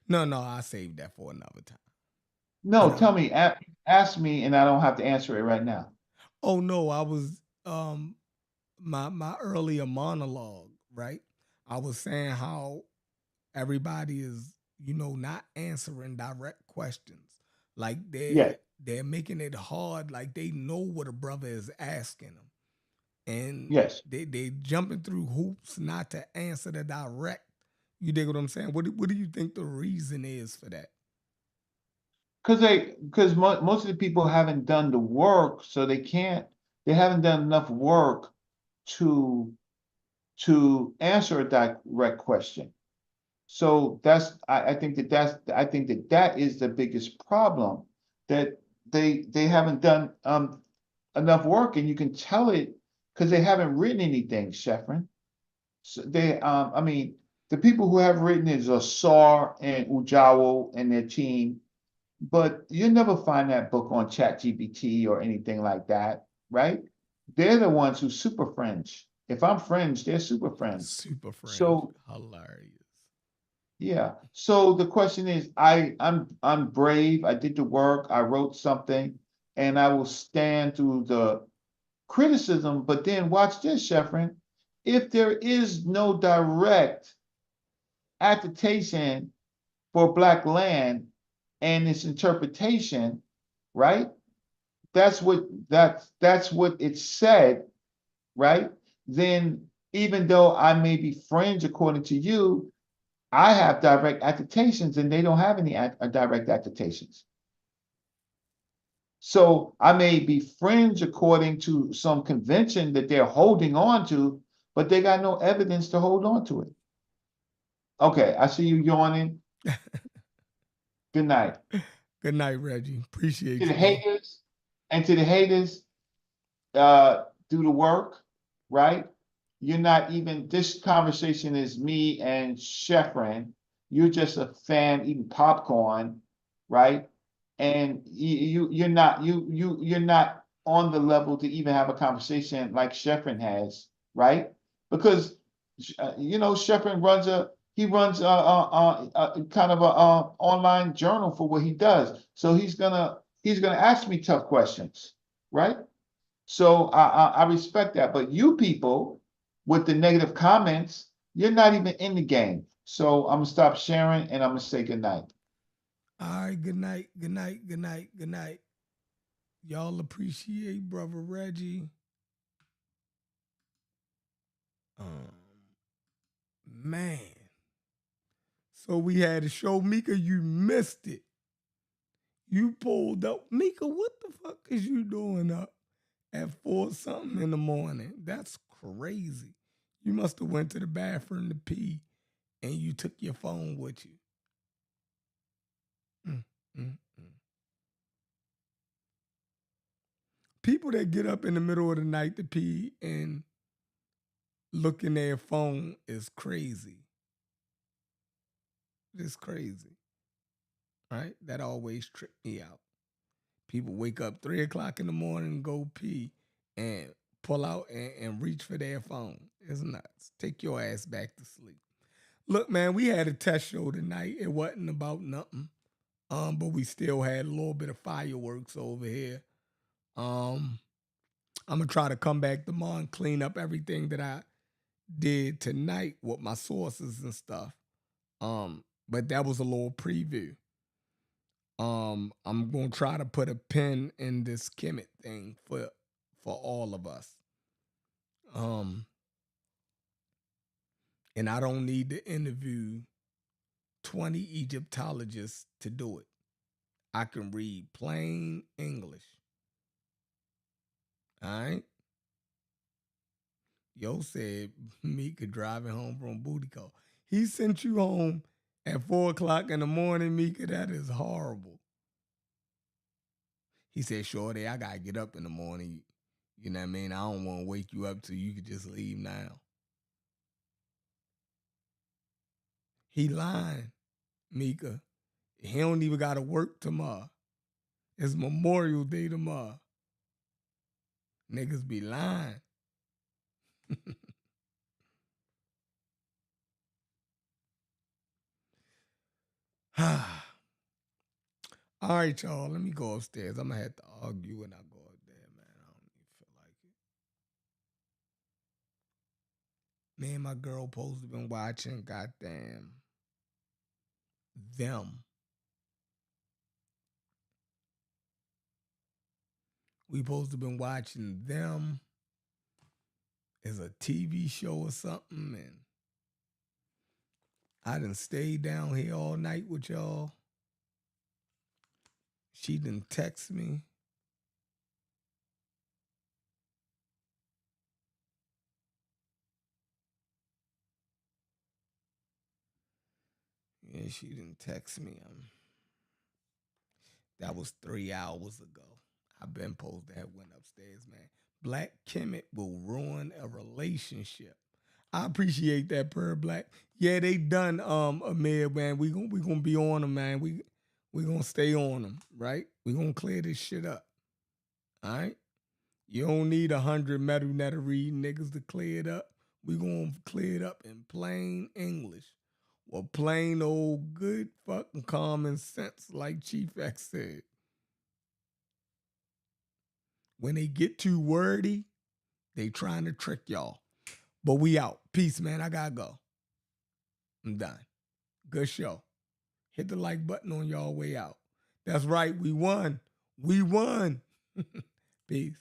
No, I'll save that for another time. No, tell me, ask me, and I don't have to answer it right now. Oh no, I was my earlier monologue, right? I was saying how everybody is, not answering direct questions. Like Yeah. they're making it hard, like they know what a brother is asking them. And Yes. they jumping through hoops not to answer the direct. You dig what I'm saying? What do you think the reason is for that? Because most of the people haven't done the work, so they haven't done enough work to answer a direct question. So I think that is the biggest problem, that they haven't done enough work, and you can tell it because they haven't written anything, Sheffrin. So I mean, the people who have written is Asar and Ujawo and their team, but you'll never find that book on ChatGPT or anything like that, right? They're the ones who super fringe. If I'm fringe, they're super fringe. Super friend. So Hilarious. yeah. So the question is, I'm brave. I did the work. I wrote something, and I will stand through the criticism. But then watch this, Sheffrin. If there is no direct attestation for Black land and its interpretation, right? That's what it said, right? Then even though I may be fringe according to you, I have direct attestations, and they don't have any direct attestations. So I may be fringe according to some convention that they're holding on to, but they got no evidence to hold on to it. Okay, I see you yawning. Good night. Good night, Reggie. Appreciate To you, the bro. haters, and to the haters, do the work, right? You're not even, this conversation is me and Sheffrin. You're just a fan eating popcorn, right? And you're not on the level to even have a conversation like Sheffrin has, right? Because Sheffrin runs a kind of a online journal for what he does. So he's gonna ask me tough questions, right? So I respect that. But you people with the negative comments, you're not even in the game. So I'm gonna stop sharing and I'm gonna say good night. All right, good night, good night, good night, good night. Y'all appreciate brother Reggie. Man. So we had a show. Mika, you missed it. You pulled up. Mika, what the fuck is you doing up at 4 something in the morning? That's crazy. You must have went to the bathroom to pee and you took your phone with you. Mm, mm, mm. People that get up in the middle of the night to pee and look in their phone is crazy. It's crazy. Right? That always tripped me out. People wake up 3 o'clock in the morning and go pee and pull out and reach for their phone. It's nuts. Take your ass back to sleep. Look, man, we had a test show tonight. It wasn't about nothing. But we still had a little bit of fireworks over here. I'm gonna try to come back tomorrow and clean up everything that I did tonight with my sources and stuff. But that was a little preview. I'm gonna try to put a pin in this Kemet thing for all of us. And I don't need to interview 20 Egyptologists to do it. I can read plain English. All right? Yo said Mika driving home from booty call. He sent you home at 4 o'clock in the morning, Mika. That is horrible. He said, Shorty, I got to get up in the morning. You know what I mean? I don't want to wake you up so you could just leave now. He lying, Mika. He don't even got to work tomorrow. It's Memorial Day tomorrow. Niggas be lying. All right, y'all. Let me go upstairs. I'm going to have to argue when I go up there, man. I don't even feel like it. Me and my girl supposed to been watching goddamn Them. We supposed to been watching Them as a TV show or something, and I done stayed down here all night with y'all. She done text me. Yeah, she didn't text me. That was 3 hours ago. I've been supposed to have went upstairs, man. Black Kemet will ruin a relationship. I appreciate that, Per Black. Yeah, they done Amir, man. We gonna be on them, man. We gonna stay on them, right? We gonna clear this shit up. All right? You don't need 100 metal netter reading niggas to clear it up. We gonna clear it up in plain English. Or plain old good fucking common sense, like Chief X said. When they get too wordy, they trying to trick y'all. But we out. Peace, man. I gotta go. I'm done. Good show. Hit the like button on y'all way out. That's right. We won. We won. Peace.